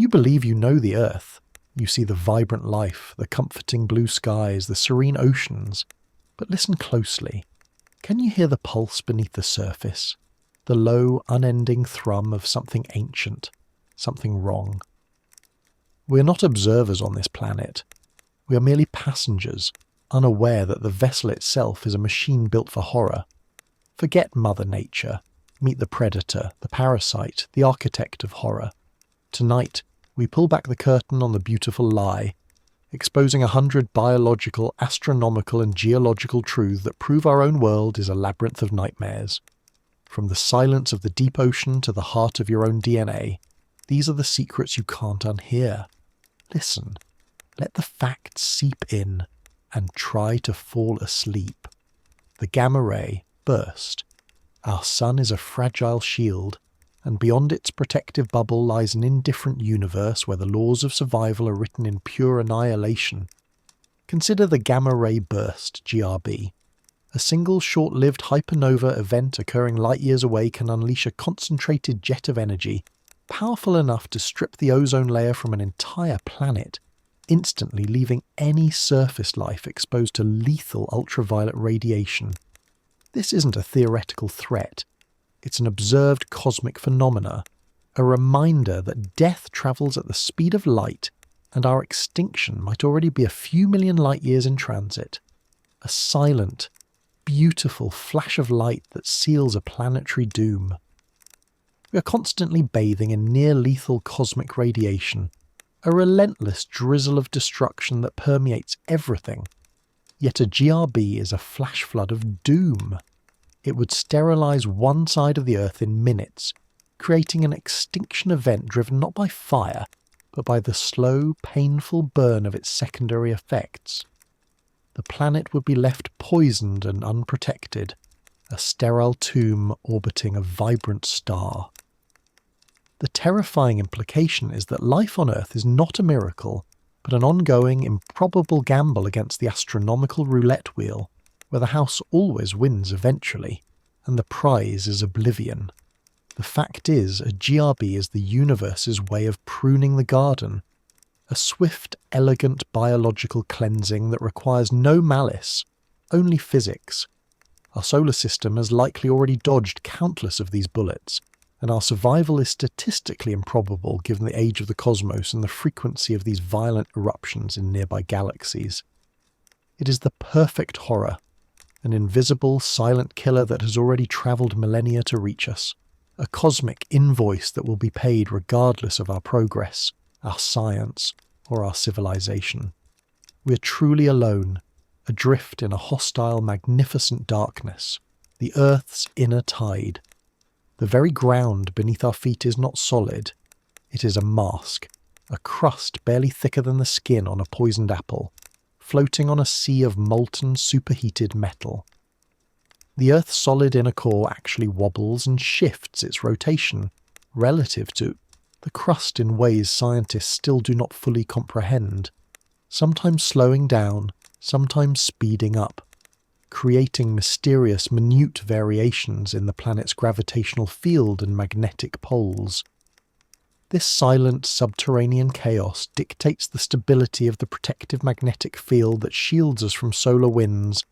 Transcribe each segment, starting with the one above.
You believe you know the Earth. You see the vibrant life, the comforting blue skies, the serene oceans. But listen closely. Can you hear the pulse beneath the surface? The low, unending thrum of something ancient, something wrong. We are not observers on this planet. We are merely passengers, unaware that the vessel itself is a machine built for horror. Forget Mother Nature. Meet the predator, the parasite, the architect of horror. Tonight, we pull back the curtain on the beautiful lie, exposing 100 biological, astronomical and geological truths that prove our own world is a labyrinth of nightmares. From the silence of the deep ocean to the heart of your own DNA, these are the secrets you can't unhear. Listen, let the facts seep in, and try to fall asleep. The gamma ray burst. Our sun is a fragile shield, and beyond its protective bubble lies an indifferent universe where the laws of survival are written in pure annihilation. Consider the gamma ray burst, GRB. A single short-lived hypernova event occurring light years away can unleash a concentrated jet of energy, powerful enough to strip the ozone layer from an entire planet, instantly leaving any surface life exposed to lethal ultraviolet radiation. This isn't a theoretical threat. It's an observed cosmic phenomena, a reminder that death travels at the speed of light and our extinction might already be a few million light years in transit. A silent, beautiful flash of light that seals a planetary doom. We are constantly bathing in near-lethal cosmic radiation, a relentless drizzle of destruction that permeates everything. Yet a GRB is a flash flood of doom. It would sterilize one side of the Earth in minutes, creating an extinction event driven not by fire, but by the slow, painful burn of its secondary effects. The planet would be left poisoned and unprotected, a sterile tomb orbiting a vibrant star. The terrifying implication is that life on Earth is not a miracle, but an ongoing, improbable gamble against the astronomical roulette wheel, where the house always wins eventually, and the prize is oblivion. The fact is, a GRB is the universe's way of pruning the garden, a swift, elegant biological cleansing that requires no malice, only physics. Our solar system has likely already dodged countless of these bullets, and our survival is statistically improbable given the age of the cosmos and the frequency of these violent eruptions in nearby galaxies. It is the perfect horror, an invisible, silent killer that has already travelled millennia to reach us, a cosmic invoice that will be paid regardless of our progress, our science, or our civilization. We are truly alone, adrift in a hostile, magnificent darkness, the Earth's inner tide. The very ground beneath our feet is not solid. It is a mask, a crust barely thicker than the skin on a poisoned apple, floating on a sea of molten, superheated metal. The Earth's solid inner core actually wobbles and shifts its rotation relative to the crust in ways scientists still do not fully comprehend, sometimes slowing down, sometimes speeding up, creating mysterious, minute variations in the planet's gravitational field and magnetic poles. This silent subterranean chaos dictates the stability of the protective magnetic field that shields us from solar winds,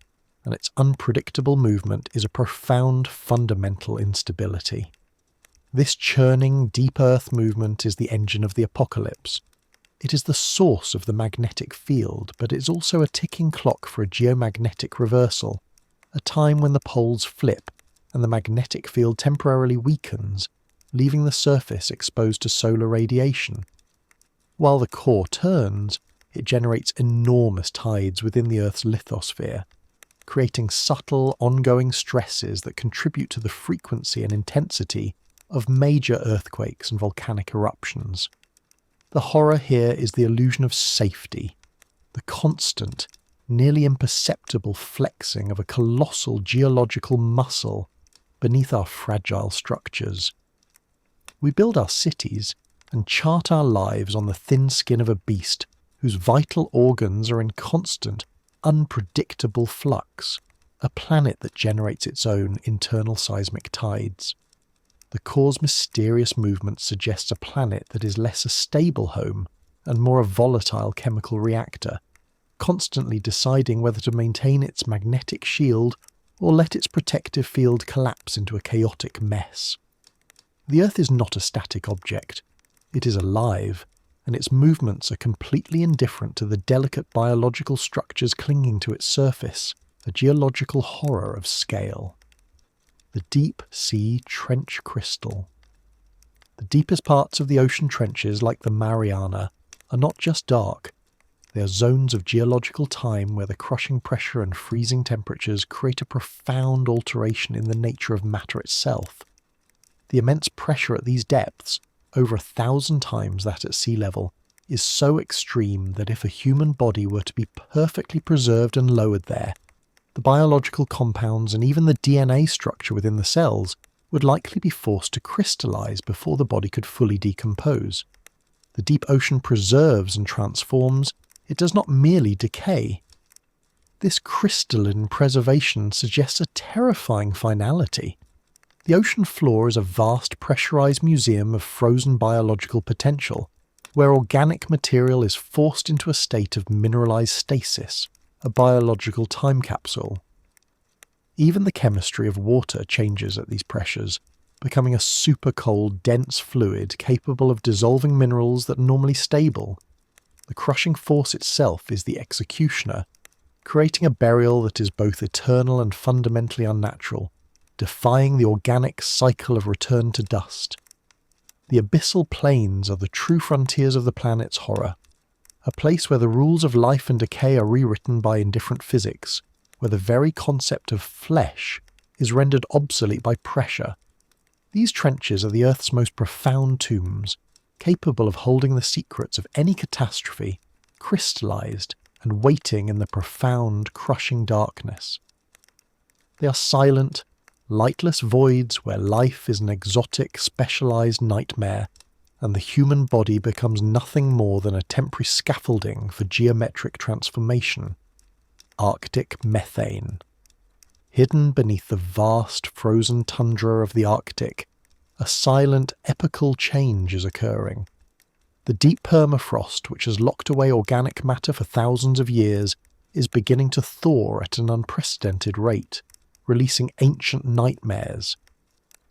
and its unpredictable movement is a profound fundamental instability. This churning, deep earth movement is the engine of the apocalypse. It is the source of the magnetic field, but it is also a ticking clock for a geomagnetic reversal, a time when the poles flip and the magnetic field temporarily weakens, leaving the surface exposed to solar radiation. While the core turns, it generates enormous tides within the Earth's lithosphere, creating subtle, ongoing stresses that contribute to the frequency and intensity of major earthquakes and volcanic eruptions. The horror here is the illusion of safety, the constant, nearly imperceptible flexing of a colossal geological muscle beneath our fragile structures. We build our cities and chart our lives on the thin skin of a beast whose vital organs are in constant, unpredictable flux, a planet that generates its own internal seismic tides. the core's mysterious movement suggests a planet that is less a stable home and more a volatile chemical reactor, constantly deciding whether to maintain its magnetic shield or let its protective field collapse into a chaotic mess. The Earth is not a static object. It is alive, and its movements are completely indifferent to the delicate biological structures clinging to its surface, a geological horror of scale. The deep sea trench crystal. The deepest parts of the ocean trenches, like the Mariana, are not just dark. They are zones of geological time where the crushing pressure and freezing temperatures create a profound alteration in the nature of matter itself. The immense pressure at these depths, over 1,000 times that at sea level, is so extreme that if a human body were to be perfectly preserved and lowered there, the biological compounds and even the DNA structure within the cells would likely be forced to crystallize before the body could fully decompose. The deep ocean preserves and transforms. It does not merely decay. This crystalline preservation suggests a terrifying finality. The ocean floor is a vast pressurized museum of frozen biological potential, where organic material is forced into a state of mineralized stasis, a biological time capsule. Even the chemistry of water changes at these pressures, becoming a super cold, dense fluid capable of dissolving minerals that are normally stable. The crushing force itself is the executioner, creating a burial that is both eternal and fundamentally unnatural, defying the organic cycle of return to dust. The abyssal plains are the true frontiers of the planet's horror, a place where the rules of life and decay are rewritten by indifferent physics, where the very concept of flesh is rendered obsolete by pressure. These trenches are the Earth's most profound tombs, capable of holding the secrets of any catastrophe, crystallized and waiting in the profound, crushing darkness. They are silent, lightless voids where life is an exotic, specialized nightmare, and the human body becomes nothing more than a temporary scaffolding for geometric transformation. Arctic methane. Hidden beneath the vast, frozen tundra of the Arctic, a silent, epical change is occurring. The deep permafrost, which has locked away organic matter for thousands of years, is beginning to thaw at an unprecedented rate, releasing ancient nightmares.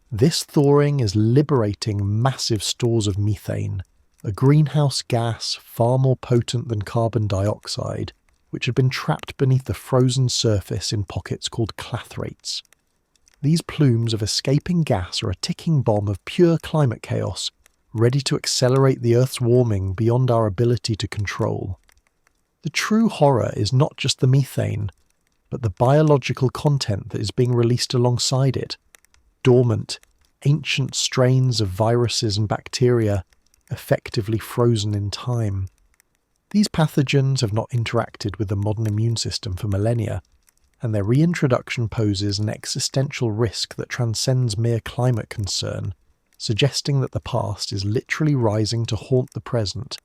This thawing is liberating massive stores of methane, a greenhouse gas far more potent than carbon dioxide, which had been trapped beneath the frozen surface in pockets called clathrates. These plumes of escaping gas are a ticking bomb of pure climate chaos, ready to accelerate the Earth's warming beyond our ability to control. The true horror is not just the methane, but the biological content that is being released alongside it. Dormant, ancient strains of viruses and bacteria, effectively frozen in time. These pathogens have not interacted with the modern immune system for millennia, and their reintroduction poses an existential risk that transcends mere climate concern, suggesting that the past is literally rising to haunt the present.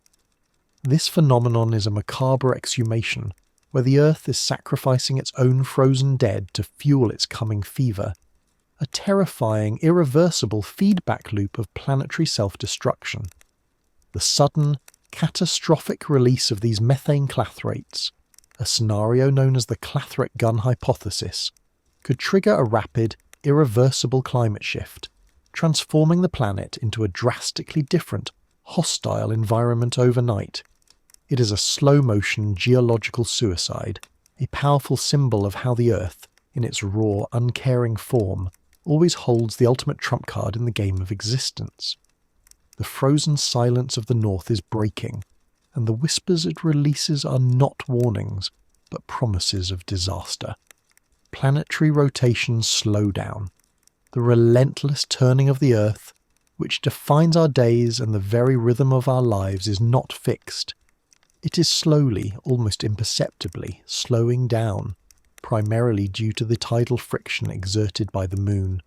This phenomenon is a macabre exhumation, where the Earth is sacrificing its own frozen dead to fuel its coming fever, a terrifying, irreversible feedback loop of planetary self-destruction. The sudden, catastrophic release of these methane clathrates, a scenario known as the clathrate gun hypothesis, could trigger a rapid, irreversible climate shift, transforming the planet into a drastically different, hostile environment overnight. It is a slow-motion geological suicide, a powerful symbol of how the Earth, in its raw, uncaring form, always holds the ultimate trump card in the game of existence. The frozen silence of the North is breaking, and the whispers it releases are not warnings, but promises of disaster. Planetary rotations slow down. The relentless turning of the Earth, which defines our days and the very rhythm of our lives, is not fixed. It is slowly, almost imperceptibly, slowing down, primarily due to the tidal friction exerted by the Moon.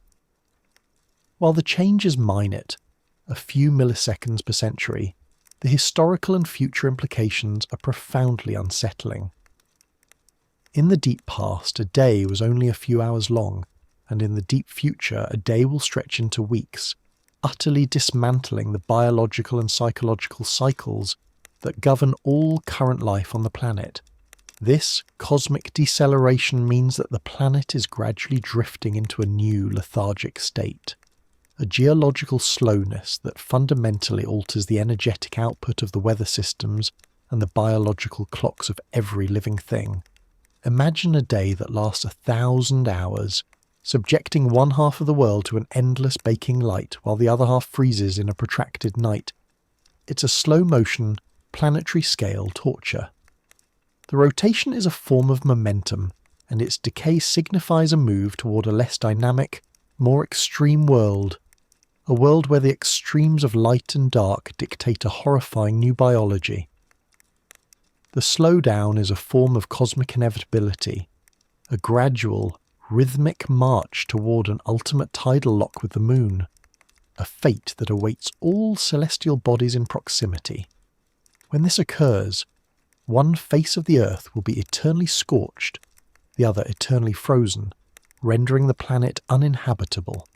While the change is minor, a few milliseconds per century, the historical and future implications are profoundly unsettling. In the deep past, a day was only a few hours long, and in the deep future a day will stretch into weeks, utterly dismantling the biological and psychological cycles that govern all current life on the planet. This cosmic deceleration means that the planet is gradually drifting into a new lethargic state, a geological slowness that fundamentally alters the energetic output of the weather systems and the biological clocks of every living thing. Imagine a day that lasts 1,000 hours, subjecting one half of the world to an endless baking light while the other half freezes in a protracted night. It's a slow-motion, planetary scale torture. The rotation is a form of momentum, and its decay signifies a move toward a less dynamic, more extreme world, a world where the extremes of light and dark dictate a horrifying new biology. The slowdown is a form of cosmic inevitability, a gradual, rhythmic march toward an ultimate tidal lock with the moon, a fate that awaits all celestial bodies in proximity. When this occurs, one face of the Earth will be eternally scorched, the other eternally frozen, rendering the planet uninhabitable.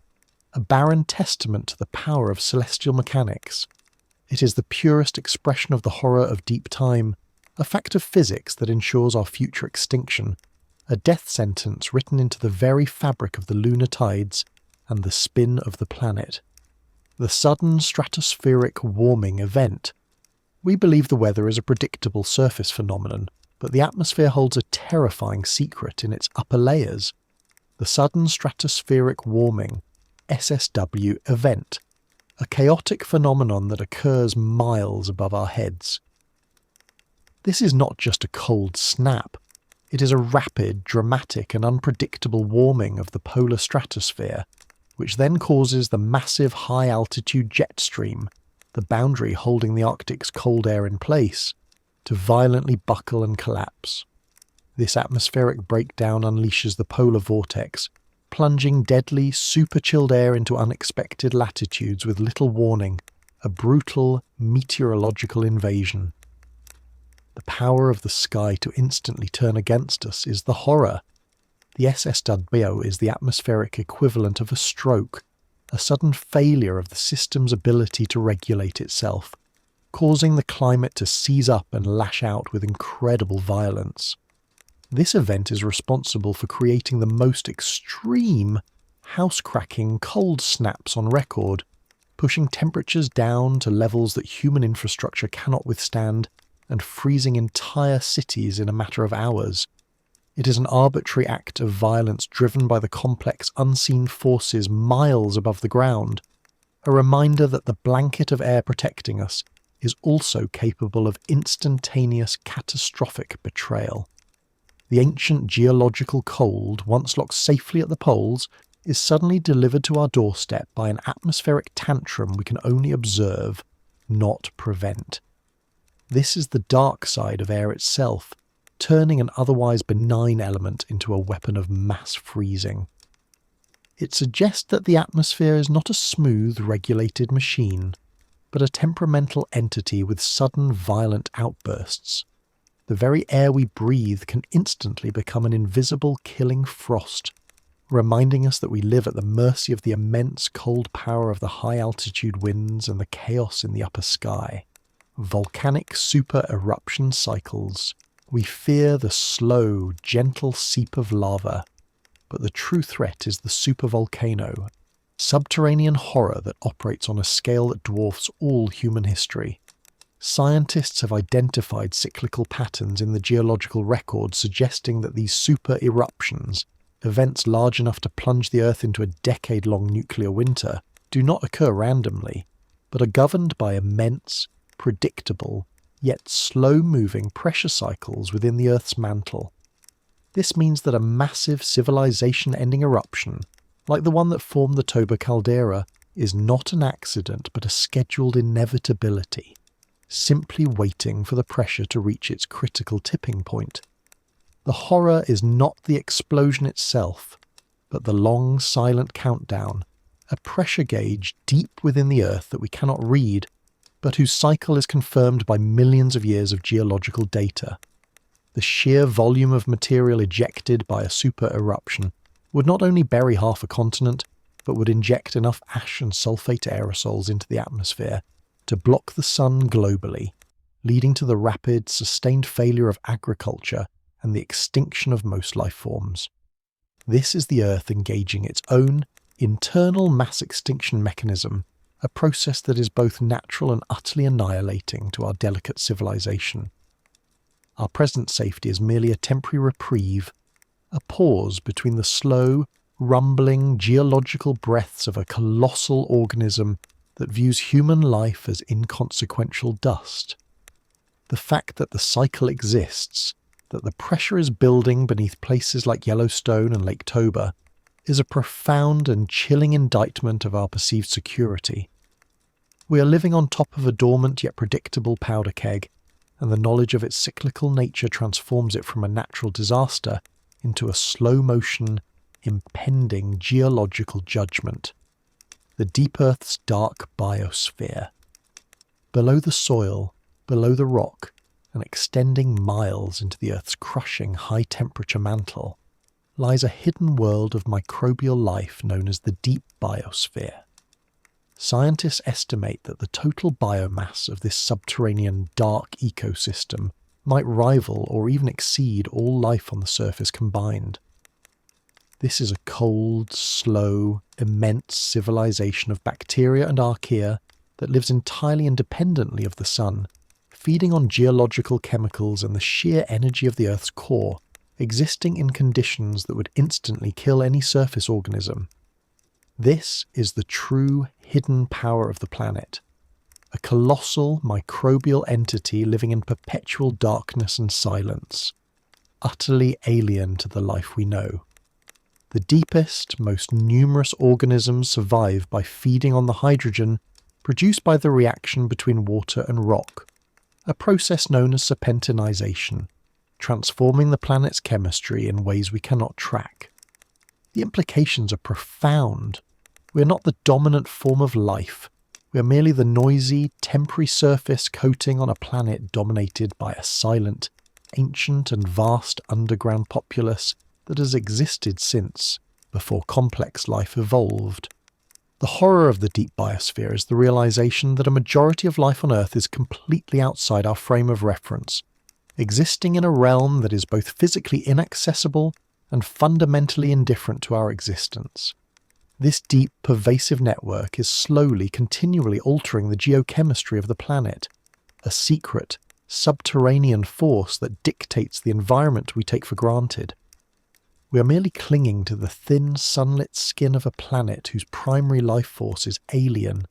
A barren testament to the power of celestial mechanics. It is the purest expression of the horror of deep time, a fact of physics that ensures our future extinction, a death sentence written into the very fabric of the lunar tides and the spin of the planet. The sudden stratospheric warming event. We believe the weather is a predictable surface phenomenon, but the atmosphere holds a terrifying secret in its upper layers. The sudden stratospheric warming, SSW event, a chaotic phenomenon that occurs miles above our heads. This is not just a cold snap, it is a rapid, dramatic and unpredictable warming of the polar stratosphere, which then causes the massive high-altitude jet stream, the boundary holding the Arctic's cold air in place, to violently buckle and collapse. This atmospheric breakdown unleashes the polar vortex, plunging deadly, super-chilled air into unexpected latitudes with little warning, a brutal meteorological invasion. The power of the sky to instantly turn against us is the horror. The SSW is the atmospheric equivalent of a stroke, a sudden failure of the system's ability to regulate itself, causing the climate to seize up and lash out with incredible violence. This event is responsible for creating the most extreme, house-cracking cold snaps on record, pushing temperatures down to levels that human infrastructure cannot withstand and freezing entire cities in a matter of hours. It is an arbitrary act of violence driven by the complex unseen forces miles above the ground, a reminder that the blanket of air protecting us is also capable of instantaneous catastrophic betrayal. The ancient geological cold, once locked safely at the poles, is suddenly delivered to our doorstep by an atmospheric tantrum we can only observe, not prevent. This is the dark side of air itself, turning an otherwise benign element into a weapon of mass freezing. It suggests that the atmosphere is not a smooth, regulated machine, but a temperamental entity with sudden, violent outbursts. The very air we breathe can instantly become an invisible, killing frost, reminding us that we live at the mercy of the immense cold power of the high-altitude winds and the chaos in the upper sky. Volcanic super-eruption cycles. We fear the slow, gentle seep of lava, but the true threat is the supervolcano, subterranean horror that operates on a scale that dwarfs all human history. Scientists have identified cyclical patterns in the geological record suggesting that these super-eruptions, events large enough to plunge the Earth into a decade-long nuclear winter, do not occur randomly, but are governed by immense, predictable, yet slow-moving pressure cycles within the Earth's mantle. This means that a massive civilization-ending eruption, like the one that formed the Toba caldera, is not an accident but a scheduled inevitability, simply waiting for the pressure to reach its critical tipping point. The horror is not the explosion itself, but the long, silent countdown, a pressure gauge deep within the Earth that we cannot read, but whose cycle is confirmed by millions of years of geological data. The sheer volume of material ejected by a super-eruption would not only bury half a continent, but would inject enough ash and sulfate aerosols into the atmosphere to block the sun globally, leading to the rapid, sustained failure of agriculture and the extinction of most life forms. This is the Earth engaging its own internal mass extinction mechanism, a process that is both natural and utterly annihilating to our delicate civilization. Our present safety is merely a temporary reprieve, a pause between the slow, rumbling geological breaths of a colossal organism that views human life as inconsequential dust. The fact that the cycle exists, that the pressure is building beneath places like Yellowstone and Lake Toba, is a profound and chilling indictment of our perceived security. We are living on top of a dormant yet predictable powder keg, and the knowledge of its cyclical nature transforms it from a natural disaster into a slow-motion, impending geological judgment. The deep Earth's dark biosphere. Below the soil, below the rock, and extending miles into the Earth's crushing high-temperature mantle, lies a hidden world of microbial life known as the deep biosphere. Scientists estimate that the total biomass of this subterranean dark ecosystem might rival or even exceed all life on the surface combined. This is a cold, slow, immense civilization of bacteria and archaea that lives entirely independently of the sun, feeding on geological chemicals and the sheer energy of the Earth's core, existing in conditions that would instantly kill any surface organism. This is the true hidden power of the planet. A colossal microbial entity living in perpetual darkness and silence, utterly alien to the life we know. The deepest, most numerous organisms survive by feeding on the hydrogen produced by the reaction between water and rock, a process known as serpentinization, transforming the planet's chemistry in ways we cannot track. The implications are profound. We are not the dominant form of life. We are merely the noisy, temporary surface coating on a planet dominated by a silent, ancient and vast underground populace that has existed since, before complex life evolved. The horror of the deep biosphere is the realization that a majority of life on Earth is completely outside our frame of reference, existing in a realm that is both physically inaccessible and fundamentally indifferent to our existence. This deep, pervasive network is slowly, continually altering the geochemistry of the planet, a secret, subterranean force that dictates the environment we take for granted. We are merely clinging to the thin, sunlit skin of a planet whose primary life force is alien,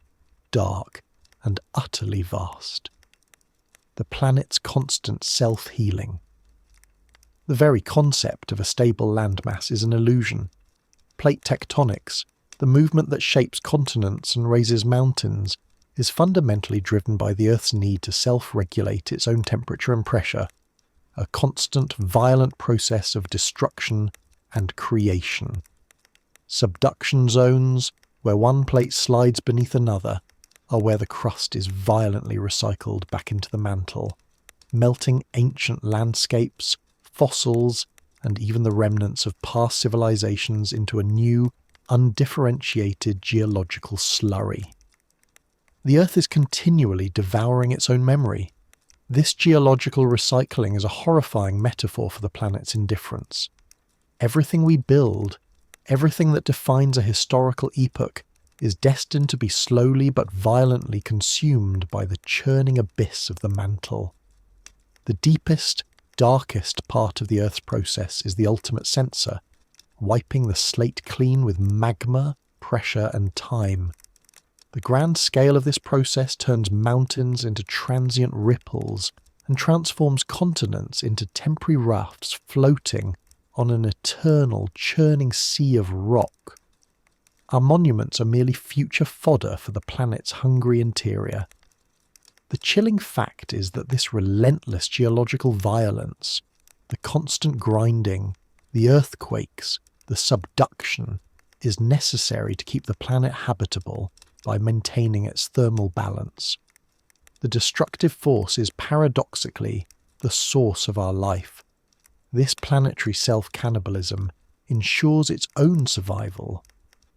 dark, and utterly vast. The planet's constant self-healing. The very concept of a stable landmass is an illusion. Plate tectonics, the movement that shapes continents and raises mountains, is fundamentally driven by the Earth's need to self-regulate its own temperature and pressure, a constant, violent process of destruction and creation. Subduction zones, where one plate slides beneath another, are where the crust is violently recycled back into the mantle, melting ancient landscapes, fossils, and even the remnants of past civilizations into a new, undifferentiated geological slurry. The Earth is continually devouring its own memory. This geological recycling is a horrifying metaphor for the planet's indifference. Everything we build, everything that defines a historical epoch, is destined to be slowly but violently consumed by the churning abyss of the mantle. The deepest, darkest part of the Earth's process is the ultimate censor, wiping the slate clean with magma, pressure and time. The grand scale of this process turns mountains into transient ripples and transforms continents into temporary rafts floating on an eternal, churning sea of rock. Our monuments are merely future fodder for the planet's hungry interior. The chilling fact is that this relentless geological violence, the constant grinding, the earthquakes, the subduction, is necessary to keep the planet habitable by maintaining its thermal balance. The destructive force is paradoxically the source of our life. This planetary self-cannibalism ensures its own survival,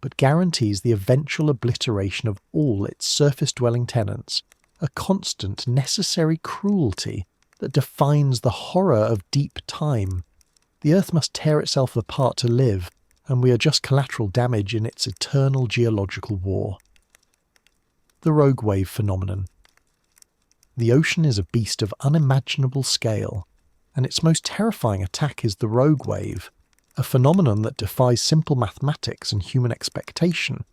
but guarantees the eventual obliteration of all its surface-dwelling tenants, a constant, necessary cruelty that defines the horror of deep time. The Earth must tear itself apart to live, and we are just collateral damage in its eternal geological war. The rogue wave phenomenon. The ocean is a beast of unimaginable scale, and its most terrifying attack is the rogue wave, a phenomenon that defies simple mathematics and human expectation.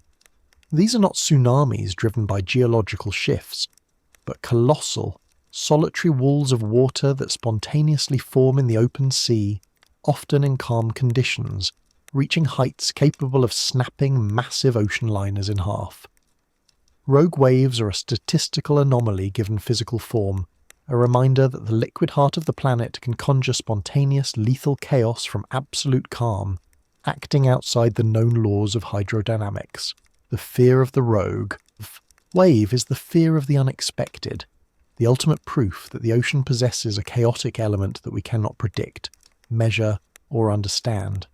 These are not tsunamis driven by geological shifts, but colossal, solitary walls of water that spontaneously form in the open sea, often in calm conditions, reaching heights capable of snapping massive ocean liners in half. Rogue waves are a statistical anomaly given physical form, a reminder that the liquid heart of the planet can conjure spontaneous, lethal chaos from absolute calm, acting outside the known laws of hydrodynamics. The fear of the rogue wave is the fear of the unexpected, the ultimate proof that the ocean possesses a chaotic element that we cannot predict, measure, or understand.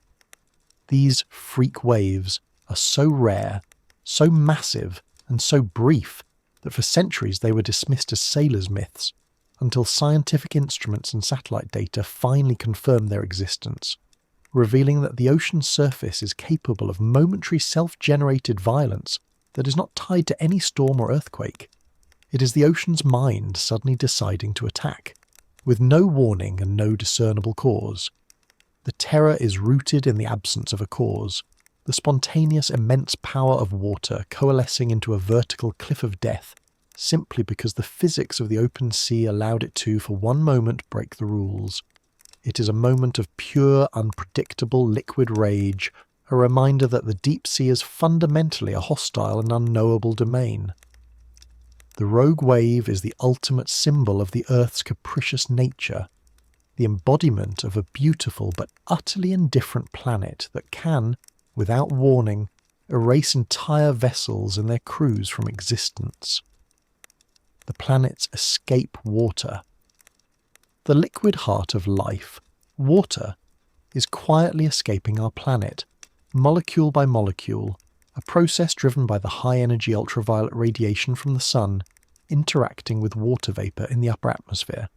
These freak waves are so rare, so massive, and so brief that for centuries they were dismissed as sailors' myths, until scientific instruments and satellite data finally confirmed their existence, revealing that the ocean's surface is capable of momentary self-generated violence that is not tied to any storm or earthquake. It is the ocean's mind suddenly deciding to attack, with no warning and no discernible cause. The terror is rooted in the absence of a cause, the spontaneous immense power of water coalescing into a vertical cliff of death, simply because the physics of the open sea allowed it to, for one moment, break the rules. It is a moment of pure, unpredictable liquid rage, a reminder that the deep sea is fundamentally a hostile and unknowable domain. The rogue wave is the ultimate symbol of the Earth's capricious nature, the embodiment of a beautiful but utterly indifferent planet that can, without warning, erase entire vessels and their crews from existence. The planet's escape water. The liquid heart of life, water, is quietly escaping our planet, molecule by molecule, a process driven by the high-energy ultraviolet radiation from the sun interacting with water vapour in the upper atmosphere.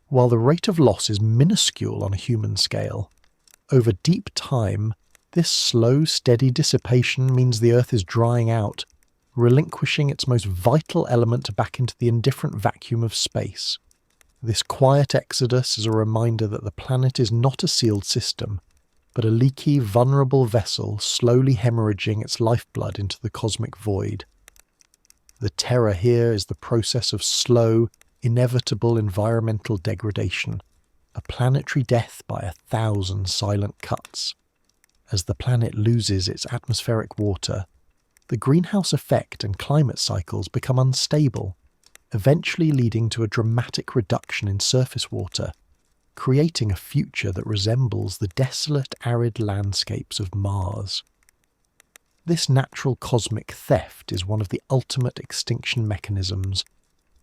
While the rate of loss is minuscule on a human scale, over deep time, this slow, steady dissipation means the Earth is drying out, relinquishing its most vital element back into the indifferent vacuum of space. This quiet exodus is a reminder that the planet is not a sealed system, but a leaky, vulnerable vessel slowly hemorrhaging its lifeblood into the cosmic void. The terror here is the process of slow, inevitable environmental degradation, a planetary death by 1,000 silent cuts. As the planet loses its atmospheric water, the greenhouse effect and climate cycles become unstable, eventually leading to a dramatic reduction in surface water, creating a future that resembles the desolate, arid landscapes of Mars. This natural cosmic theft is one of the ultimate extinction mechanisms,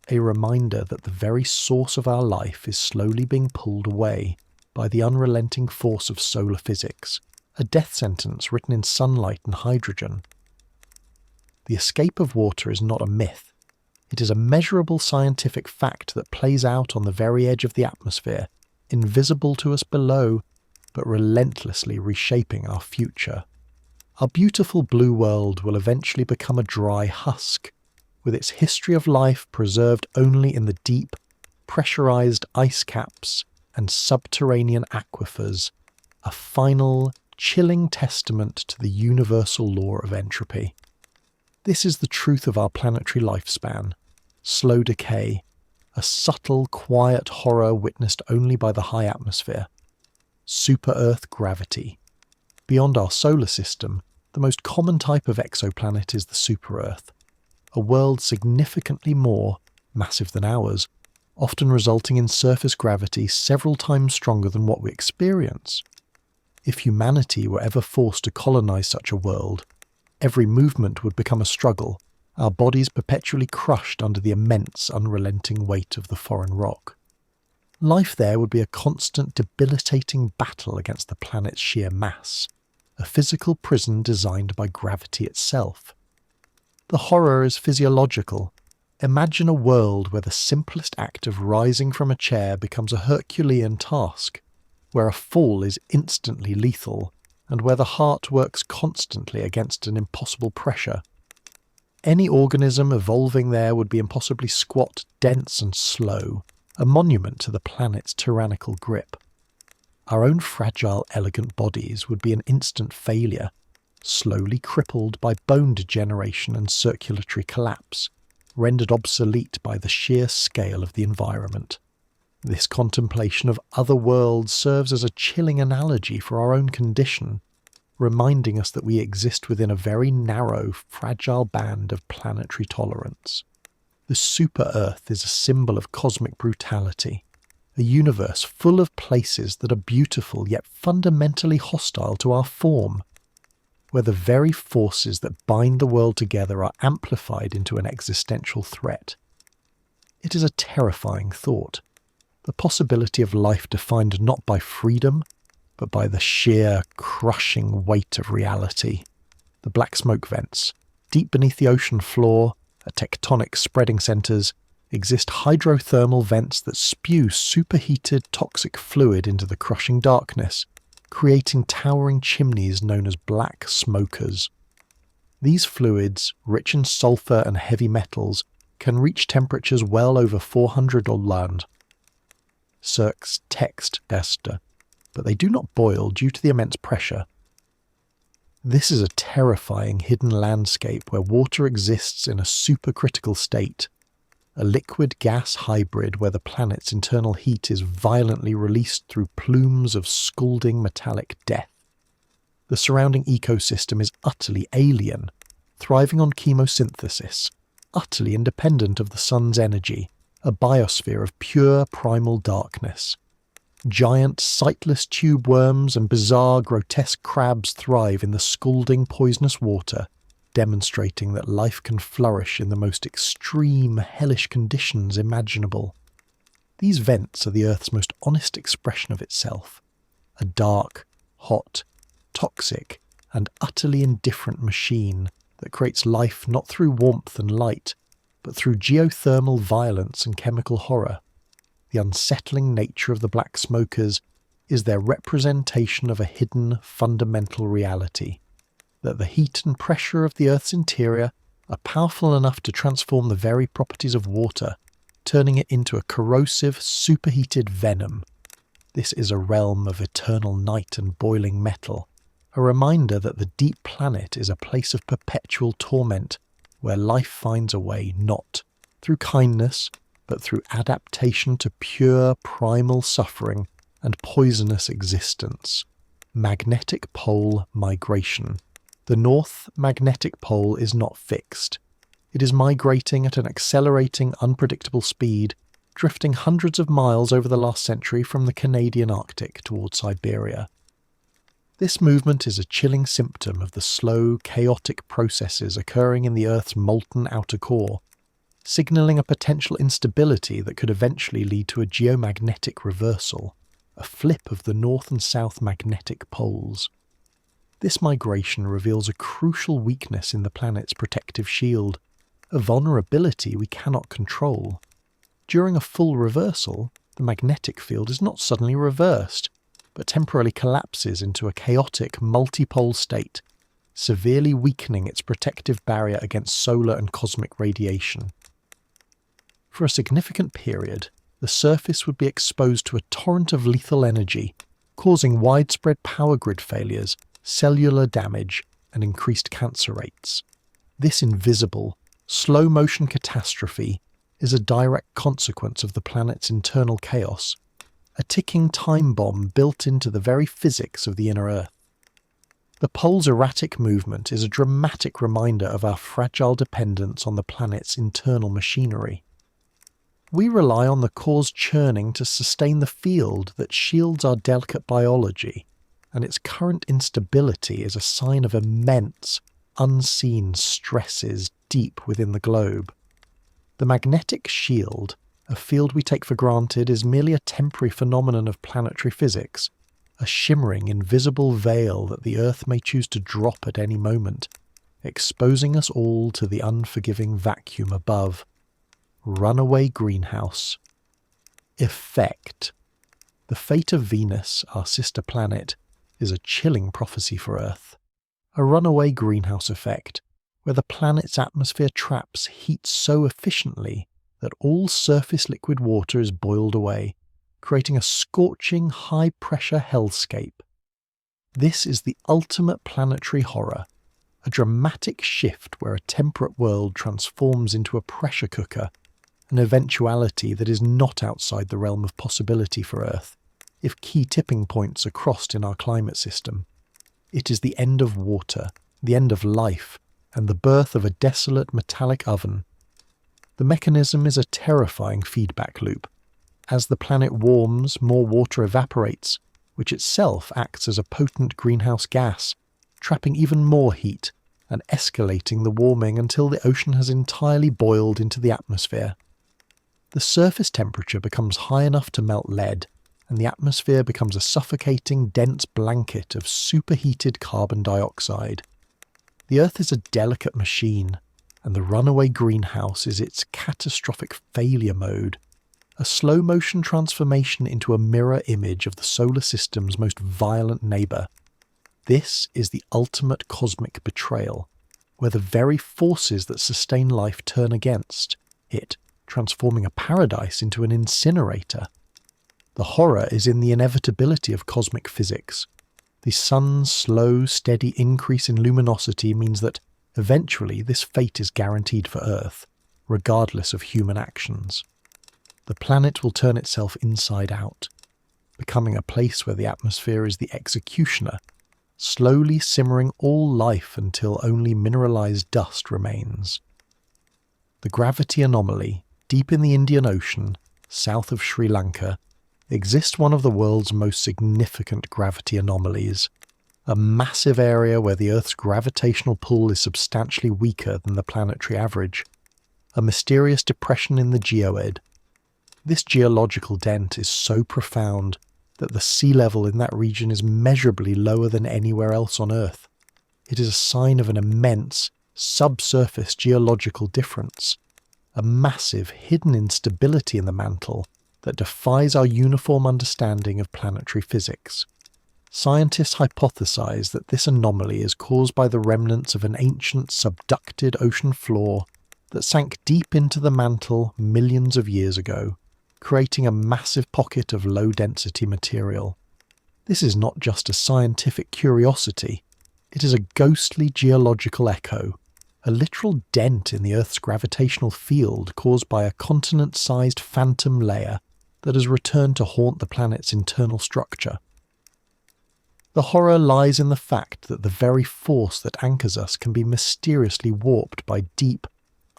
a reminder that the very source of our life is slowly being pulled away by the unrelenting force of solar physics, a death sentence written in sunlight and hydrogen. The escape of water is not a myth. It is a measurable scientific fact that plays out on the very edge of the atmosphere, invisible to us below, but relentlessly reshaping our future. Our beautiful blue world will eventually become a dry husk, with its history of life preserved only in the deep, pressurized ice caps and subterranean aquifers, a final, chilling testament to the universal law of entropy. This is the truth of our planetary lifespan. Slow decay, a subtle, quiet horror witnessed only by the high atmosphere. Super-Earth gravity. Beyond our solar system, the most common type of exoplanet is the super-Earth, a world significantly more massive than ours, often resulting in surface gravity several times stronger than what we experience. If humanity were ever forced to colonize such a world, every movement would become a struggle, our bodies perpetually crushed under the immense, unrelenting weight of the foreign rock. Life there would be a constant debilitating battle against the planet's sheer mass, a physical prison designed by gravity itself. The horror is physiological. Imagine a world where the simplest act of rising from a chair becomes a Herculean task, where a fall is instantly lethal, and where the heart works constantly against an impossible pressure. Any organism evolving there would be impossibly squat, dense and slow, a monument to the planet's tyrannical grip. Our own fragile, elegant bodies would be an instant failure, slowly crippled by bone degeneration and circulatory collapse, rendered obsolete by the sheer scale of the environment. This contemplation of other worlds serves as a chilling analogy for our own condition, reminding us that we exist within a very narrow, fragile band of planetary tolerance. The super-Earth is a symbol of cosmic brutality, a universe full of places that are beautiful yet fundamentally hostile to our form, where the very forces that bind the world together are amplified into an existential threat. It is a terrifying thought, the possibility of life defined not by freedom, but by the sheer, crushing weight of reality. The black smoke vents, deep beneath the ocean floor, at tectonic spreading centres, exist hydrothermal vents that spew superheated toxic fluid into the crushing darkness, creating towering chimneys known as black smokers. These fluids, rich in sulfur and heavy metals, can reach temperatures well over 400 or land. Cirques text Esther, but they do not boil due to the immense pressure. This is a terrifying hidden landscape where water exists in a supercritical state, a liquid-gas hybrid where the planet's internal heat is violently released through plumes of scalding metallic death. The surrounding ecosystem is utterly alien, thriving on chemosynthesis, utterly independent of the sun's energy, a biosphere of pure primal darkness. Giant, sightless tube worms and bizarre, grotesque crabs thrive in the scalding, poisonous water, demonstrating that life can flourish in the most extreme, hellish conditions imaginable. These vents are the Earth's most honest expression of itself, a dark, hot, toxic, and utterly indifferent machine that creates life not through warmth and light, but through geothermal violence and chemical horror. The unsettling nature of the black smokers is their representation of a hidden, fundamental reality, that the heat and pressure of the Earth's interior are powerful enough to transform the very properties of water, turning it into a corrosive, superheated venom. This is a realm of eternal night and boiling metal, a reminder that the deep planet is a place of perpetual torment, where life finds a way not through kindness, but through adaptation to pure primal suffering and poisonous existence. Magnetic pole migration. The North Magnetic Pole is not fixed. It is migrating at an accelerating, unpredictable speed, drifting hundreds of miles over the last century from the Canadian Arctic towards Siberia. This movement is a chilling symptom of the slow, chaotic processes occurring in the Earth's molten outer core, signalling a potential instability that could eventually lead to a geomagnetic reversal, a flip of the north and south magnetic poles. This migration reveals a crucial weakness in the planet's protective shield, a vulnerability we cannot control. During a full reversal, the magnetic field is not suddenly reversed, but temporarily collapses into a chaotic multipole state, severely weakening its protective barrier against solar and cosmic radiation. For a significant period, the surface would be exposed to a torrent of lethal energy, causing widespread power grid failures, cellular damage, and increased cancer rates. This invisible, slow-motion catastrophe is a direct consequence of the planet's internal chaos, a ticking time bomb built into the very physics of the inner Earth. The pole's erratic movement is a dramatic reminder of our fragile dependence on the planet's internal machinery. We rely on the core's churning to sustain the field that shields our delicate biology, and its current instability is a sign of immense, unseen stresses deep within the globe. The magnetic shield, A field we take for granted is merely a temporary phenomenon of planetary physics, a shimmering, invisible veil that the Earth may choose to drop at any moment, exposing us all to the unforgiving vacuum above. Runaway greenhouse. Effect. The fate of Venus, our sister planet, is a chilling prophecy for Earth. A runaway greenhouse effect, where the planet's atmosphere traps heat so efficiently that all surface liquid water is boiled away, creating a scorching, high-pressure hellscape. This is the ultimate planetary horror, a dramatic shift where a temperate world transforms into a pressure cooker, an eventuality that is not outside the realm of possibility for Earth, if key tipping points are crossed in our climate system. It is the end of water, the end of life, and the birth of a desolate metallic oven. The mechanism is a terrifying feedback loop. As the planet warms, more water evaporates, which itself acts as a potent greenhouse gas, trapping even more heat and escalating the warming until the ocean has entirely boiled into the atmosphere. The surface temperature becomes high enough to melt lead, and the atmosphere becomes a suffocating, dense blanket of superheated carbon dioxide. The Earth is a delicate machine, and the runaway greenhouse is its catastrophic failure mode, a slow-motion transformation into a mirror image of the solar system's most violent neighbour. This is the ultimate cosmic betrayal, where the very forces that sustain life turn against it, transforming a paradise into an incinerator. The horror is in the inevitability of cosmic physics. The sun's slow, steady increase in luminosity means that, eventually, this fate is guaranteed for Earth, regardless of human actions. The planet will turn itself inside out, becoming a place where the atmosphere is the executioner, slowly simmering all life until only mineralized dust remains. The gravity anomaly, deep in the Indian Ocean, south of Sri Lanka, exists one of the world's most significant gravity anomalies, a massive area where the Earth's gravitational pull is substantially weaker than the planetary average, a mysterious depression in the geoid. This geological dent is so profound that the sea level in that region is measurably lower than anywhere else on Earth. It is a sign of an immense, subsurface geological difference, a massive hidden instability in the mantle that defies our uniform understanding of planetary physics. Scientists hypothesize that this anomaly is caused by the remnants of an ancient subducted ocean floor that sank deep into the mantle millions of years ago, creating a massive pocket of low-density material. This is not just a scientific curiosity, it is a ghostly geological echo, a literal dent in the Earth's gravitational field caused by a continent-sized phantom layer that has returned to haunt the planet's internal structure. The horror lies in the fact that the very force that anchors us can be mysteriously warped by deep,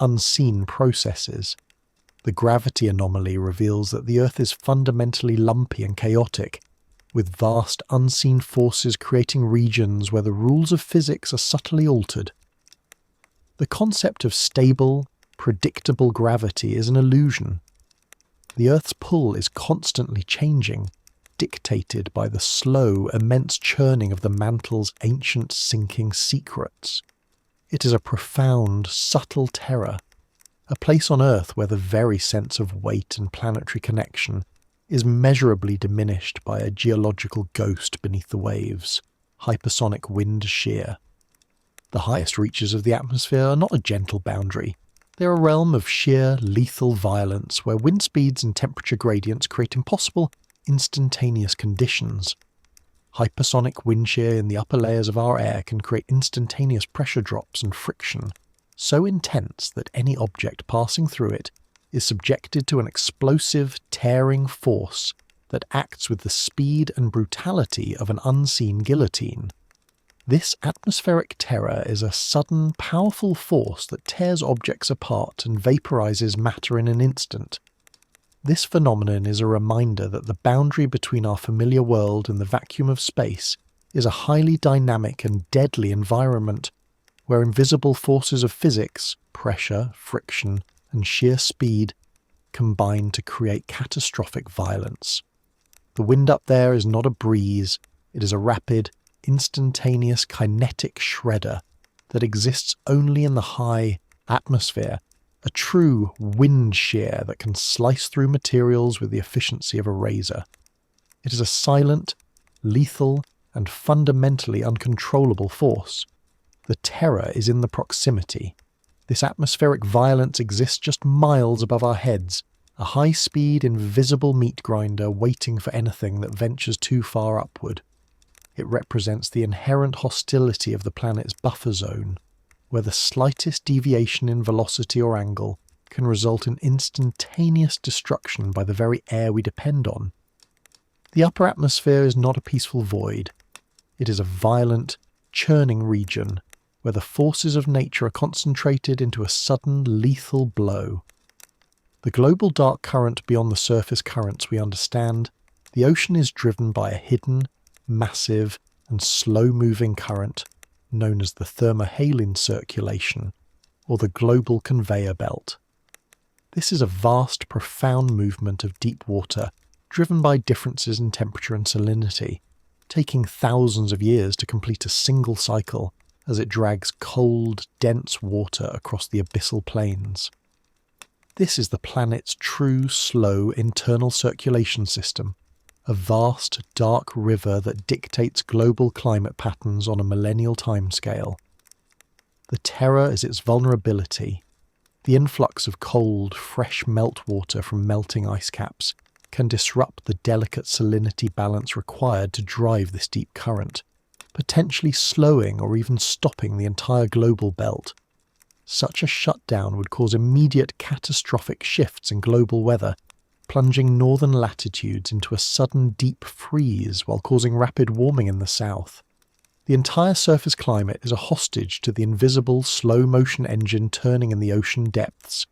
unseen processes. The gravity anomaly reveals that the Earth is fundamentally lumpy and chaotic, with vast unseen forces creating regions where the rules of physics are subtly altered. The concept of stable, predictable gravity is an illusion. The Earth's pull is constantly changing, dictated by the slow, immense churning of the mantle's ancient sinking secrets. It is a profound, subtle terror, a place on Earth where the very sense of weight and planetary connection is measurably diminished by a geological ghost beneath the waves, hypersonic wind shear. The highest reaches of the atmosphere are not a gentle boundary. They are a realm of sheer, lethal violence where wind speeds and temperature gradients create impossible, instantaneous conditions. Hypersonic wind shear in the upper layers of our air can create instantaneous pressure drops and friction, so intense that any object passing through it is subjected to an explosive, tearing force that acts with the speed and brutality of an unseen guillotine. This atmospheric terror is a sudden, powerful force that tears objects apart and vaporizes matter in an instant. This phenomenon is a reminder that the boundary between our familiar world and the vacuum of space is a highly dynamic and deadly environment where invisible forces of physics, pressure, friction, and sheer speed combine to create catastrophic violence. The wind up there is not a breeze, it is a rapid, instantaneous kinetic shredder that exists only in the high atmosphere, a true wind shear that can slice through materials with the efficiency of a razor. It is a silent, lethal, and fundamentally uncontrollable force. The terror is in the proximity. This atmospheric violence exists just miles above our heads, a high-speed, invisible meat grinder waiting for anything that ventures too far upward. It represents the inherent hostility of the planet's buffer zone, where the slightest deviation in velocity or angle can result in instantaneous destruction by the very air we depend on. The upper atmosphere is not a peaceful void. It is a violent, churning region where the forces of nature are concentrated into a sudden, lethal blow. The global dark current beyond the surface currents we understand, the ocean is driven by a hidden, massive, and slow-moving current known as the thermohaline circulation, or the global conveyor belt. This is a vast, profound movement of deep water driven by differences in temperature and salinity, taking thousands of years to complete a single cycle as it drags cold, dense water across the abyssal plains. This is the planet's true, slow, internal circulation system, a vast, dark river that dictates global climate patterns on a millennial timescale. The terror is its vulnerability. The influx of cold, fresh meltwater from melting ice caps can disrupt the delicate salinity balance required to drive this deep current, potentially slowing or even stopping the entire global belt. Such a shutdown would cause immediate catastrophic shifts in global weather, plunging northern latitudes into a sudden deep freeze while causing rapid warming in the south. The entire surface climate is a hostage to the invisible slow-motion engine turning in the ocean depths,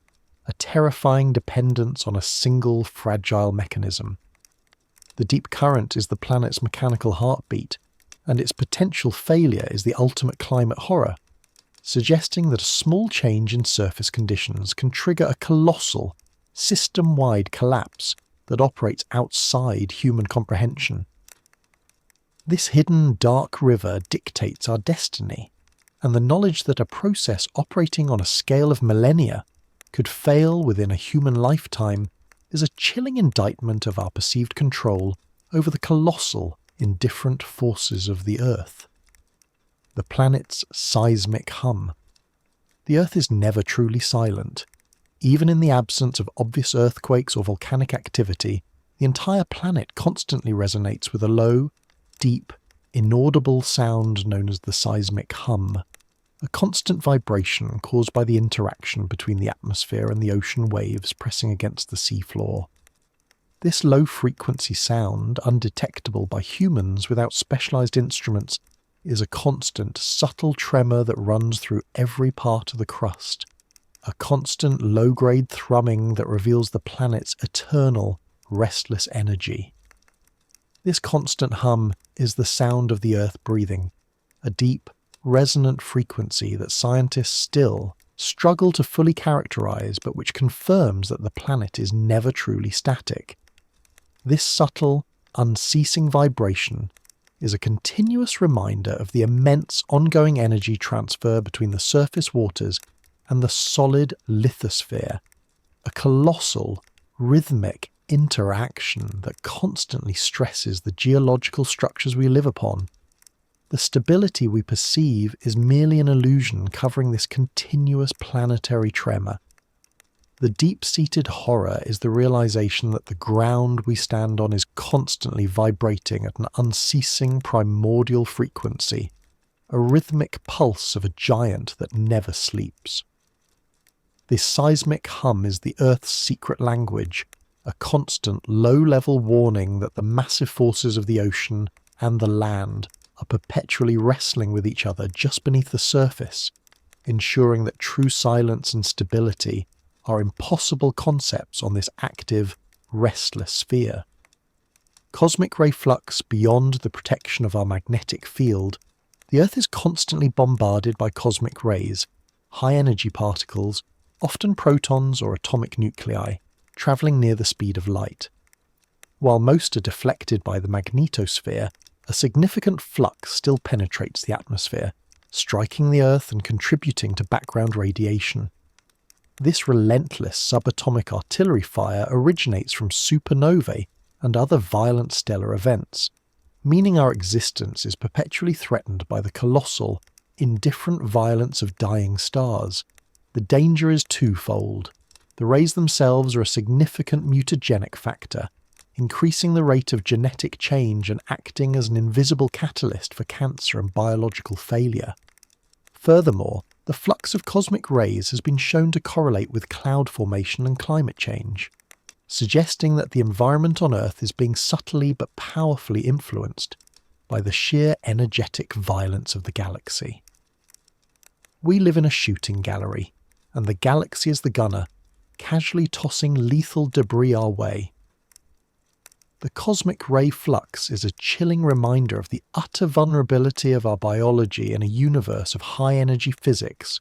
a terrifying dependence on a single fragile mechanism. The deep current is the planet's mechanical heartbeat, and its potential failure is the ultimate climate horror, suggesting that a small change in surface conditions can trigger a colossal, system-wide collapse that operates outside human comprehension. This hidden dark river dictates our destiny, and the knowledge that a process operating on a scale of millennia could fail within a human lifetime is a chilling indictment of our perceived control over the colossal, indifferent forces of the Earth. The planet's seismic hum. The Earth is never truly silent. Even in the absence of obvious earthquakes or volcanic activity, the entire planet constantly resonates with a low, deep, inaudible sound known as the seismic hum, a constant vibration caused by the interaction between the atmosphere and the ocean waves pressing against the seafloor. This low-frequency sound, undetectable by humans without specialized instruments, is a constant, subtle tremor that runs through every part of the crust, a constant low-grade thrumming that reveals the planet's eternal, restless energy. This constant hum is the sound of the Earth breathing, a deep, resonant frequency that scientists still struggle to fully characterize, but which confirms that the planet is never truly static. This subtle, unceasing vibration is a continuous reminder of the immense ongoing energy transfer between the surface waters and the solid lithosphere, a colossal, rhythmic interaction that constantly stresses the geological structures we live upon. The stability we perceive is merely an illusion covering this continuous planetary tremor. The deep-seated horror is the realization that the ground we stand on is constantly vibrating at an unceasing primordial frequency, a rhythmic pulse of a giant that never sleeps. This seismic hum is the Earth's secret language, a constant low-level warning that the massive forces of the ocean and the land are perpetually wrestling with each other just beneath the surface, ensuring that true silence and stability are impossible concepts on this active, restless sphere. Cosmic ray flux beyond the protection of our magnetic field, the Earth is constantly bombarded by cosmic rays, high-energy particles, often protons or atomic nuclei, travelling near the speed of light. While most are deflected by the magnetosphere, a significant flux still penetrates the atmosphere, striking the Earth and contributing to background radiation. This relentless subatomic artillery fire originates from supernovae and other violent stellar events, meaning our existence is perpetually threatened by the colossal, indifferent violence of dying stars. The danger is twofold. The rays themselves are a significant mutagenic factor, increasing the rate of genetic change and acting as an invisible catalyst for cancer and biological failure. Furthermore, the flux of cosmic rays has been shown to correlate with cloud formation and climate change, suggesting that the environment on Earth is being subtly but powerfully influenced by the sheer energetic violence of the galaxy. We live in a shooting gallery, and the galaxy is the gunner, casually tossing lethal debris our way. The cosmic ray flux is a chilling reminder of the utter vulnerability of our biology in a universe of high-energy physics.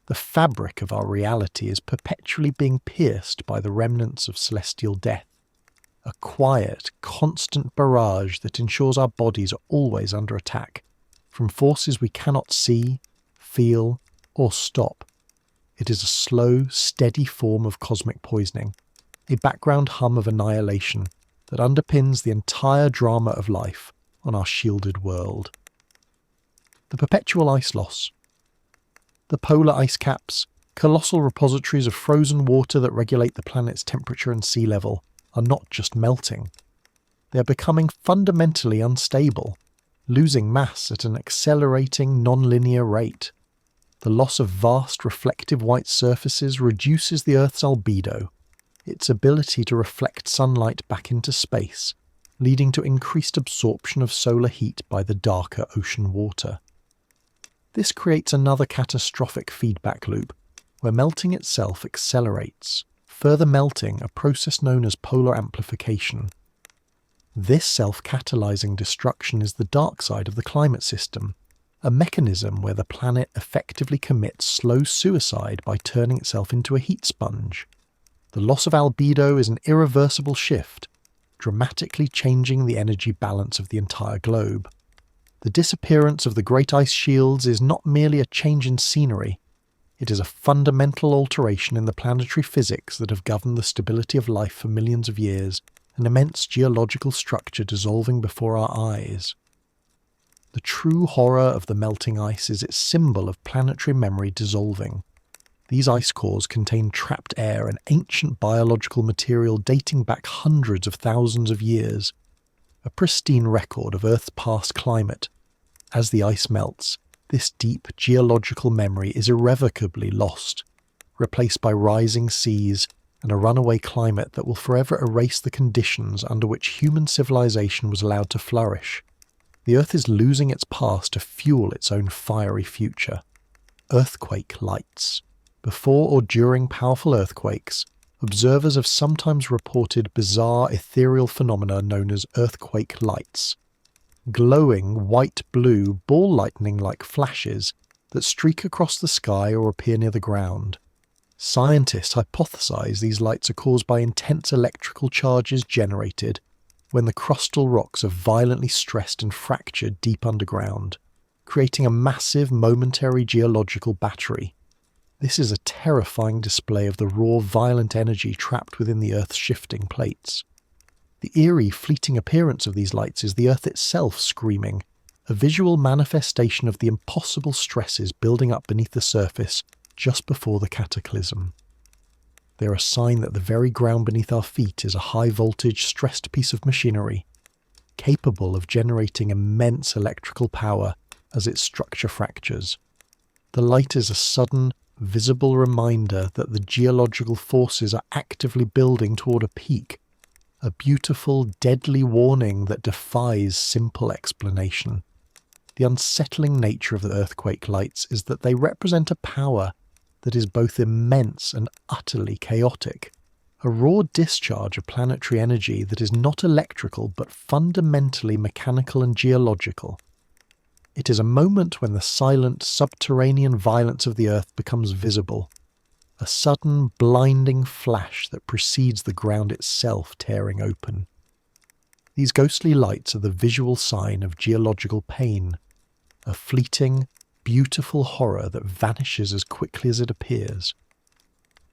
The fabric of our reality is perpetually being pierced by the remnants of celestial death, a quiet, constant barrage that ensures our bodies are always under attack, from forces we cannot see, feel, or stop. It is a slow, steady form of cosmic poisoning, a background hum of annihilation that underpins the entire drama of life on our shielded world. The perpetual ice loss. The polar ice caps, colossal repositories of frozen water that regulate the planet's temperature and sea level, are not just melting. They are becoming fundamentally unstable, losing mass at an accelerating non-linear rate. The loss of vast reflective white surfaces reduces the Earth's albedo, its ability to reflect sunlight back into space, leading to increased absorption of solar heat by the darker ocean water. This creates another catastrophic feedback loop, where melting itself accelerates, further melting, a process known as polar amplification. This self-catalyzing destruction is the dark side of the climate system, a mechanism where the planet effectively commits slow suicide by turning itself into a heat sponge. The loss of albedo is an irreversible shift, dramatically changing the energy balance of the entire globe. The disappearance of the great ice shields is not merely a change in scenery, it is a fundamental alteration in the planetary physics that have governed the stability of life for millions of years, an immense geological structure dissolving before our eyes. The true horror of the melting ice is its symbol of planetary memory dissolving. These ice cores contain trapped air and ancient biological material dating back hundreds of thousands of years, a pristine record of Earth's past climate. As the ice melts, this deep geological memory is irrevocably lost, replaced by rising seas and a runaway climate that will forever erase the conditions under which human civilization was allowed to flourish. The Earth is losing its past to fuel its own fiery future. Earthquake lights. Before or during powerful earthquakes, observers have sometimes reported bizarre ethereal phenomena known as earthquake lights. Glowing white-blue ball lightning-like flashes that streak across the sky or appear near the ground. Scientists hypothesize these lights are caused by intense electrical charges generated when the crustal rocks are violently stressed and fractured deep underground, creating a massive momentary geological battery. This is a terrifying display of the raw, violent energy trapped within the Earth's shifting plates. The eerie, fleeting appearance of these lights is the Earth itself screaming, a visual manifestation of the impossible stresses building up beneath the surface just before the cataclysm. They are a sign that the very ground beneath our feet is a high-voltage, stressed piece of machinery, capable of generating immense electrical power as its structure fractures. The light is a sudden, visible reminder that the geological forces are actively building toward a peak, a beautiful, deadly warning that defies simple explanation. The unsettling nature of the earthquake lights is that they represent a power that is both immense and utterly chaotic, a raw discharge of planetary energy that is not electrical but fundamentally mechanical and geological. It is a moment when the silent, subterranean violence of the Earth becomes visible, a sudden, blinding flash that precedes the ground itself tearing open. These ghostly lights are the visual sign of geological pain, a fleeting, beautiful horror that vanishes as quickly as it appears.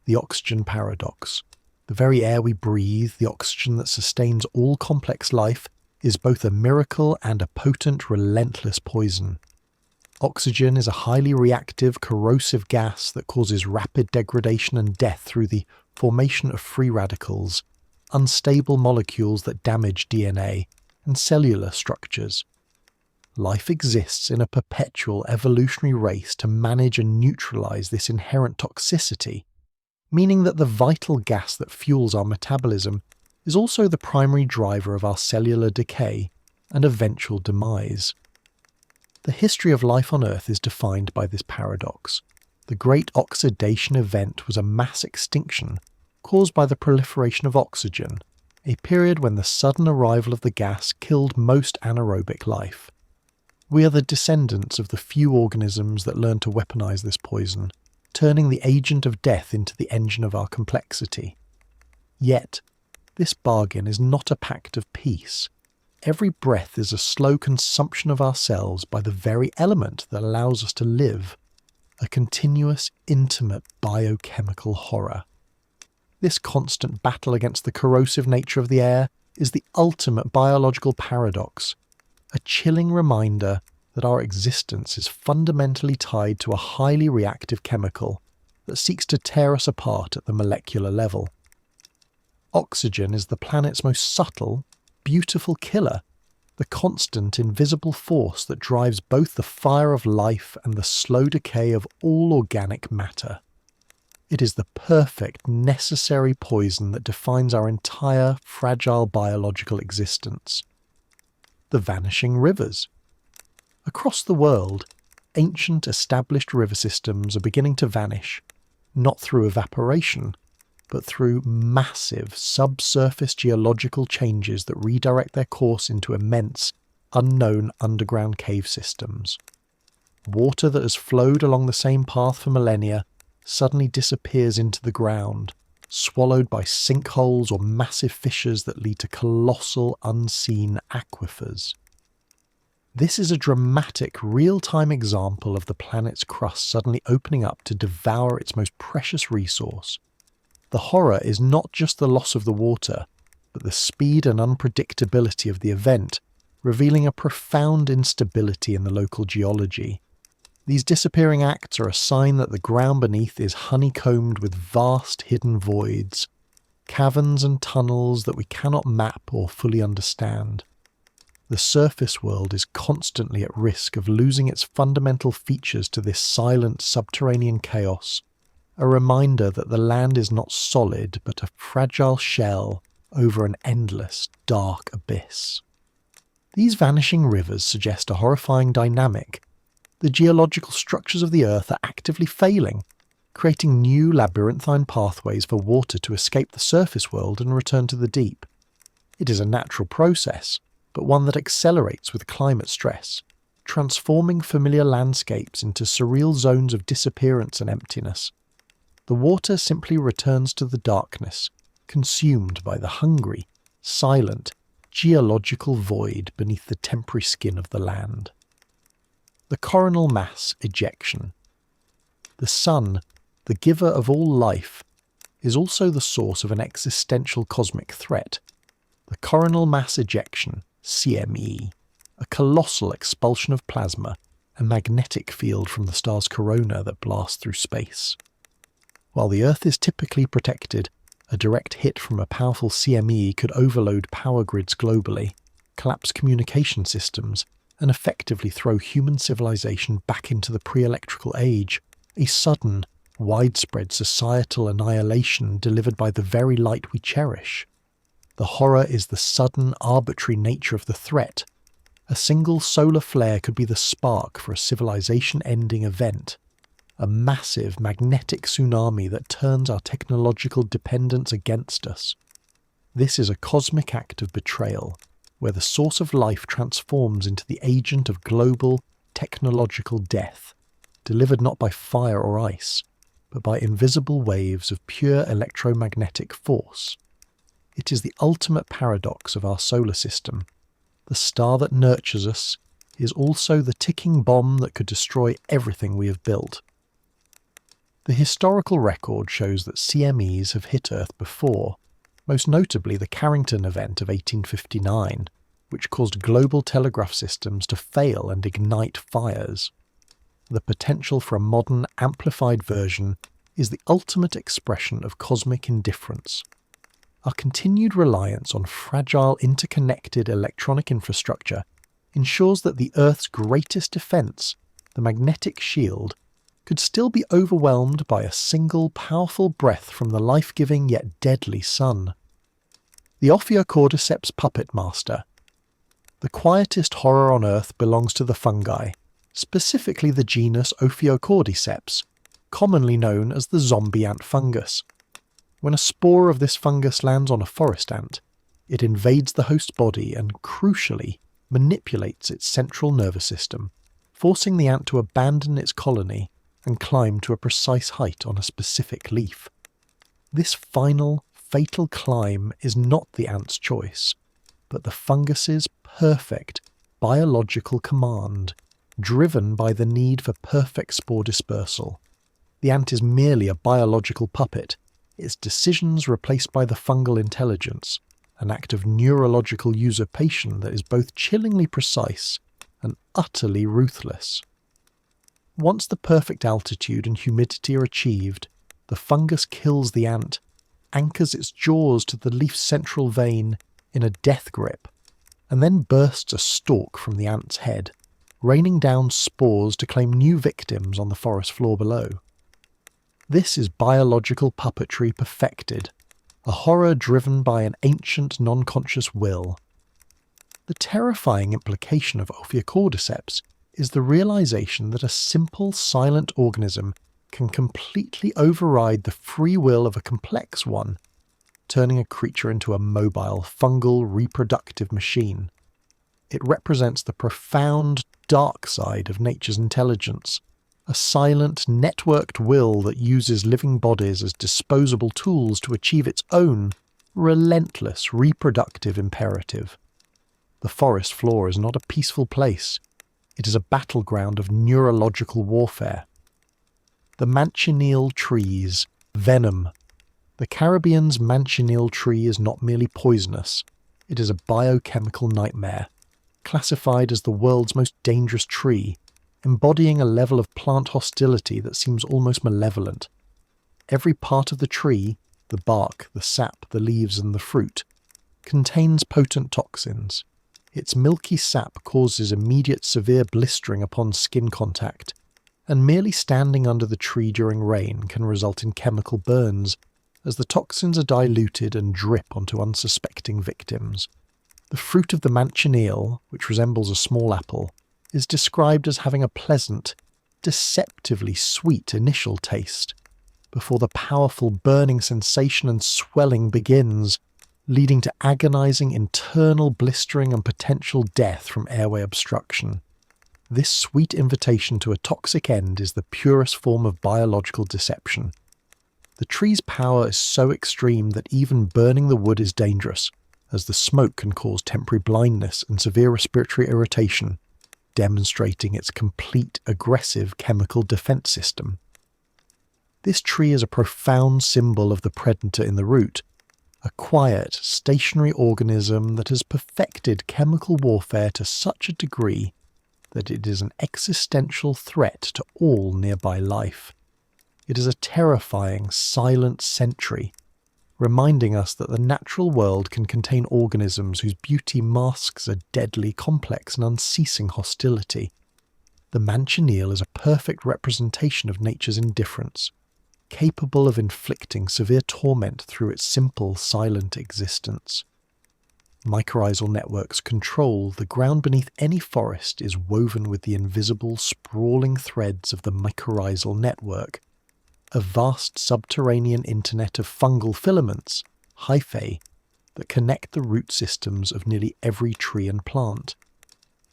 The oxygen paradox. The very air we breathe, the oxygen that sustains all complex life, is both a miracle and a potent, relentless poison. Oxygen is a highly reactive, corrosive gas that causes rapid degradation and death through the formation of free radicals, unstable molecules that damage DNA, and cellular structures. Life exists in a perpetual evolutionary race to manage and neutralize this inherent toxicity, meaning that the vital gas that fuels our metabolism is also the primary driver of our cellular decay and eventual demise. The history of life on Earth is defined by this paradox. The Great Oxidation Event was a mass extinction caused by the proliferation of oxygen, a period when the sudden arrival of the gas killed most anaerobic life. We are the descendants of the few organisms that learned to weaponize this poison, turning the agent of death into the engine of our complexity. Yet, this bargain is not a pact of peace. Every breath is a slow consumption of ourselves by the very element that allows us to live, a continuous, intimate biochemical horror. This constant battle against the corrosive nature of the air is the ultimate biological paradox, a chilling reminder that our existence is fundamentally tied to a highly reactive chemical that seeks to tear us apart at the molecular level. Oxygen is the planet's most subtle, beautiful killer, the constant invisible force that drives both the fire of life and the slow decay of all organic matter. It is the perfect, necessary poison that defines our entire fragile biological existence. The vanishing rivers. Across the world, ancient established river systems are beginning to vanish, not through evaporation, but through massive subsurface geological changes that redirect their course into immense, unknown underground cave systems. Water that has flowed along the same path for millennia suddenly disappears into the ground, swallowed by sinkholes or massive fissures that lead to colossal, unseen aquifers. This is a dramatic, real-time example of the planet's crust suddenly opening up to devour its most precious resource. The horror is not just the loss of the water, but the speed and unpredictability of the event, revealing a profound instability in the local geology. These disappearing acts are a sign that the ground beneath is honeycombed with vast hidden voids, caverns and tunnels that we cannot map or fully understand. The surface world is constantly at risk of losing its fundamental features to this silent subterranean chaos, a reminder that the land is not solid but a fragile shell over an endless, dark abyss. These vanishing rivers suggest a horrifying dynamic. The geological structures of the Earth are actively failing, creating new labyrinthine pathways for water to escape the surface world and return to the deep. It is a natural process, but one that accelerates with climate stress, transforming familiar landscapes into surreal zones of disappearance and emptiness. The water simply returns to the darkness, consumed by the hungry, silent, geological void beneath the temporary skin of the land. The coronal mass ejection. The sun, the giver of all life, is also the source of an existential cosmic threat. The coronal mass ejection, CME, a colossal expulsion of plasma, a magnetic field from the star's corona that blasts through space. While the Earth is typically protected, a direct hit from a powerful CME could overload power grids globally, collapse communication systems, and effectively throw human civilization back into the pre-electrical age, a sudden, widespread societal annihilation delivered by the very light we cherish. The horror is the sudden, arbitrary nature of the threat. A single solar flare could be the spark for a civilization-ending event, a massive magnetic tsunami that turns our technological dependence against us. This is a cosmic act of betrayal, where the source of life transforms into the agent of global, technological death, delivered not by fire or ice, but by invisible waves of pure electromagnetic force. It is the ultimate paradox of our solar system. The star that nurtures us is also the ticking bomb that could destroy everything we have built. The historical record shows that CMEs have hit Earth before, most notably the Carrington event of 1859, which caused global telegraph systems to fail and ignite fires. The potential for a modern, amplified version is the ultimate expression of cosmic indifference. Our continued reliance on fragile, interconnected electronic infrastructure ensures that the Earth's greatest defense, the magnetic shield, could still be overwhelmed by a single powerful breath from the life-giving yet deadly sun. The Ophiocordyceps puppet master. The quietest horror on Earth belongs to the fungi, specifically the genus Ophiocordyceps, commonly known as the zombie ant fungus. When a spore of this fungus lands on a forest ant, it invades the host body and, crucially, manipulates its central nervous system, forcing the ant to abandon its colony and climb to a precise height on a specific leaf. This final, fatal climb is not the ant's choice, but the fungus's perfect biological command, driven by the need for perfect spore dispersal. The ant is merely a biological puppet, its decisions replaced by the fungal intelligence, an act of neurological usurpation that is both chillingly precise and utterly ruthless. Once the perfect altitude and humidity are achieved, the fungus kills the ant, anchors its jaws to the leaf's central vein in a death grip, and then bursts a stalk from the ant's head, raining down spores to claim new victims on the forest floor below. This is biological puppetry perfected, a horror driven by an ancient non-conscious will. The terrifying implication of Ophiocordyceps is the realization that a simple, silent organism can completely override the free will of a complex one, turning a creature into a mobile, fungal, reproductive machine. It represents the profound, dark side of nature's intelligence, a silent, networked will that uses living bodies as disposable tools to achieve its own, relentless, reproductive imperative. The forest floor is not a peaceful place. It is a battleground of neurological warfare. The manchineel trees, venom. The Caribbean's manchineel tree is not merely poisonous, it is a biochemical nightmare, classified as the world's most dangerous tree, embodying a level of plant hostility that seems almost malevolent. Every part of the tree, the bark, the sap, the leaves and the fruit, contains potent toxins. Its milky sap causes immediate severe blistering upon skin contact, and merely standing under the tree during rain can result in chemical burns, as the toxins are diluted and drip onto unsuspecting victims. The fruit of the manchineel, which resembles a small apple, is described as having a pleasant, deceptively sweet initial taste, before the powerful burning sensation and swelling begins, leading to agonizing internal blistering and potential death from airway obstruction. This sweet invitation to a toxic end is the purest form of biological deception. The tree's power is so extreme that even burning the wood is dangerous, as the smoke can cause temporary blindness and severe respiratory irritation, demonstrating its complete aggressive chemical defense system. This tree is a profound symbol of the predator in the root, a quiet, stationary organism that has perfected chemical warfare to such a degree that it is an existential threat to all nearby life. It is a terrifying, silent sentry, reminding us that the natural world can contain organisms whose beauty masks a deadly, complex and unceasing hostility. The manchineel is a perfect representation of nature's indifference, capable of inflicting severe torment through its simple, silent existence. Mycorrhizal networks control the ground beneath any forest is woven with the invisible, sprawling threads of the mycorrhizal network, a vast subterranean internet of fungal filaments, hyphae, that connect the root systems of nearly every tree and plant.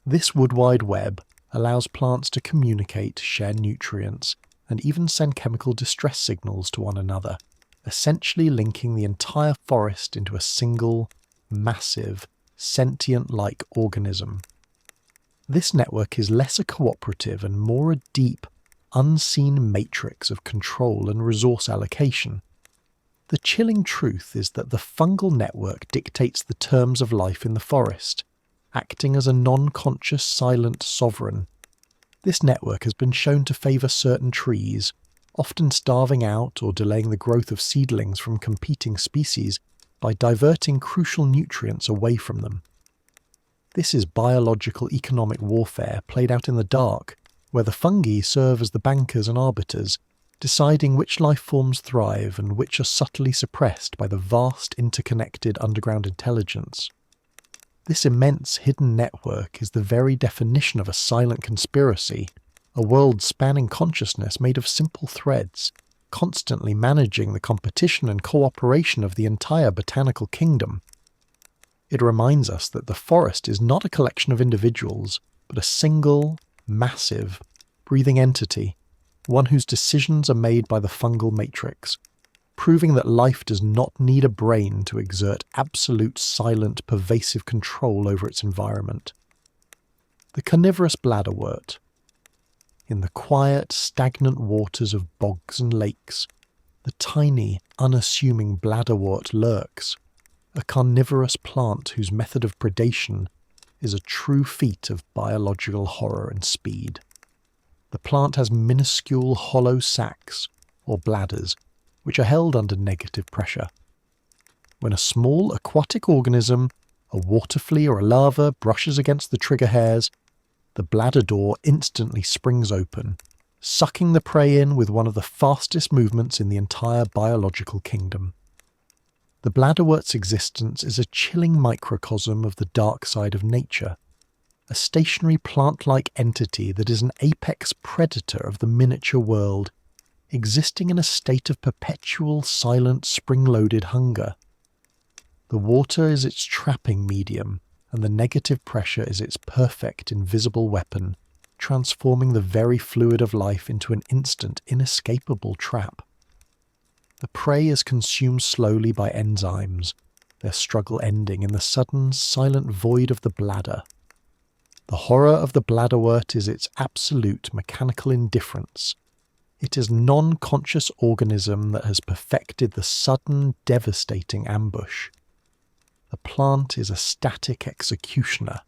This wood wide web allows plants to communicate, share nutrients, and even send chemical distress signals to one another, essentially linking the entire forest into a single, massive, sentient-like organism. This network is less a cooperative and more a deep, unseen matrix of control and resource allocation. The chilling truth is that the fungal network dictates the terms of life in the forest, acting as a non-conscious silent sovereign. This network has been shown to favour certain trees, often starving out or delaying the growth of seedlings from competing species by diverting crucial nutrients away from them. This is biological economic warfare played out in the dark, where the fungi serve as the bankers and arbiters, deciding which life forms thrive and which are subtly suppressed by the vast interconnected underground intelligence. This immense hidden network is the very definition of a silent conspiracy, a world spanning consciousness made of simple threads, constantly managing the competition and cooperation of the entire botanical kingdom. It reminds us that the forest is not a collection of individuals, but a single, massive, breathing entity, one whose decisions are made by the fungal matrix, proving that life does not need a brain to exert absolute, silent, pervasive control over its environment. The carnivorous bladderwort. In the quiet, stagnant waters of bogs and lakes, the tiny, unassuming bladderwort lurks, a carnivorous plant whose method of predation is a true feat of biological horror and speed. The plant has minuscule hollow sacs, or bladders, which are held under negative pressure. When a small aquatic organism, a water flea or a larva, brushes against the trigger hairs, the bladder door instantly springs open, sucking the prey in with one of the fastest movements in the entire biological kingdom. The bladderwort's existence is a chilling microcosm of the dark side of nature, a stationary plant-like entity that is an apex predator of the miniature world, existing in a state of perpetual, silent, spring-loaded hunger. The water is its trapping medium, and the negative pressure is its perfect, invisible weapon, transforming the very fluid of life into an instant, inescapable trap. The prey is consumed slowly by enzymes, their struggle ending in the sudden, silent void of the bladder. The horror of the bladderwort is its absolute mechanical indifference. It is a non-conscious organism that has perfected the sudden, devastating ambush. The plant is a static executioner,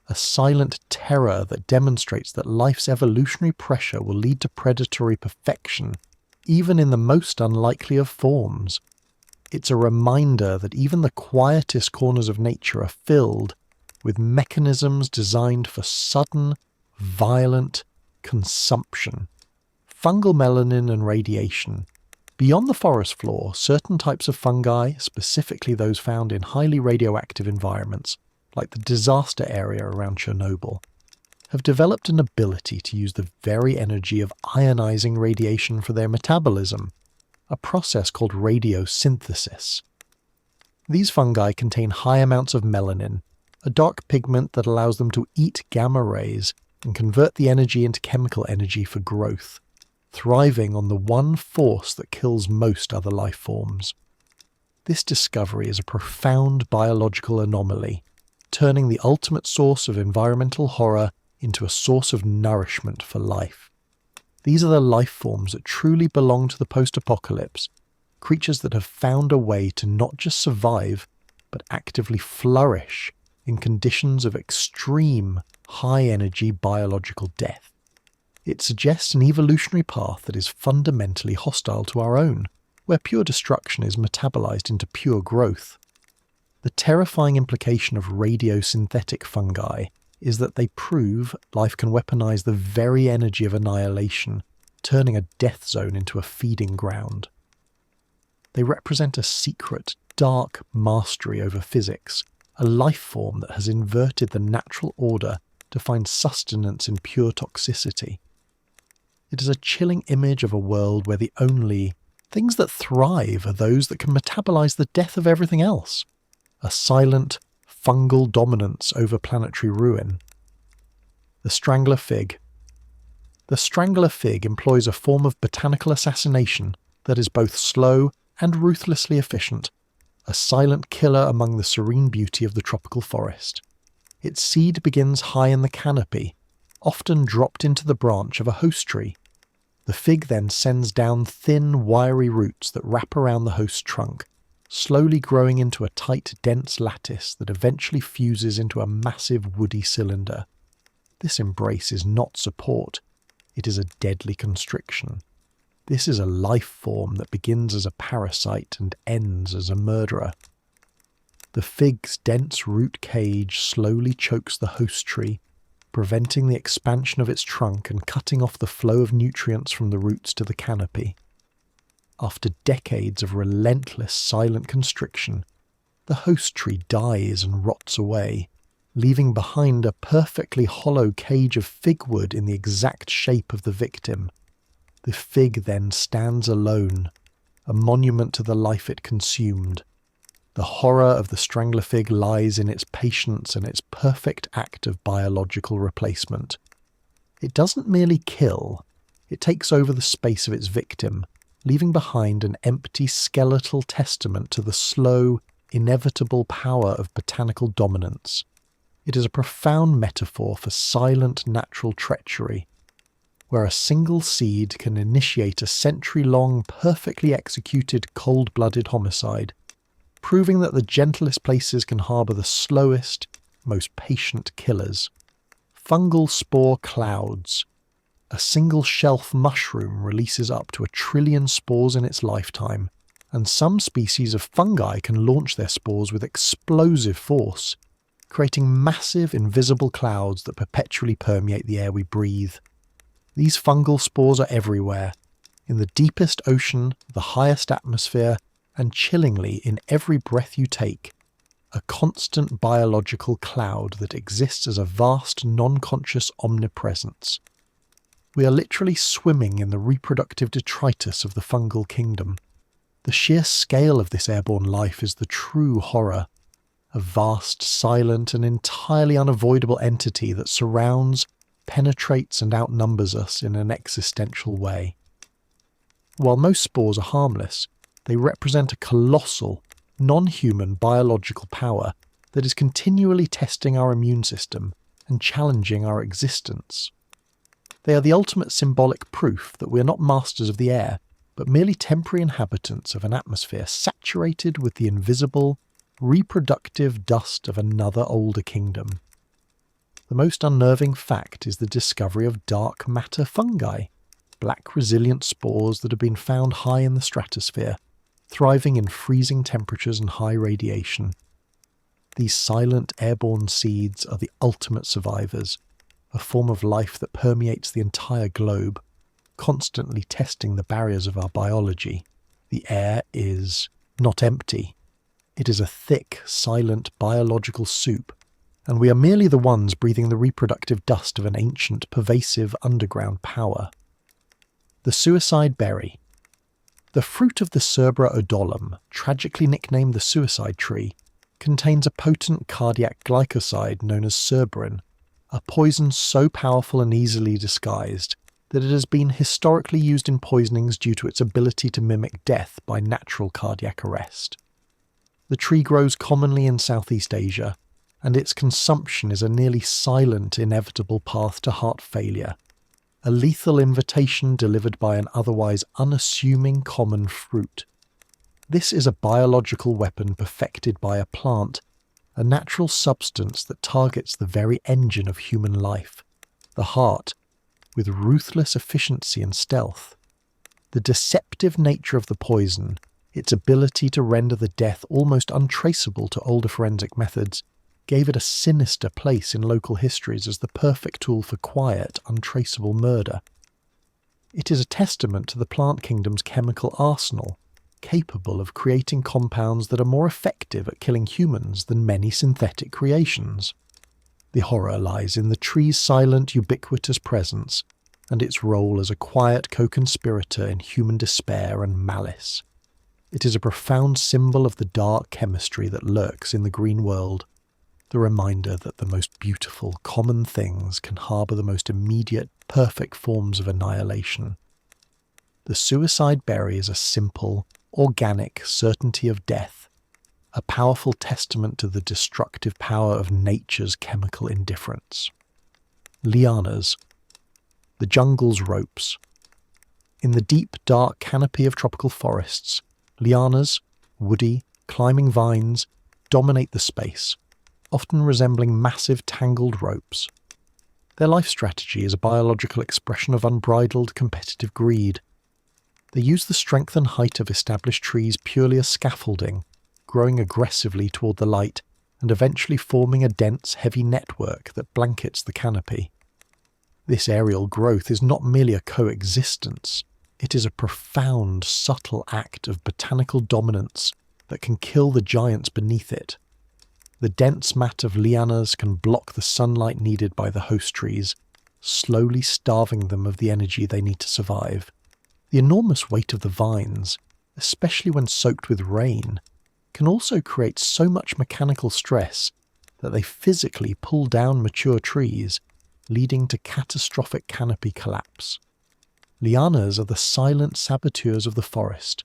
a silent terror that demonstrates that life's evolutionary pressure will lead to predatory perfection, even in the most unlikely of forms. It's a reminder that even the quietest corners of nature are filled with mechanisms designed for sudden, violent consumption. Fungal melanin and radiation. Beyond the forest floor, certain types of fungi, specifically those found in highly radioactive environments, like the disaster area around Chernobyl, have developed an ability to use the very energy of ionizing radiation for their metabolism, a process called radiosynthesis. These fungi contain high amounts of melanin, a dark pigment that allows them to eat gamma rays and convert the energy into chemical energy for growth, thriving on the one force that kills most other life forms. This discovery is a profound biological anomaly, turning the ultimate source of environmental horror into a source of nourishment for life. These are the life forms that truly belong to the post-apocalypse, creatures that have found a way to not just survive, but actively flourish in conditions of extreme, high-energy biological death. It suggests an evolutionary path that is fundamentally hostile to our own, where pure destruction is metabolized into pure growth. The terrifying implication of radiosynthetic fungi is that they prove life can weaponize the very energy of annihilation, turning a death zone into a feeding ground. They represent a secret, dark mastery over physics, a life form that has inverted the natural order to find sustenance in pure toxicity. It is a chilling image of a world where the only things that thrive are those that can metabolize the death of everything else. A silent, fungal dominance over planetary ruin. The strangler fig. The strangler fig employs a form of botanical assassination that is both slow and ruthlessly efficient, a silent killer among the serene beauty of the tropical forest. Its seed begins high in the canopy, often dropped into the branch of a host tree. The fig then sends down thin, wiry roots that wrap around the host trunk, slowly growing into a tight, dense lattice that eventually fuses into a massive woody cylinder. This embrace is not support, it is a deadly constriction. This is a life form that begins as a parasite and ends as a murderer. The fig's dense root cage slowly chokes the host tree, preventing the expansion of its trunk and cutting off the flow of nutrients from the roots to the canopy. After decades of relentless silent constriction, the host tree dies and rots away, leaving behind a perfectly hollow cage of fig wood in the exact shape of the victim. The fig then stands alone, a monument to the life it consumed. The horror of the strangler fig lies in its patience and its perfect act of biological replacement. It doesn't merely kill, it takes over the space of its victim, leaving behind an empty skeletal testament to the slow, inevitable power of botanical dominance. It is a profound metaphor for silent natural treachery, where a single seed can initiate a century-long, perfectly executed, cold-blooded homicide, proving that the gentlest places can harbour the slowest, most patient killers. Fungal spore clouds. A single shelf mushroom releases up to 1 trillion spores in its lifetime, and some species of fungi can launch their spores with explosive force, creating massive invisible clouds that perpetually permeate the air we breathe. These fungal spores are everywhere, in the deepest ocean, the highest atmosphere, and chillingly in every breath you take, a constant biological cloud that exists as a vast non-conscious omnipresence. We are literally swimming in the reproductive detritus of the fungal kingdom. The sheer scale of this airborne life is the true horror, a vast, silent, and entirely unavoidable entity that surrounds, penetrates, and outnumbers us in an existential way. While most spores are harmless, they represent a colossal, non-human biological power that is continually testing our immune system and challenging our existence. They are the ultimate symbolic proof that we are not masters of the air, but merely temporary inhabitants of an atmosphere saturated with the invisible, reproductive dust of another older kingdom. The most unnerving fact is the discovery of dark matter fungi, black resilient spores that have been found high in the stratosphere, thriving in freezing temperatures and high radiation. These silent airborne seeds are the ultimate survivors, a form of life that permeates the entire globe, constantly testing the barriers of our biology. The air is not empty. It is a thick, silent biological soup, and we are merely the ones breathing the reproductive dust of an ancient, pervasive underground power. The suicide berry. The fruit of the Cerbera odolum, tragically nicknamed the suicide tree, contains a potent cardiac glycoside known as cerberin, a poison so powerful and easily disguised that it has been historically used in poisonings due to its ability to mimic death by natural cardiac arrest. The tree grows commonly in Southeast Asia, and its consumption is a nearly silent, inevitable path to heart failure, a lethal invitation delivered by an otherwise unassuming common fruit. This is a biological weapon perfected by a plant, a natural substance that targets the very engine of human life, the heart, with ruthless efficiency and stealth. The deceptive nature of the poison, its ability to render the death almost untraceable to older forensic methods, gave it a sinister place in local histories as the perfect tool for quiet, untraceable murder. It is a testament to the plant kingdom's chemical arsenal, capable of creating compounds that are more effective at killing humans than many synthetic creations. The horror lies in the tree's silent, ubiquitous presence, and its role as a quiet co-conspirator in human despair and malice. It is a profound symbol of the dark chemistry that lurks in the green world, the reminder that the most beautiful, common things can harbour the most immediate, perfect forms of annihilation. The suicide berry is a simple, organic certainty of death, a powerful testament to the destructive power of nature's chemical indifference. Lianas, the jungle's ropes. In the deep, dark canopy of tropical forests, lianas, woody, climbing vines, dominate the space, often resembling massive tangled ropes. Their life strategy is a biological expression of unbridled competitive greed. They use the strength and height of established trees purely as scaffolding, growing aggressively toward the light and eventually forming a dense, heavy network that blankets the canopy. This aerial growth is not merely a coexistence, it is a profound, subtle act of botanical dominance that can kill the giants beneath it. The dense mat of lianas can block the sunlight needed by the host trees, slowly starving them of the energy they need to survive. The enormous weight of the vines, especially when soaked with rain, can also create so much mechanical stress that they physically pull down mature trees, leading to catastrophic canopy collapse. Lianas are the silent saboteurs of the forest,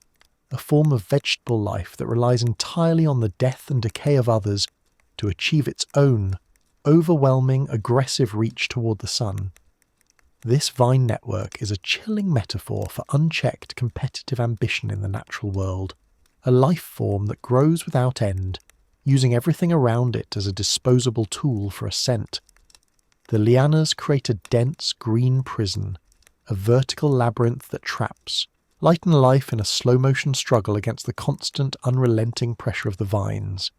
a form of vegetable life that relies entirely on the death and decay of others to achieve its own, overwhelming, aggressive reach toward the sun. This vine network is a chilling metaphor for unchecked competitive ambition in the natural world, a life form that grows without end, using everything around it as a disposable tool for ascent. The lianas create a dense green prison, a vertical labyrinth that traps, lighten life in a slow-motion struggle against the constant, unrelenting pressure of the vines.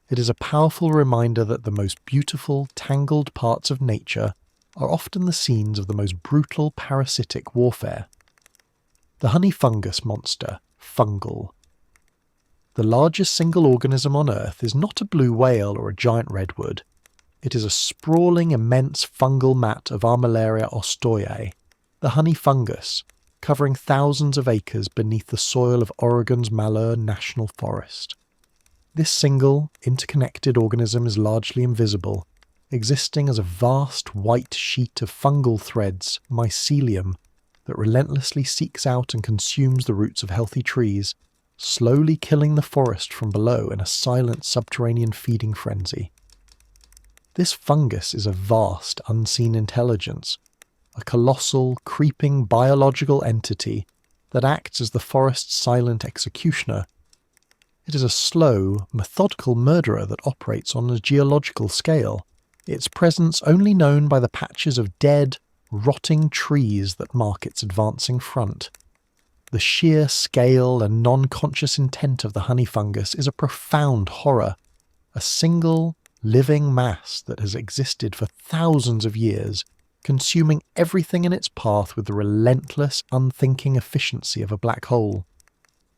It is a powerful reminder that the most beautiful, tangled parts of nature are often the scenes of the most brutal parasitic warfare. The honey fungus monster, fungal. The largest single organism on Earth is not a blue whale or a giant redwood. It is a sprawling, immense fungal mat of Armillaria ostoyae, the honey fungus, covering thousands of acres beneath the soil of Oregon's Malheur National Forest. This single, interconnected organism is largely invisible, existing as a vast white sheet of fungal threads, mycelium, that relentlessly seeks out and consumes the roots of healthy trees, slowly killing the forest from below in a silent subterranean feeding frenzy. This fungus is a vast, unseen intelligence, a colossal, creeping biological entity that acts as the forest's silent executioner. It is a slow, methodical murderer that operates on a geological scale, its presence only known by the patches of dead, rotting trees that mark its advancing front. The sheer scale and non-conscious intent of the honey fungus is a profound horror, a single, living mass that has existed for thousands of years, consuming everything in its path with the relentless, unthinking efficiency of a black hole.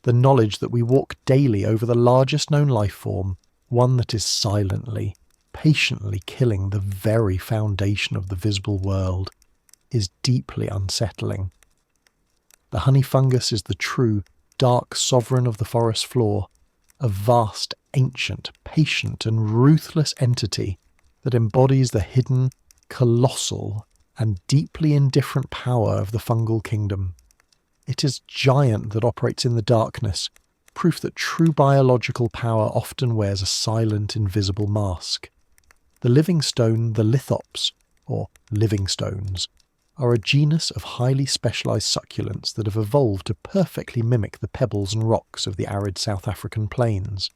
The knowledge that we walk daily over the largest known life form, one that is silently, patiently killing the very foundation of the visible world, is deeply unsettling. The honey fungus is the true, dark sovereign of the forest floor, a vast, ancient, patient and ruthless entity that embodies the hidden, colossal and deeply indifferent power of the fungal kingdom. It is giant that operates in the darkness, proof that true biological power often wears a silent, invisible mask. The living stone, the lithops, or living stones, are a genus of highly specialised succulents that have evolved to perfectly mimic the pebbles and rocks of the arid South African plains.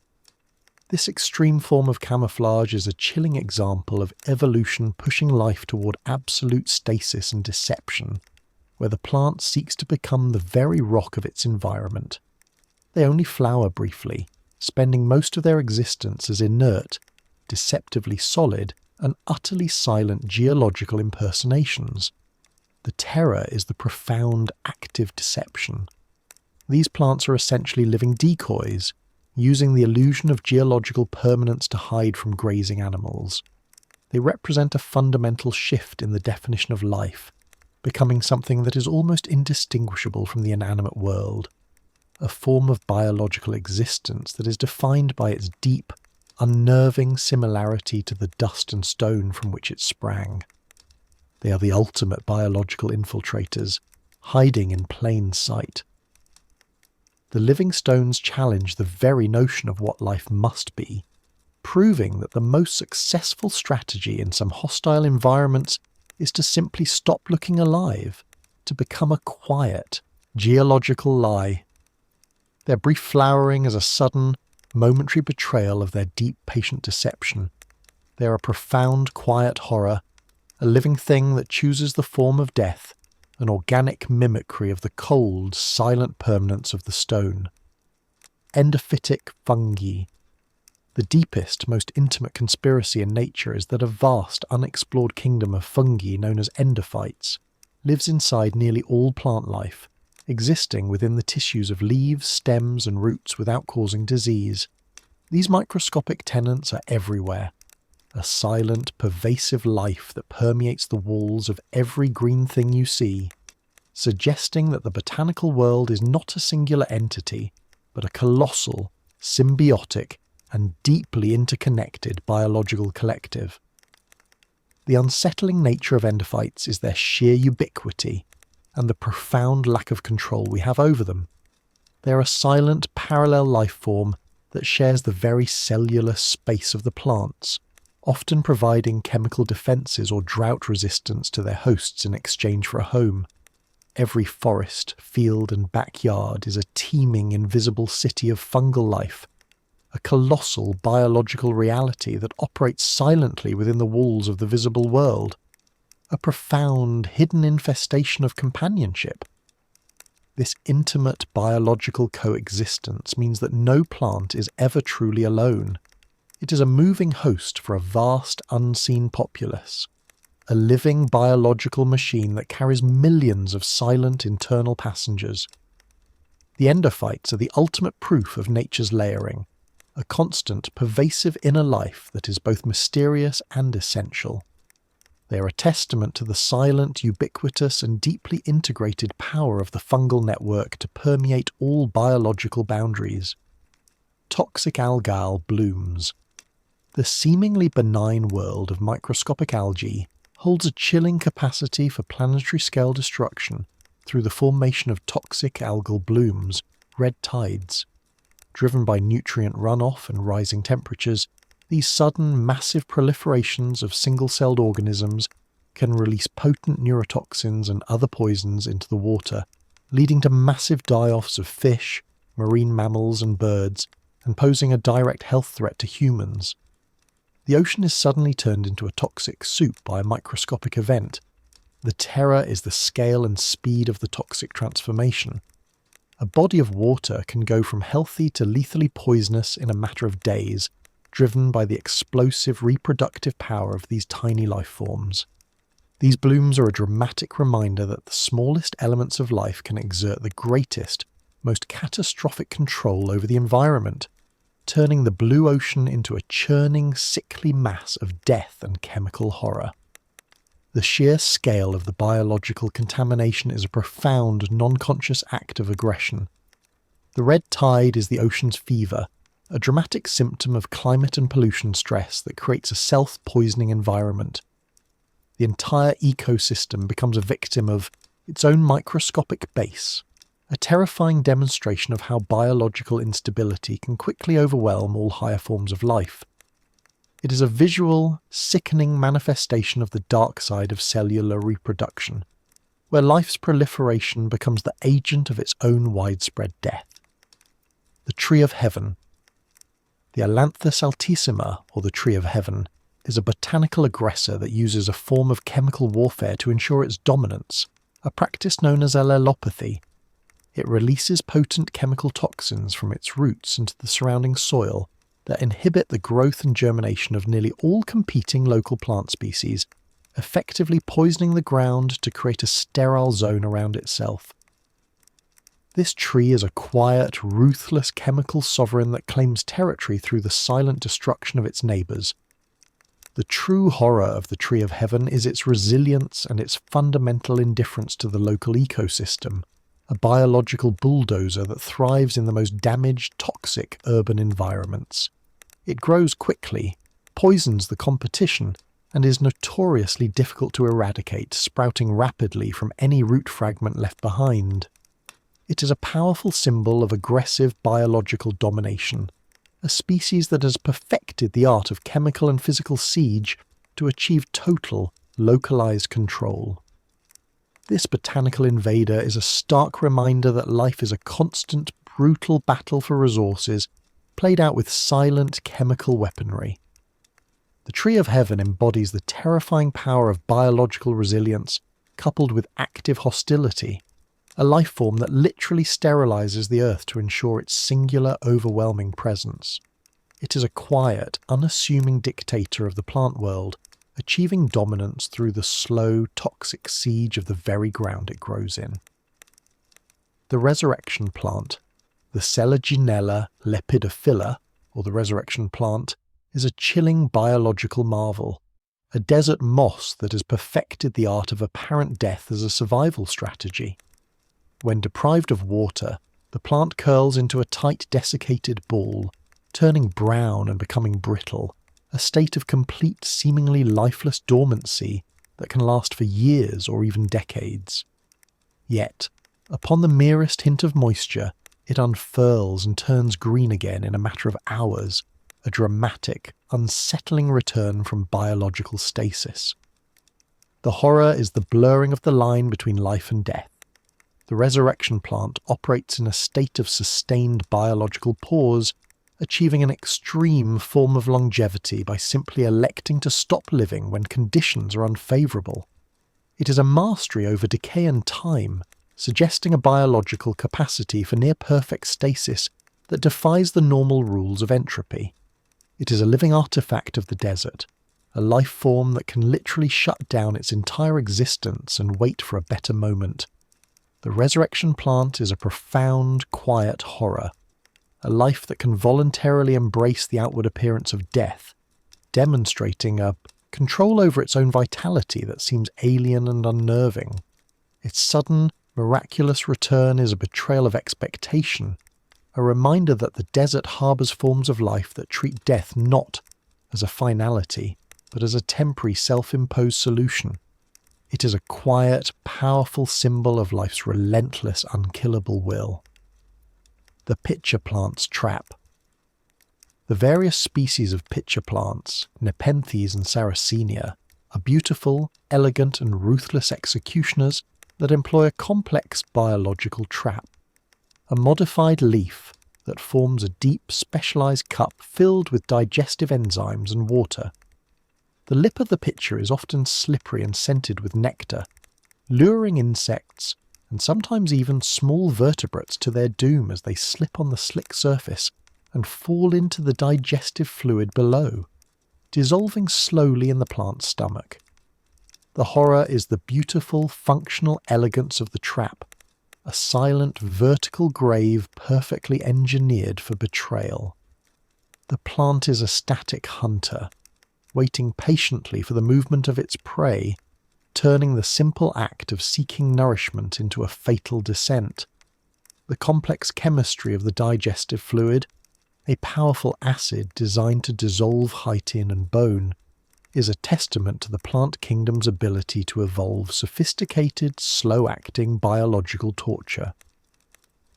This extreme form of camouflage is a chilling example of evolution pushing life toward absolute stasis and deception, where the plant seeks to become the very rock of its environment. They only flower briefly, spending most of their existence as inert, deceptively solid, and utterly silent geological impersonations. The terror is the profound, active deception. These plants are essentially living decoys, using the illusion of geological permanence to hide from grazing animals. They represent a fundamental shift in the definition of life, becoming something that is almost indistinguishable from the inanimate world, a form of biological existence that is defined by its deep, unnerving similarity to the dust and stone from which it sprang. They are the ultimate biological infiltrators, hiding in plain sight. The living stones challenge the very notion of what life must be, proving that the most successful strategy in some hostile environments is to simply stop looking alive, to become a quiet, geological lie. Their brief flowering is a sudden, momentary betrayal of their deep, patient deception. They are a profound, quiet horror, a living thing that chooses the form of death, an organic mimicry of the cold, silent permanence of the stone. Endophytic fungi. The deepest, most intimate conspiracy in nature is that a vast, unexplored kingdom of fungi known as endophytes lives inside nearly all plant life, existing within the tissues of leaves, stems, and roots without causing disease. These microscopic tenants are everywhere, a silent, pervasive life that permeates the walls of every green thing you see, suggesting that the botanical world is not a singular entity, but a colossal, symbiotic, and deeply interconnected biological collective. The unsettling nature of endophytes is their sheer ubiquity and the profound lack of control we have over them. They are a silent, parallel life form that shares the very cellular space of the plants, often providing chemical defences or drought resistance to their hosts in exchange for a home. Every forest, field and backyard is a teeming, invisible city of fungal life, a colossal biological reality that operates silently within the walls of the visible world, a profound, hidden infestation of companionship. This intimate biological coexistence means that no plant is ever truly alone. It is a moving host for a vast, unseen populace, a living biological machine that carries millions of silent internal passengers. The endophytes are the ultimate proof of nature's layering, a constant, pervasive inner life that is both mysterious and essential. They are a testament to the silent, ubiquitous, and deeply integrated power of the fungal network to permeate all biological boundaries. Toxic algal blooms. The seemingly benign world of microscopic algae holds a chilling capacity for planetary-scale destruction through the formation of toxic algal blooms, red tides. Driven by nutrient runoff and rising temperatures, these sudden, massive proliferations of single-celled organisms can release potent neurotoxins and other poisons into the water, leading to massive die-offs of fish, marine mammals and birds, and posing a direct health threat to humans. The ocean is suddenly turned into a toxic soup by a microscopic event. The terror is the scale and speed of the toxic transformation. A body of water can go from healthy to lethally poisonous in a matter of days, driven by the explosive reproductive power of these tiny life forms. These blooms are a dramatic reminder that the smallest elements of life can exert the greatest, most catastrophic control over the environment, turning the blue ocean into a churning, sickly mass of death and chemical horror. The sheer scale of the biological contamination is a profound, non-conscious act of aggression. The red tide is the ocean's fever, a dramatic symptom of climate and pollution stress that creates a self-poisoning environment. The entire ecosystem becomes a victim of its own microscopic base, a terrifying demonstration of how biological instability can quickly overwhelm all higher forms of life. It is a visual, sickening manifestation of the dark side of cellular reproduction, where life's proliferation becomes the agent of its own widespread death. The Tree of Heaven. The Ailanthus altissima, or the Tree of Heaven, is a botanical aggressor that uses a form of chemical warfare to ensure its dominance, a practice known as allelopathy. It releases potent chemical toxins from its roots into the surrounding soil that inhibit the growth and germination of nearly all competing local plant species, effectively poisoning the ground to create a sterile zone around itself. This tree is a quiet, ruthless chemical sovereign that claims territory through the silent destruction of its neighbours. The true horror of the Tree of Heaven is its resilience and its fundamental indifference to the local ecosystem, a biological bulldozer that thrives in the most damaged, toxic urban environments. It grows quickly, poisons the competition, and is notoriously difficult to eradicate, sprouting rapidly from any root fragment left behind. It is a powerful symbol of aggressive biological domination, a species that has perfected the art of chemical and physical siege to achieve total, localized control. This botanical invader is a stark reminder that life is a constant, brutal battle for resources, played out with silent chemical weaponry. The Tree of Heaven embodies the terrifying power of biological resilience, coupled with active hostility, a life form that literally sterilizes the earth to ensure its singular, overwhelming presence. It is a quiet, unassuming dictator of the plant world, achieving dominance through the slow, toxic siege of the very ground it grows in. The resurrection plant, the Selaginella lepidophylla, or the resurrection plant, is a chilling biological marvel, a desert moss that has perfected the art of apparent death as a survival strategy. When deprived of water, the plant curls into a tight desiccated ball, turning brown and becoming brittle, a state of complete, seemingly lifeless dormancy that can last for years or even decades. Yet, upon the merest hint of moisture, it unfurls and turns green again in a matter of hours, a dramatic, unsettling return from biological stasis. The horror is the blurring of the line between life and death. The resurrection plant operates in a state of sustained biological pause, achieving an extreme form of longevity by simply electing to stop living when conditions are unfavourable. It is a mastery over decay and time, suggesting a biological capacity for near-perfect stasis that defies the normal rules of entropy. It is a living artifact of the desert, a life form that can literally shut down its entire existence and wait for a better moment. The resurrection plant is a profound, quiet horror, a life that can voluntarily embrace the outward appearance of death, demonstrating a control over its own vitality that seems alien and unnerving. Its sudden, miraculous return is a betrayal of expectation, a reminder that the desert harbours forms of life that treat death not as a finality, but as a temporary self-imposed solution. It is a quiet, powerful symbol of life's relentless, unkillable will. The pitcher plant's trap. The various species of pitcher plants, Nepenthes and Sarracenia, are beautiful, elegant and ruthless executioners that employ a complex biological trap. A modified leaf that forms a deep, specialized cup filled with digestive enzymes and water. The lip of the pitcher is often slippery and scented with nectar, luring insects and sometimes even small vertebrates to their doom as they slip on the slick surface and fall into the digestive fluid below, dissolving slowly in the plant's stomach. The horror is the beautiful, functional elegance of the trap, a silent, vertical grave perfectly engineered for betrayal. The plant is a static hunter, waiting patiently for the movement of its prey, turning the simple act of seeking nourishment into a fatal descent. The complex chemistry of the digestive fluid, a powerful acid designed to dissolve chitin and bone, is a testament to the plant kingdom's ability to evolve sophisticated, slow-acting biological torture.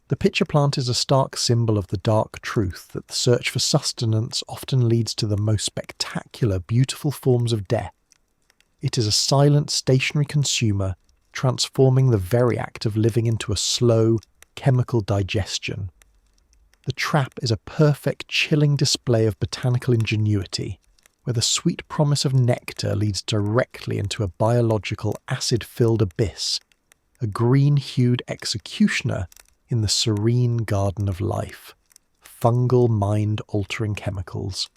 The pitcher plant is a stark symbol of the dark truth that the search for sustenance often leads to the most spectacular, beautiful forms of death. It is a silent, stationary consumer, transforming the very act of living into a slow, chemical digestion. The trap is a perfect, chilling display of botanical ingenuity, where the sweet promise of nectar leads directly into a biological, acid-filled abyss, a green-hued executioner in the serene garden of life, fungal mind-altering chemicals.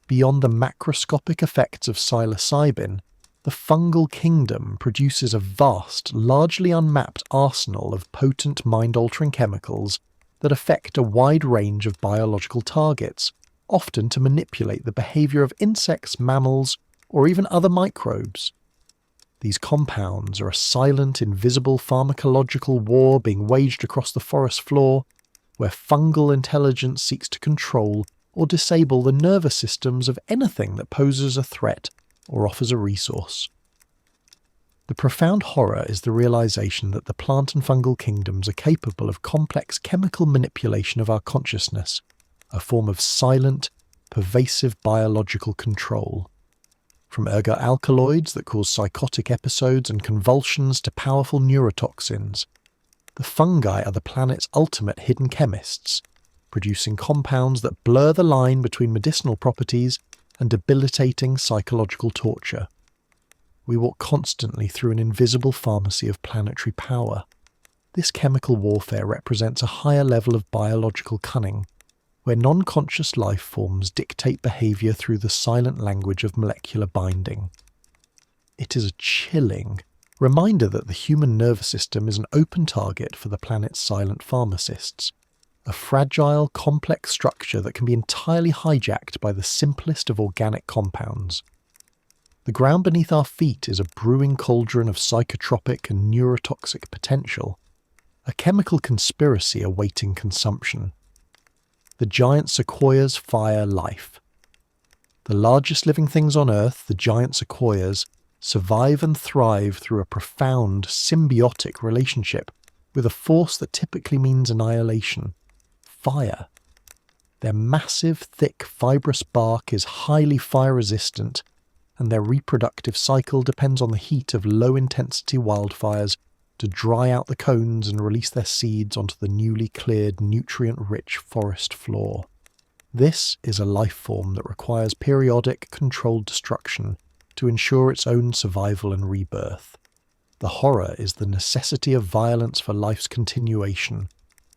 Beyond the macroscopic effects of psilocybin, the fungal kingdom produces a vast, largely unmapped arsenal of potent mind-altering chemicals that affect a wide range of biological targets, often to manipulate the behaviour of insects, mammals, or even other microbes. These compounds are a silent, invisible pharmacological war being waged across the forest floor, where fungal intelligence seeks to control or disable the nervous systems of anything that poses a threat or offers a resource. The profound horror is the realization that the plant and fungal kingdoms are capable of complex chemical manipulation of our consciousness, a form of silent, pervasive biological control. From ergot-alkaloids that cause psychotic episodes and convulsions to powerful neurotoxins, the fungi are the planet's ultimate hidden chemists, producing compounds that blur the line between medicinal properties and debilitating psychological torture. We walk constantly through an invisible pharmacy of planetary power. This chemical warfare represents a higher level of biological cunning, where non-conscious life forms dictate behaviour through the silent language of molecular binding. It is a chilling reminder that the human nervous system is an open target for the planet's silent pharmacists, a fragile, complex structure that can be entirely hijacked by the simplest of organic compounds. The ground beneath our feet is a brewing cauldron of psychotropic and neurotoxic potential, a chemical conspiracy awaiting consumption. The giant sequoias fire life. The largest living things on Earth, the giant sequoias, survive and thrive through a profound, symbiotic relationship with a force that typically means annihilation: fire. Their massive, thick, fibrous bark is highly fire-resistant, and their reproductive cycle depends on the heat of low-intensity wildfires to dry out the cones and release their seeds onto the newly cleared, nutrient-rich forest floor. This is a life form that requires periodic, controlled destruction to ensure its own survival and rebirth. The horror is the necessity of violence for life's continuation,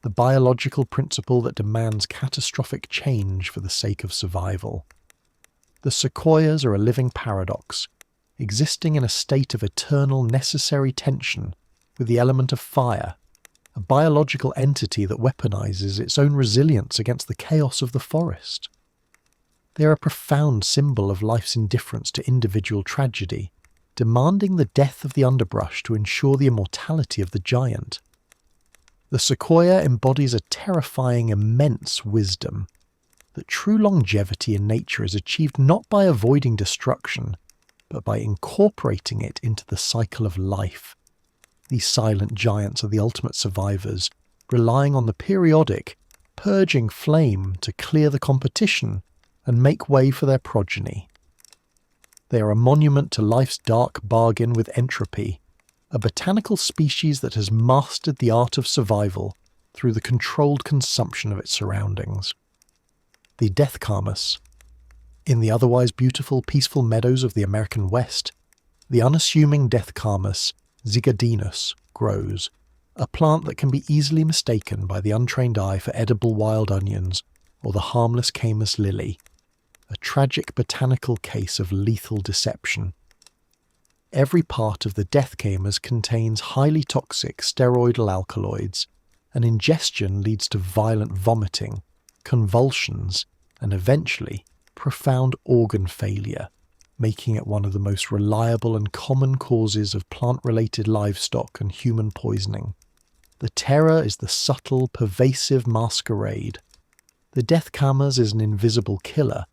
the biological principle that demands catastrophic change for the sake of survival. The sequoias are a living paradox, existing in a state of eternal necessary tension with the element of fire, a biological entity that weaponizes its own resilience against the chaos of the forest. They are a profound symbol of life's indifference to individual tragedy, demanding the death of the underbrush to ensure the immortality of the giant. The sequoia embodies a terrifying, immense wisdom, that true longevity in nature is achieved not by avoiding destruction, but by incorporating it into the cycle of life. These silent giants are the ultimate survivors, relying on the periodic, purging flame to clear the competition and make way for their progeny. They are a monument to life's dark bargain with entropy, a botanical species that has mastered the art of survival through the controlled consumption of its surroundings. The death camas. In the otherwise beautiful, peaceful meadows of the American West, the unassuming death camas, Zygodinus, grows, a plant that can be easily mistaken by the untrained eye for edible wild onions or the harmless camas lily, a tragic botanical case of lethal deception. Every part of the death camas contains highly toxic steroidal alkaloids, and ingestion leads to violent vomiting, convulsions, and eventually profound organ failure, making it one of the most reliable and common causes of plant-related livestock and human poisoning. The terror is the subtle, pervasive masquerade. The death camas is an invisible killer,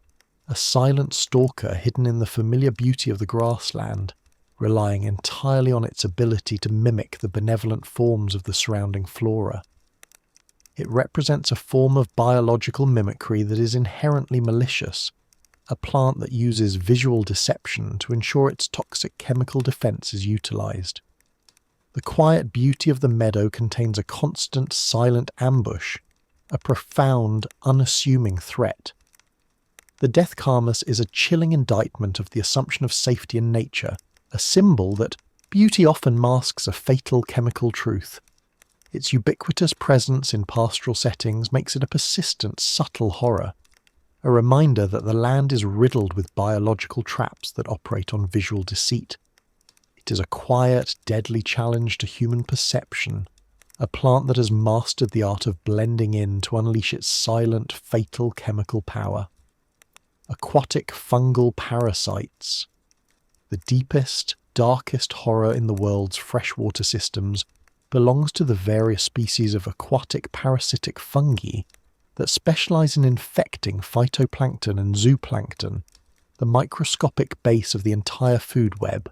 a silent stalker hidden in the familiar beauty of the grassland, relying entirely on its ability to mimic the benevolent forms of the surrounding flora. It represents a form of biological mimicry that is inherently malicious, a plant that uses visual deception to ensure its toxic chemical defense is utilized. The quiet beauty of the meadow contains a constant, silent ambush, a profound, unassuming threat. The death camas is a chilling indictment of the assumption of safety in nature, a symbol that beauty often masks a fatal chemical truth. Its ubiquitous presence in pastoral settings makes it a persistent, subtle horror, a reminder that the land is riddled with biological traps that operate on visual deceit. It is a quiet, deadly challenge to human perception, a plant that has mastered the art of blending in to unleash its silent, fatal chemical power. Aquatic fungal parasites. The deepest, darkest horror in the world's freshwater systems belongs to the various species of aquatic parasitic fungi that specialize in infecting phytoplankton and zooplankton, the microscopic base of the entire food web.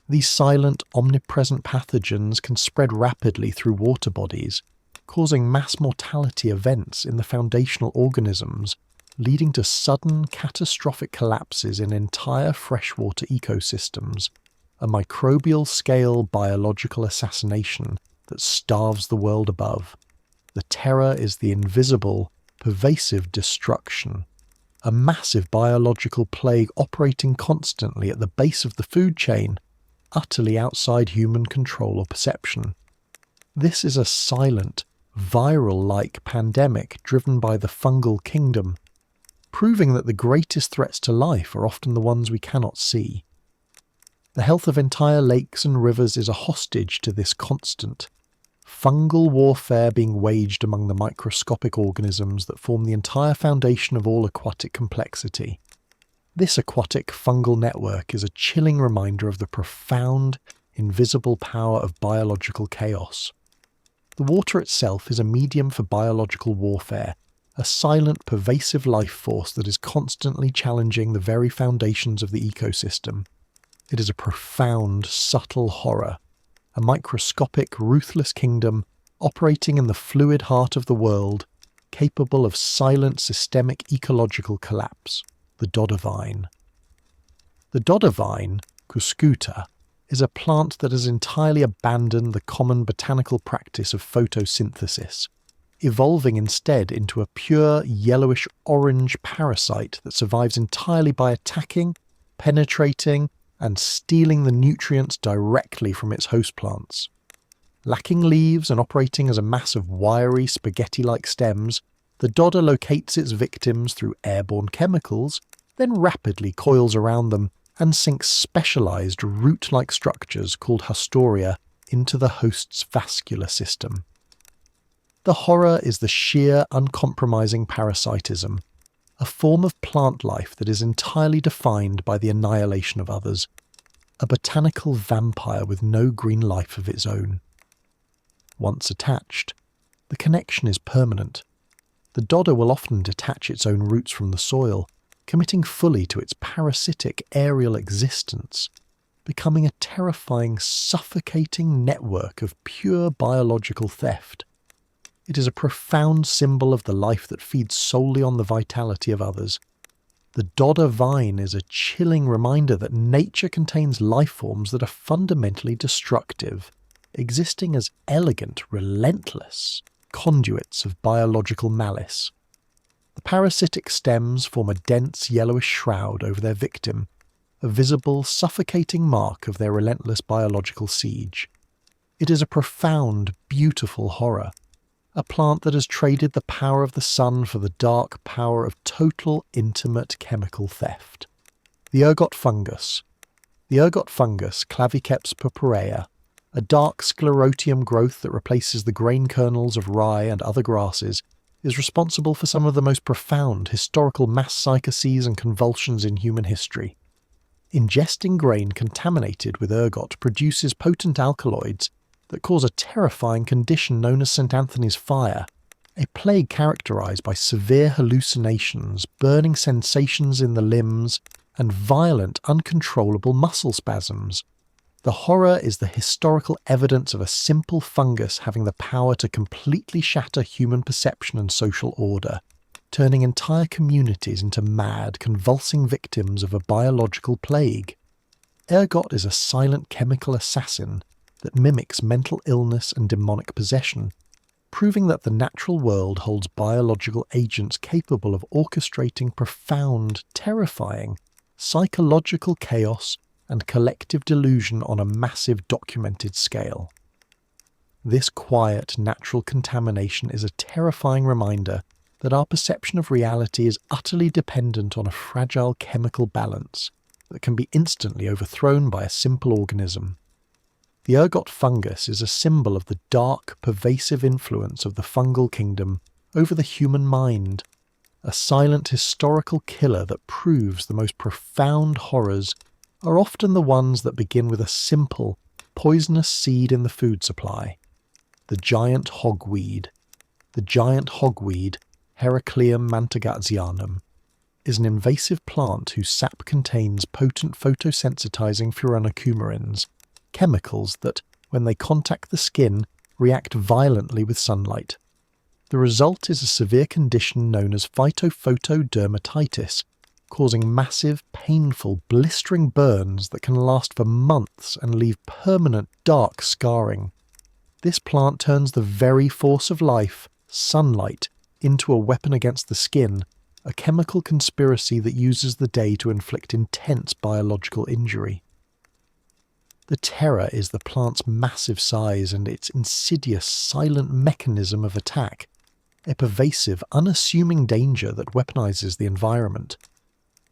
These silent, omnipresent pathogens can spread rapidly through water bodies, causing mass mortality events in the foundational organisms, leading to sudden, catastrophic collapses in entire freshwater ecosystems, a microbial-scale biological assassination that starves the world above. The terror is the invisible, pervasive destruction, a massive biological plague operating constantly at the base of the food chain, utterly outside human control or perception. This is a silent, viral-like pandemic driven by the fungal kingdom, proving that the greatest threats to life are often the ones we cannot see. The health of entire lakes and rivers is a hostage to this constant, fungal warfare being waged among the microscopic organisms that form the entire foundation of all aquatic complexity. This aquatic fungal network is a chilling reminder of the profound, invisible power of biological chaos. The water itself is a medium for biological warfare, a silent, pervasive life force that is constantly challenging the very foundations of the ecosystem. It is a profound, subtle horror, a microscopic, ruthless kingdom operating in the fluid heart of the world, capable of silent systemic ecological collapse. The dodder vine. The dodder vine, Cuscuta, is a plant that has entirely abandoned the common botanical practice of photosynthesis, evolving instead into a pure yellowish-orange parasite that survives entirely by attacking, penetrating, and stealing the nutrients directly from its host plants. Lacking leaves and operating as a mass of wiry, spaghetti-like stems, the dodder locates its victims through airborne chemicals, then rapidly coils around them and sinks specialized root-like structures called haustoria into the host's vascular system. The horror is the sheer, uncompromising parasitism, a form of plant life that is entirely defined by the annihilation of others, a botanical vampire with no green life of its own. Once attached, the connection is permanent. The dodder will often detach its own roots from the soil, committing fully to its parasitic aerial existence, becoming a terrifying, suffocating network of pure biological theft. It is a profound symbol of the life that feeds solely on the vitality of others. The dodder vine is a chilling reminder that nature contains life forms that are fundamentally destructive, existing as elegant, relentless conduits of biological malice. The parasitic stems form a dense yellowish shroud over their victim, a visible, suffocating mark of their relentless biological siege. It is a profound, beautiful horror, a plant that has traded the power of the sun for the dark power of total, intimate chemical theft. The ergot fungus. The ergot fungus, Claviceps purpurea, a dark sclerotium growth that replaces the grain kernels of rye and other grasses, is responsible for some of the most profound historical mass psychoses and convulsions in human history. Ingesting grain contaminated with ergot produces potent alkaloids that cause a terrifying condition known as St. Anthony's fire, a plague characterized by severe hallucinations, burning sensations in the limbs, and violent, uncontrollable muscle spasms. The horror is the historical evidence of a simple fungus having the power to completely shatter human perception and social order, turning entire communities into mad, convulsing victims of a biological plague. Ergot is a silent chemical assassin that mimics mental illness and demonic possession, proving that the natural world holds biological agents capable of orchestrating profound, terrifying, psychological chaos and collective delusion on a massive documented scale. This quiet, natural contamination is a terrifying reminder that our perception of reality is utterly dependent on a fragile chemical balance that can be instantly overthrown by a simple organism. The ergot fungus is a symbol of the dark, pervasive influence of the fungal kingdom over the human mind, a silent historical killer that proves the most profound horrors are often the ones that begin with a simple, poisonous seed in the food supply. The giant hogweed. The giant hogweed, Heracleum mantagasianum, is an invasive plant whose sap contains potent photosensitizing furanocoumarins, chemicals that, when they contact the skin, react violently with sunlight. The result is a severe condition known as phytophotodermatitis, causing massive, painful, blistering burns that can last for months and leave permanent dark scarring. This plant turns the very force of life, sunlight, into a weapon against the skin, a chemical conspiracy that uses the day to inflict intense biological injury. The terror is the plant's massive size and its insidious, silent mechanism of attack, a pervasive, unassuming danger that weaponizes the environment.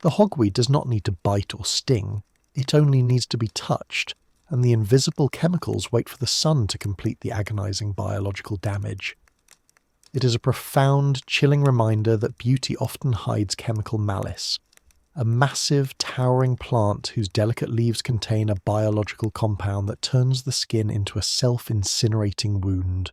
The hogweed does not need to bite or sting, it only needs to be touched, and the invisible chemicals wait for the sun to complete the agonizing biological damage. It is a profound, chilling reminder that beauty often hides chemical malice. A massive, towering plant whose delicate leaves contain a biological compound that turns the skin into a self-incinerating wound.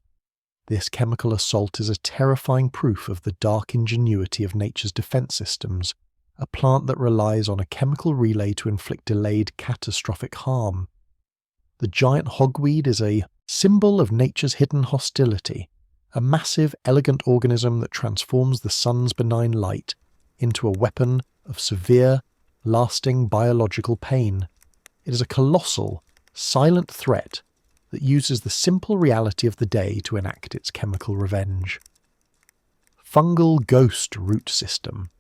This chemical assault is a terrifying proof of the dark ingenuity of nature's defense systems, a plant that relies on a chemical relay to inflict delayed, catastrophic harm. The giant hogweed is a symbol of nature's hidden hostility, a massive, elegant organism that transforms the sun's benign light into a weapon of severe, lasting biological pain. It is a colossal, silent threat that uses the simple reality of the day to enact its chemical revenge. Fungal ghost root system.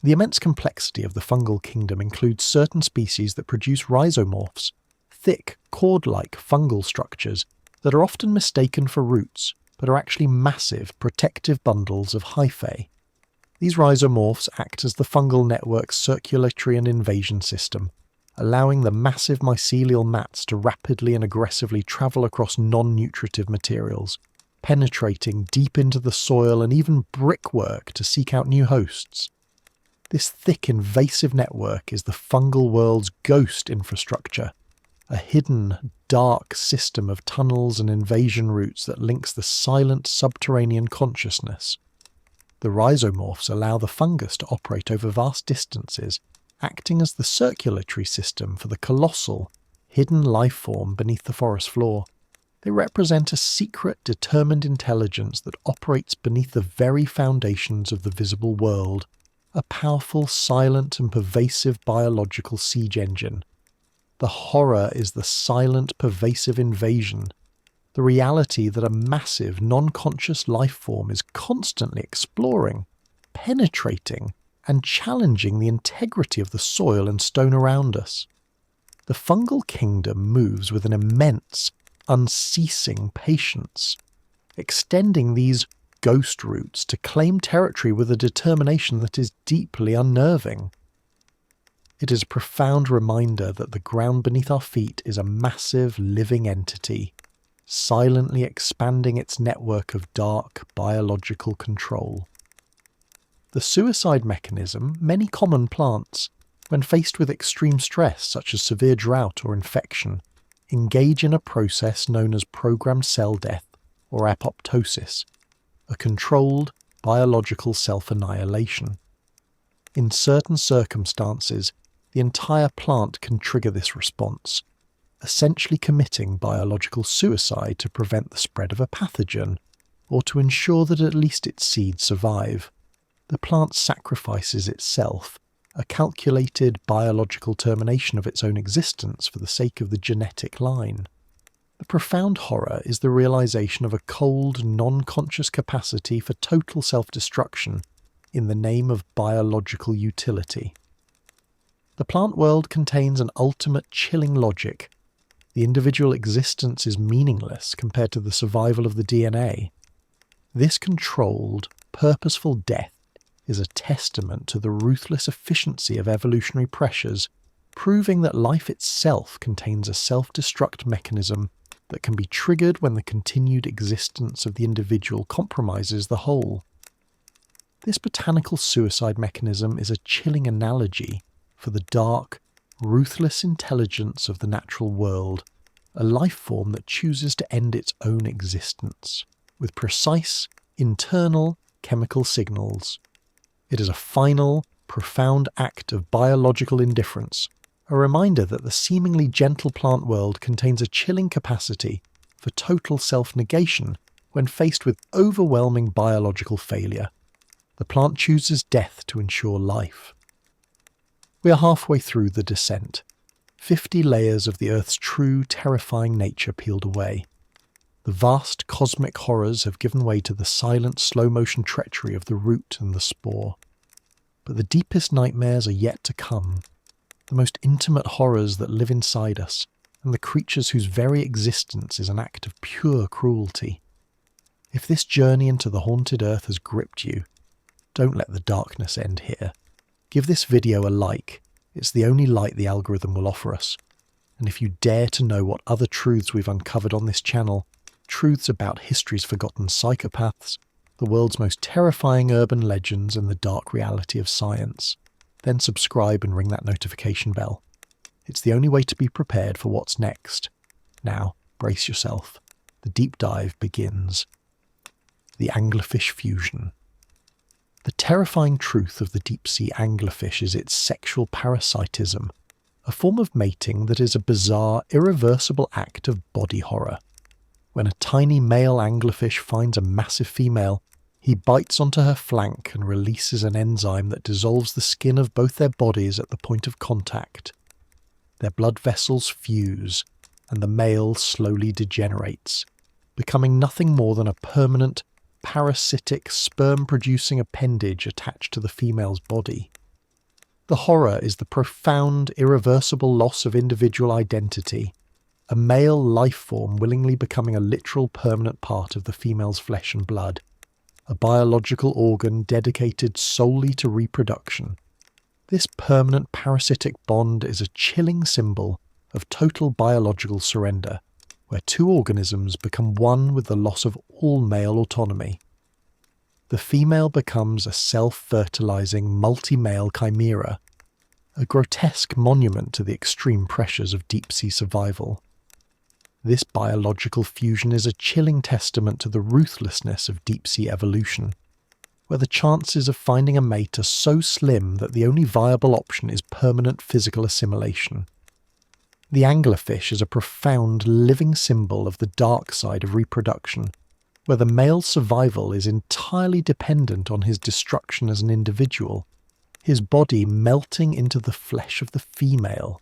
The immense complexity of the fungal kingdom includes certain species that produce rhizomorphs, thick, cord-like fungal structures that are often mistaken for roots, but are actually massive, protective bundles of hyphae. These rhizomorphs act as the fungal network's circulatory and invasion system, allowing the massive mycelial mats to rapidly and aggressively travel across non-nutritive materials, penetrating deep into the soil and even brickwork to seek out new hosts. This thick, invasive network is the fungal world's ghost infrastructure, a hidden, dark system of tunnels and invasion routes that links the silent subterranean consciousness. The rhizomorphs allow the fungus to operate over vast distances, acting as the circulatory system for the colossal, hidden life form beneath the forest floor. They represent a secret, determined intelligence that operates beneath the very foundations of the visible world, a powerful, silent and pervasive biological siege engine. The horror is the silent, pervasive invasion, the reality that a massive, non-conscious life form is constantly exploring, penetrating, and challenging the integrity of the soil and stone around us. The fungal kingdom moves with an immense, unceasing patience, extending these ghost roots to claim territory with a determination that is deeply unnerving. It is a profound reminder that the ground beneath our feet is a massive, living entity, silently expanding its network of dark, biological control. The suicide mechanism, many common plants, when faced with extreme stress such as severe drought or infection, engage in a process known as programmed cell death or apoptosis, a controlled, biological self-annihilation. In certain circumstances, the entire plant can trigger this response, essentially committing biological suicide to prevent the spread of a pathogen, or to ensure that at least its seeds survive. The plant sacrifices itself, a calculated biological termination of its own existence for the sake of the genetic line. The profound horror is the realization of a cold, non-conscious capacity for total self-destruction in the name of biological utility. The plant world contains an ultimate chilling logic. The individual existence is meaningless compared to the survival of the DNA. This controlled, purposeful death is a testament to the ruthless efficiency of evolutionary pressures, proving that life itself contains a self-destruct mechanism that can be triggered when the continued existence of the individual compromises the whole. This botanical suicide mechanism is a chilling analogy for the dark, ruthless intelligence of the natural world, a life form that chooses to end its own existence, with precise, internal, chemical signals. It is a final, profound act of biological indifference, a reminder that the seemingly gentle plant world contains a chilling capacity for total self-negation when faced with overwhelming biological failure. The plant chooses death to ensure life. We are halfway through the descent. 50 layers of the Earth's true, terrifying nature peeled away. The vast cosmic horrors have given way to the silent, slow-motion treachery of the root and the spore. But the deepest nightmares are yet to come. The most intimate horrors that live inside us, and the creatures whose very existence is an act of pure cruelty. If this journey into the haunted earth has gripped you, don't let the darkness end here. Give this video a like. It's the only light the algorithm will offer us. And if you dare to know what other truths we've uncovered on this channel, truths about history's forgotten psychopaths, the world's most terrifying urban legends, and the dark reality of science, then subscribe and ring that notification bell. It's the only way to be prepared for what's next. Now, brace yourself. The deep dive begins. The anglerfish fusion. The terrifying truth of the deep-sea anglerfish is its sexual parasitism, a form of mating that is a bizarre, irreversible act of body horror. When a tiny male anglerfish finds a massive female, he bites onto her flank and releases an enzyme that dissolves the skin of both their bodies at the point of contact. Their blood vessels fuse, and the male slowly degenerates, becoming nothing more than a permanent, parasitic, sperm-producing appendage attached to the female's body. The horror is the profound, irreversible loss of individual identity, a male life form willingly becoming a literal permanent part of the female's flesh and blood, a biological organ dedicated solely to reproduction. This permanent parasitic bond is a chilling symbol of total biological surrender, where two organisms become one with the loss of all male autonomy. The female becomes a self-fertilizing multi-male chimera, a grotesque monument to the extreme pressures of deep-sea survival. This biological fusion is a chilling testament to the ruthlessness of deep-sea evolution, where the chances of finding a mate are so slim that the only viable option is permanent physical assimilation. The anglerfish is a profound living symbol of the dark side of reproduction, where the male's survival is entirely dependent on his destruction as an individual, his body melting into the flesh of the female,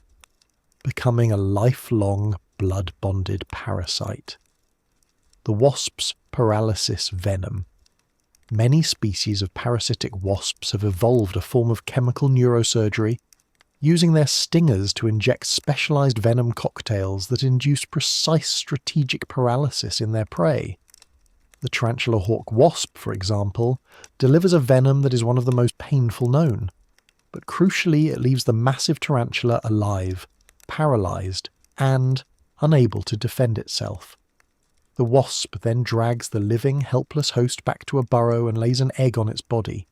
becoming a lifelong blood-bonded parasite. The wasp's paralysis venom. Many species of parasitic wasps have evolved a form of chemical neurosurgery, using their stingers to inject specialized venom cocktails that induce precise strategic paralysis in their prey. The tarantula hawk wasp, for example, delivers a venom that is one of the most painful known, but crucially it leaves the massive tarantula alive, paralyzed, and unable to defend itself. The wasp then drags the living, helpless host back to a burrow and lays an egg on its body.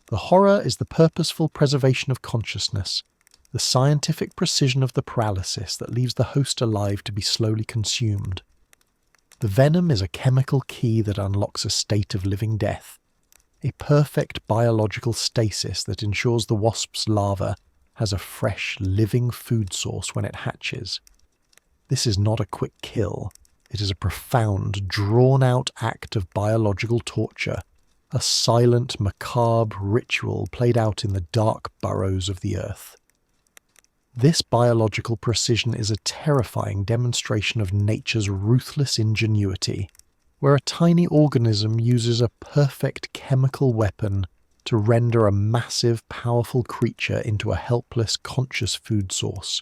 The horror is the purposeful preservation of consciousness, the scientific precision of the paralysis that leaves the host alive to be slowly consumed. The venom is a chemical key that unlocks a state of living death, a perfect biological stasis that ensures the wasp's larva has a fresh, living food source when it hatches. This is not a quick kill. It is a profound, drawn-out act of biological torture, a silent, macabre ritual played out in the dark burrows of the earth. This biological precision is a terrifying demonstration of nature's ruthless ingenuity, where a tiny organism uses a perfect chemical weapon to render a massive, powerful creature into a helpless, conscious food source.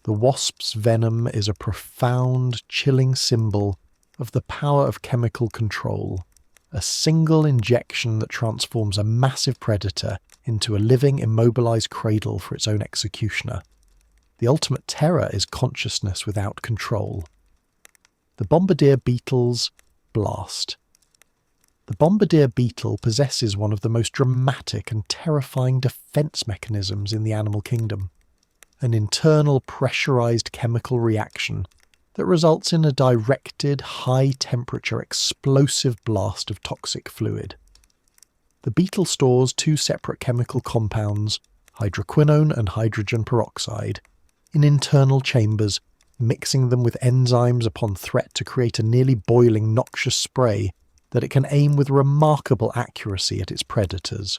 The wasp's venom is a profound, chilling symbol of the power of chemical control, a single injection that transforms a massive predator into a living, immobilized cradle for its own executioner. The ultimate terror is consciousness without control. The bombardier beetle's blast. The bombardier beetle possesses one of the most dramatic and terrifying defense mechanisms in the animal kingdom, an internal pressurized chemical reaction that results in a directed, high-temperature, explosive blast of toxic fluid. The beetle stores two separate chemical compounds, hydroquinone and hydrogen peroxide, in internal chambers, mixing them with enzymes upon threat to create a nearly boiling noxious spray that it can aim with remarkable accuracy at its predators.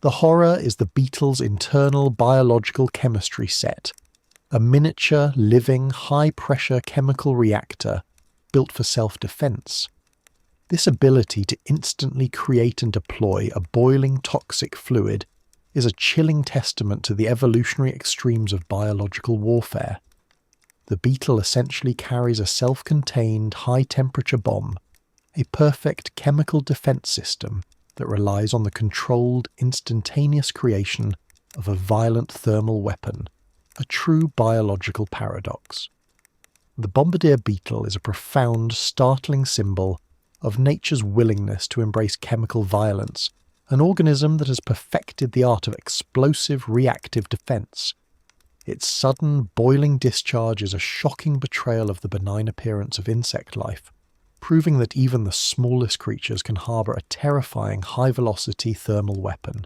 The horror is the beetle's internal biological chemistry set, a miniature, living, high-pressure chemical reactor built for self-defense. This ability to instantly create and deploy a boiling toxic fluid is a chilling testament to the evolutionary extremes of biological warfare. The beetle essentially carries a self-contained high-temperature bomb, a perfect chemical defense system that relies on the controlled, instantaneous creation of a violent thermal weapon, a true biological paradox. The bombardier beetle is a profound, startling symbol of nature's willingness to embrace chemical violence, an organism that has perfected the art of explosive reactive defense. Its sudden, boiling discharge is a shocking betrayal of the benign appearance of insect life, proving that even the smallest creatures can harbour a terrifying high-velocity thermal weapon.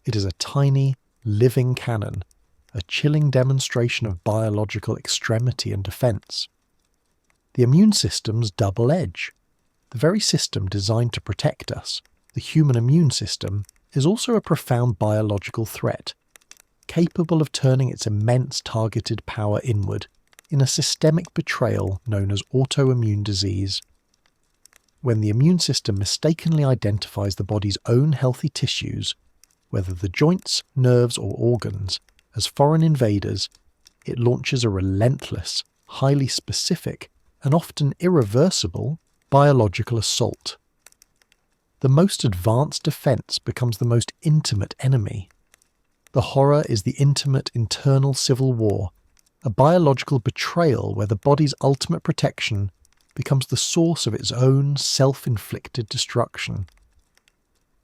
It is a tiny, living cannon, a chilling demonstration of biological extremity and defense. The immune system's double edge. The very system designed to protect us, the human immune system, is also a profound biological threat, capable of turning its immense targeted power inward in a systemic betrayal known as autoimmune disease. When the immune system mistakenly identifies the body's own healthy tissues, whether the joints, nerves or organs, as foreign invaders, it launches a relentless, highly specific, and often irreversible biological assault. The most advanced defense becomes the most intimate enemy. The horror is the intimate internal civil war, a biological betrayal where the body's ultimate protection becomes the source of its own self-inflicted destruction.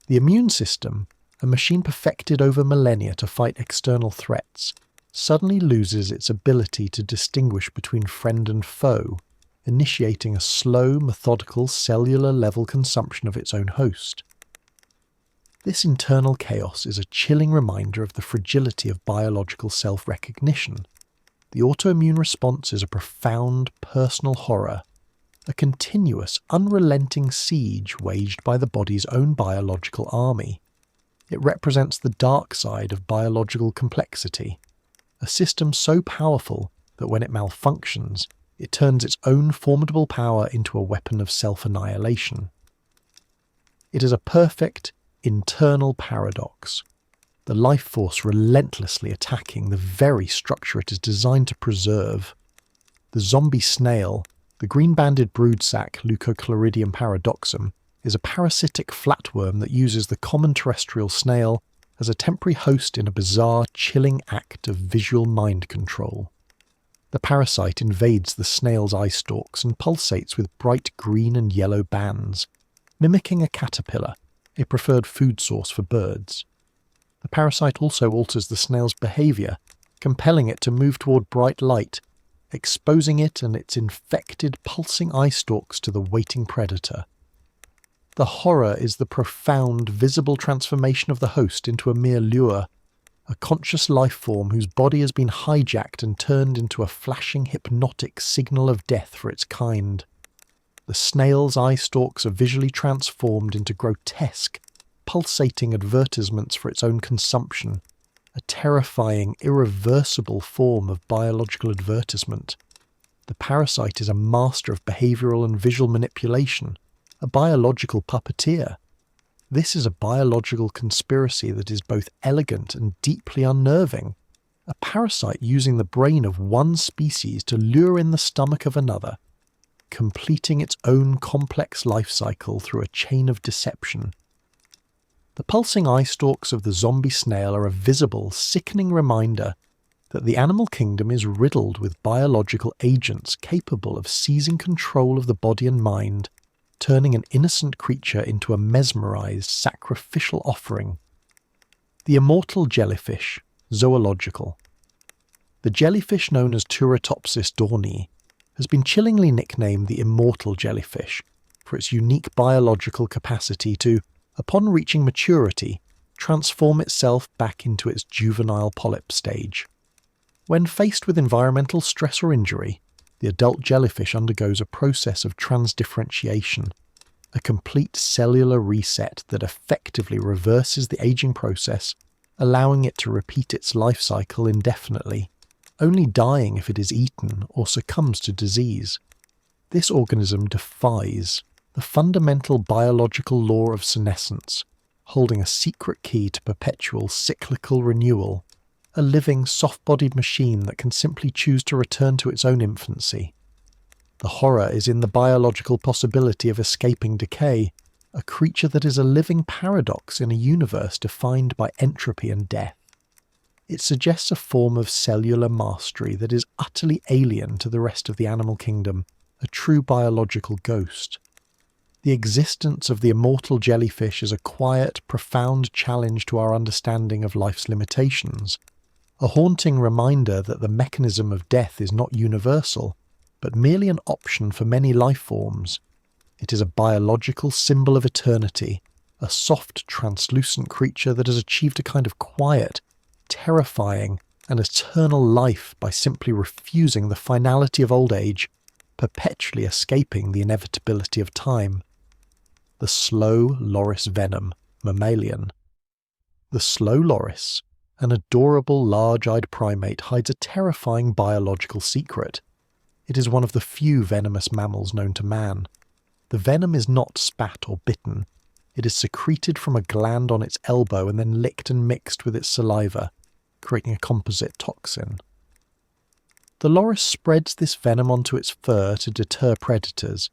The immune system, a machine perfected over millennia to fight external threats, suddenly loses its ability to distinguish between friend and foe, initiating a slow, methodical, cellular-level consumption of its own host. This internal chaos is a chilling reminder of the fragility of biological self-recognition. The autoimmune response is a profound, personal horror, a continuous, unrelenting siege waged by the body's own biological army. It represents the dark side of biological complexity, a system so powerful that when it malfunctions, it turns its own formidable power into a weapon of self-annihilation. It is a perfect, internal paradox, the life force relentlessly attacking the very structure it is designed to preserve. The zombie snail, the green-banded broodsac Leucochloridium paradoxum, is a parasitic flatworm that uses the common terrestrial snail as a temporary host in a bizarre, chilling act of visual mind control. The parasite invades the snail's eye stalks and pulsates with bright green and yellow bands, mimicking a caterpillar, a preferred food source for birds. The parasite also alters the snail's behaviour, compelling it to move toward bright light, exposing it and its infected, pulsing eye stalks to the waiting predator. The horror is the profound, visible transformation of the host into a mere lure, a conscious life form whose body has been hijacked and turned into a flashing, hypnotic signal of death for its kind. The snail's eye stalks are visually transformed into grotesque, pulsating advertisements for its own consumption, a terrifying, irreversible form of biological advertisement. The parasite is a master of behavioural and visual manipulation, a biological puppeteer. This is a biological conspiracy that is both elegant and deeply unnerving, a parasite using the brain of one species to lure in the stomach of another, completing its own complex life cycle through a chain of deception. The pulsing eye stalks of the zombie snail are a visible, sickening reminder that the animal kingdom is riddled with biological agents capable of seizing control of the body and mind, turning an innocent creature into a mesmerized, sacrificial offering. The immortal jellyfish, zoological. The jellyfish known as Turritopsis dornii has been chillingly nicknamed the immortal jellyfish for its unique biological capacity to, upon reaching maturity, transform itself back into its juvenile polyp stage. When faced with environmental stress or injury, the adult jellyfish undergoes a process of transdifferentiation, a complete cellular reset that effectively reverses the aging process, allowing it to repeat its life cycle indefinitely, only dying if it is eaten or succumbs to disease. This organism defies the fundamental biological law of senescence, holding a secret key to perpetual cyclical renewal, a living, soft-bodied machine that can simply choose to return to its own infancy. The horror is in the biological possibility of escaping decay, a creature that is a living paradox in a universe defined by entropy and death. It suggests a form of cellular mastery that is utterly alien to the rest of the animal kingdom, a true biological ghost. The existence of the immortal jellyfish is a quiet, profound challenge to our understanding of life's limitations, a haunting reminder that the mechanism of death is not universal, but merely an option for many life forms. It is a biological symbol of eternity, a soft, translucent creature that has achieved a kind of quiet, terrifying, and eternal life by simply refusing the finality of old age, perpetually escaping the inevitability of time. The slow loris venom, mammalian. The slow loris, an adorable large-eyed primate, hides a terrifying biological secret. It is one of the few venomous mammals known to man. The venom is not spat or bitten. It is secreted from a gland on its elbow and then licked and mixed with its saliva, creating a composite toxin. The loris spreads this venom onto its fur to deter predators,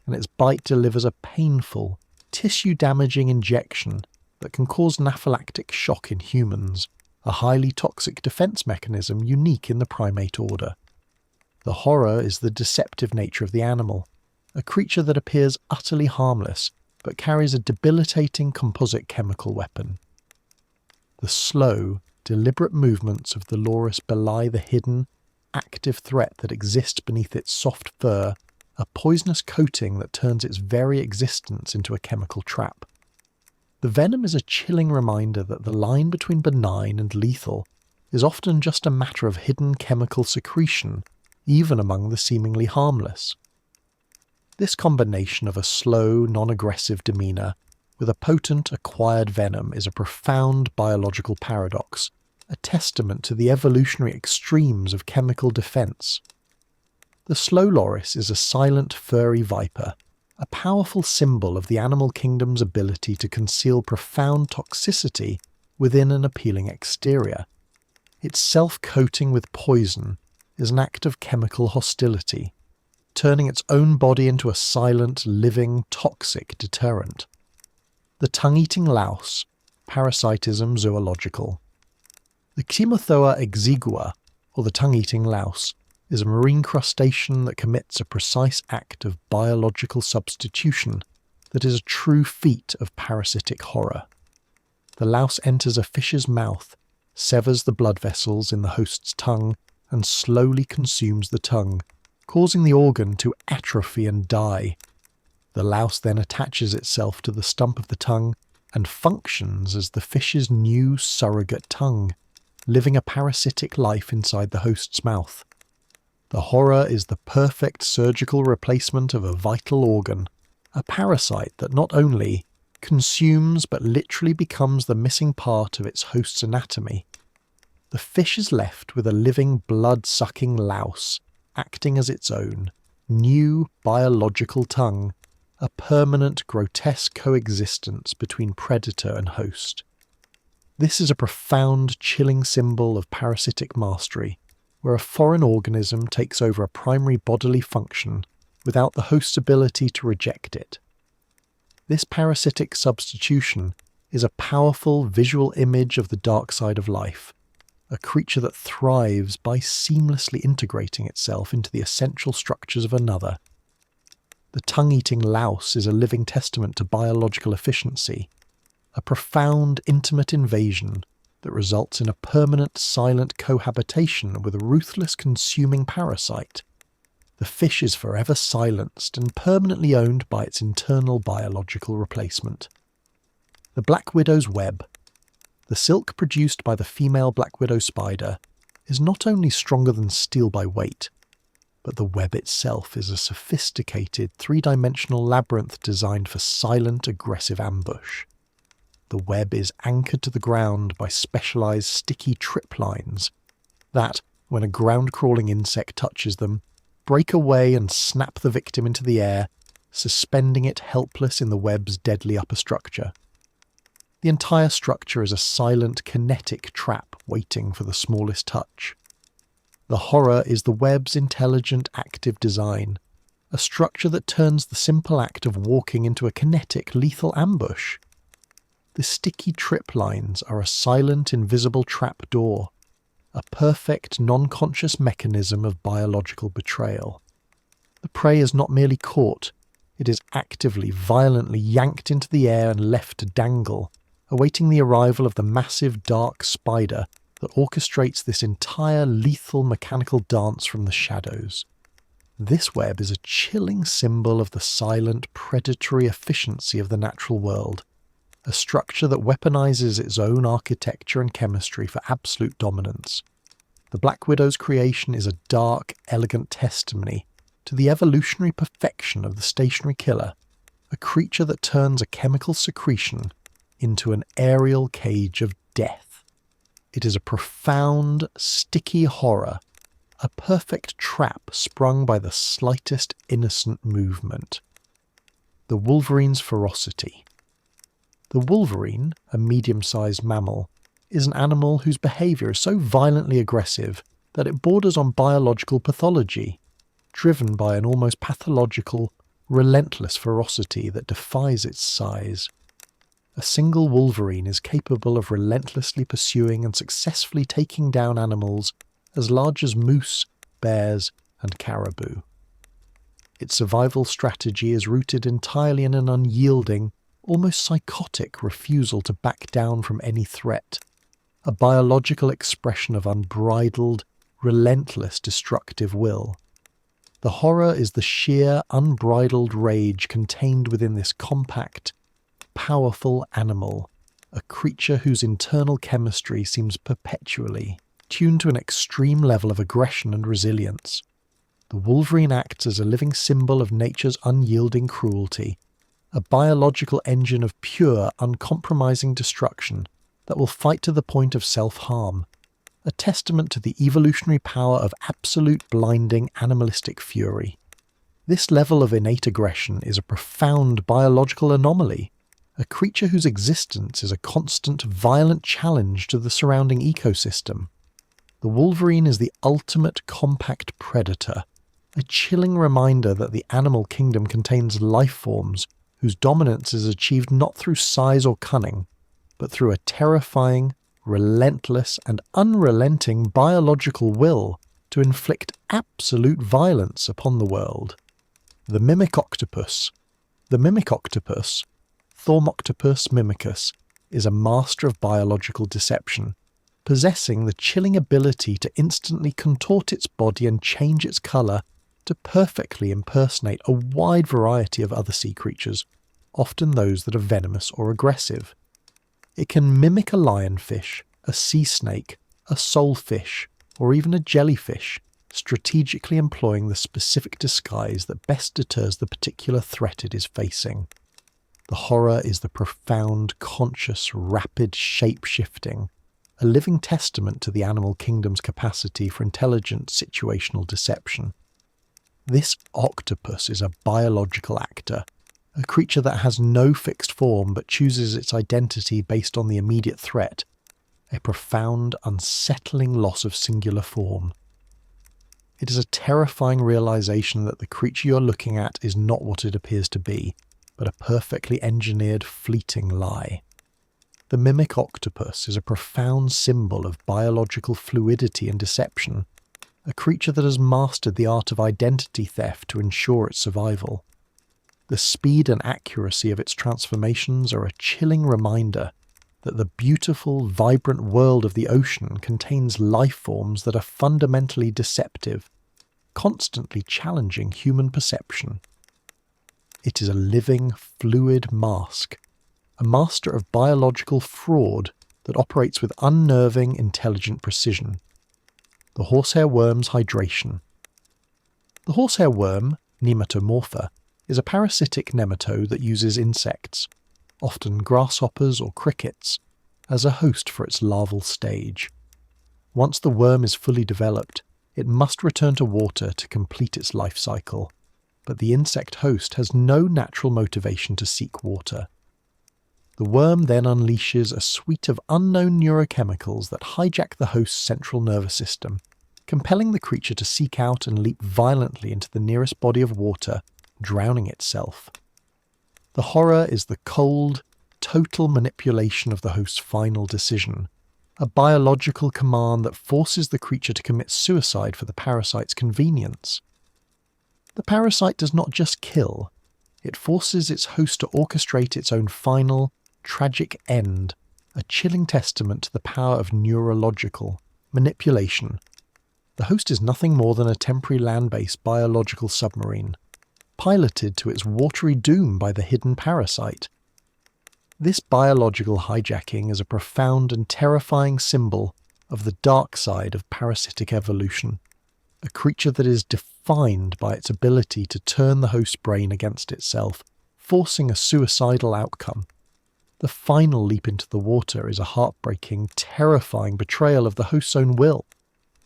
and its bite delivers a painful, tissue-damaging injection that can cause anaphylactic shock in humans, a highly toxic defense mechanism unique in the primate order. The horror is the deceptive nature of the animal, a creature that appears utterly harmless but carries a debilitating composite chemical weapon. The slow, deliberate movements of the loris belie the hidden, active threat that exists beneath its soft fur, a poisonous coating that turns its very existence into a chemical trap. The venom is a chilling reminder that the line between benign and lethal is often just a matter of hidden chemical secretion, even among the seemingly harmless. This combination of a slow, non-aggressive demeanour with a potent, acquired venom is a profound biological paradox, a testament to the evolutionary extremes of chemical defence. The slow loris is a silent, furry viper, a powerful symbol of the animal kingdom's ability to conceal profound toxicity within an appealing exterior. Its self-coating with poison is an act of chemical hostility, turning its own body into a silent, living, toxic deterrent. The tongue-eating louse, parasitism zoological. The Cymothoa exigua, or the tongue-eating louse, is a marine crustacean that commits a precise act of biological substitution that is a true feat of parasitic horror. The louse enters a fish's mouth, severs the blood vessels in the host's tongue, and slowly consumes the tongue, causing the organ to atrophy and die. The louse then attaches itself to the stump of the tongue and functions as the fish's new surrogate tongue, living a parasitic life inside the host's mouth. The horror is the perfect surgical replacement of a vital organ, a parasite that not only consumes but literally becomes the missing part of its host's anatomy. The fish is left with a living blood-sucking louse, acting as its own, new biological tongue, a permanent grotesque coexistence between predator and host. This is a profound, chilling symbol of parasitic mastery, where a foreign organism takes over a primary bodily function without the host's ability to reject it. This parasitic substitution is a powerful visual image of the dark side of life, a creature that thrives by seamlessly integrating itself into the essential structures of another. The tongue-eating louse is a living testament to biological efficiency, a profound, intimate invasion that results in a permanent, silent cohabitation with a ruthless consuming parasite. The fish is forever silenced and permanently owned by its internal biological replacement. The black widow's web. The silk produced by the female black widow spider is not only stronger than steel by weight, but the web itself is a sophisticated three-dimensional labyrinth designed for silent, aggressive ambush. The web is anchored to the ground by specialized sticky trip lines that, when a ground-crawling insect touches them, break away and snap the victim into the air, suspending it helpless in the web's deadly upper structure. The entire structure is a silent, kinetic trap waiting for the smallest touch. The horror is the web's intelligent, active design, a structure that turns the simple act of walking into a kinetic, lethal ambush. The sticky trip lines are a silent, invisible trap door, a perfect, non-conscious mechanism of biological betrayal. The prey is not merely caught, it is actively, violently yanked into the air and left to dangle, awaiting the arrival of the massive, dark spider that orchestrates this entire lethal mechanical dance from the shadows. This web is a chilling symbol of the silent, predatory efficiency of the natural world, a structure that weaponizes its own architecture and chemistry for absolute dominance. The Black Widow's creation is a dark, elegant testimony to the evolutionary perfection of the stationary killer, a creature that turns a chemical secretion into an aerial cage of death. It is a profound, sticky horror, a perfect trap sprung by the slightest innocent movement. The wolverine's ferocity. The wolverine, a medium-sized mammal, is an animal whose behaviour is so violently aggressive that it borders on biological pathology, driven by an almost pathological, relentless ferocity that defies its size. A single wolverine is capable of relentlessly pursuing and successfully taking down animals as large as moose, bears, and caribou. Its survival strategy is rooted entirely in an unyielding, almost psychotic refusal to back down from any threat, a biological expression of unbridled, relentless destructive will. The horror is the sheer, unbridled rage contained within this compact, powerful animal, a creature whose internal chemistry seems perpetually tuned to an extreme level of aggression and resilience. The wolverine acts as a living symbol of nature's unyielding cruelty, a biological engine of pure, uncompromising destruction that will fight to the point of self-harm, a testament to the evolutionary power of absolute blinding animalistic fury. This level of innate aggression is a profound biological anomaly, a creature whose existence is a constant, violent challenge to the surrounding ecosystem. The wolverine is the ultimate compact predator, a chilling reminder that the animal kingdom contains life forms whose dominance is achieved not through size or cunning, but through a terrifying, relentless, and unrelenting biological will to inflict absolute violence upon the world. The mimic octopus. The mimic octopus, Thormoctopus mimicus, is a master of biological deception, possessing the chilling ability to instantly contort its body and change its colour to perfectly impersonate a wide variety of other sea creatures, often those that are venomous or aggressive. It can mimic a lionfish, a sea snake, a soulfish, or even a jellyfish, strategically employing the specific disguise that best deters the particular threat it is facing. The horror is the profound, conscious, rapid shape-shifting, a living testament to the animal kingdom's capacity for intelligent situational deception. This octopus is a biological actor, a creature that has no fixed form but chooses its identity based on the immediate threat, a profound, unsettling loss of singular form. It is a terrifying realization that the creature you're looking at is not what it appears to be, but a perfectly engineered, fleeting lie. The mimic octopus is a profound symbol of biological fluidity and deception, a creature that has mastered the art of identity theft to ensure its survival. The speed and accuracy of its transformations are a chilling reminder that the beautiful, vibrant world of the ocean contains life forms that are fundamentally deceptive, constantly challenging human perception. It is a living, fluid mask, a master of biological fraud that operates with unnerving, intelligent precision. The horsehair worm's hydration. The horsehair worm, Nematomorpha, is a parasitic nematode that uses insects, often grasshoppers or crickets, as a host for its larval stage. Once the worm is fully developed, it must return to water to complete its life cycle, but the insect host has no natural motivation to seek water. The worm then unleashes a suite of unknown neurochemicals that hijack the host's central nervous system, compelling the creature to seek out and leap violently into the nearest body of water, drowning itself. The horror is the cold, total manipulation of the host's final decision, a biological command that forces the creature to commit suicide for the parasite's convenience. The parasite does not just kill, it forces its host to orchestrate its own final, tragic end, a chilling testament to the power of neurological manipulation. The host is nothing more than a temporary land-based biological submarine, piloted to its watery doom by the hidden parasite. This biological hijacking is a profound and terrifying symbol of the dark side of parasitic evolution, a creature that is defined by its ability to turn the host's brain against itself, forcing a suicidal outcome. The final leap into the water is a heartbreaking, terrifying betrayal of the host's own will,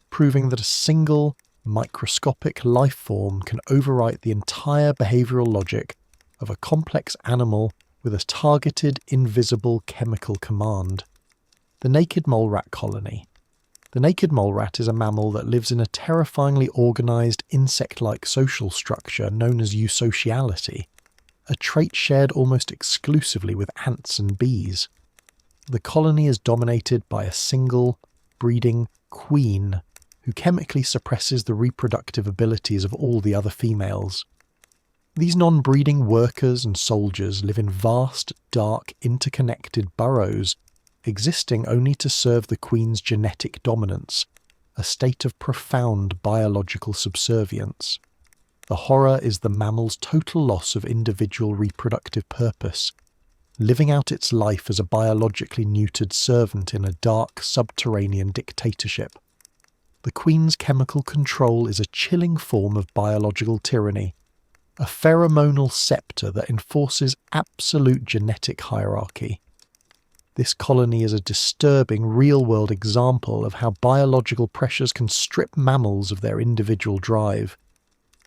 proving that a single, microscopic life form can overwrite the entire behavioural logic of a complex animal with a targeted, invisible chemical command. The naked mole rat colony. The naked mole rat is a mammal that lives in a terrifyingly organised, insect-like social structure known as eusociality, a trait shared almost exclusively with ants and bees. The colony is dominated by a single, breeding queen who chemically suppresses the reproductive abilities of all the other females. These non-breeding workers and soldiers live in vast, dark, interconnected burrows, existing only to serve the queen's genetic dominance, a state of profound biological subservience. The horror is the mammal's total loss of individual reproductive purpose, living out its life as a biologically neutered servant in a dark, subterranean dictatorship. The queen's chemical control is a chilling form of biological tyranny, a pheromonal scepter that enforces absolute genetic hierarchy. This colony is a disturbing real-world example of how biological pressures can strip mammals of their individual drive,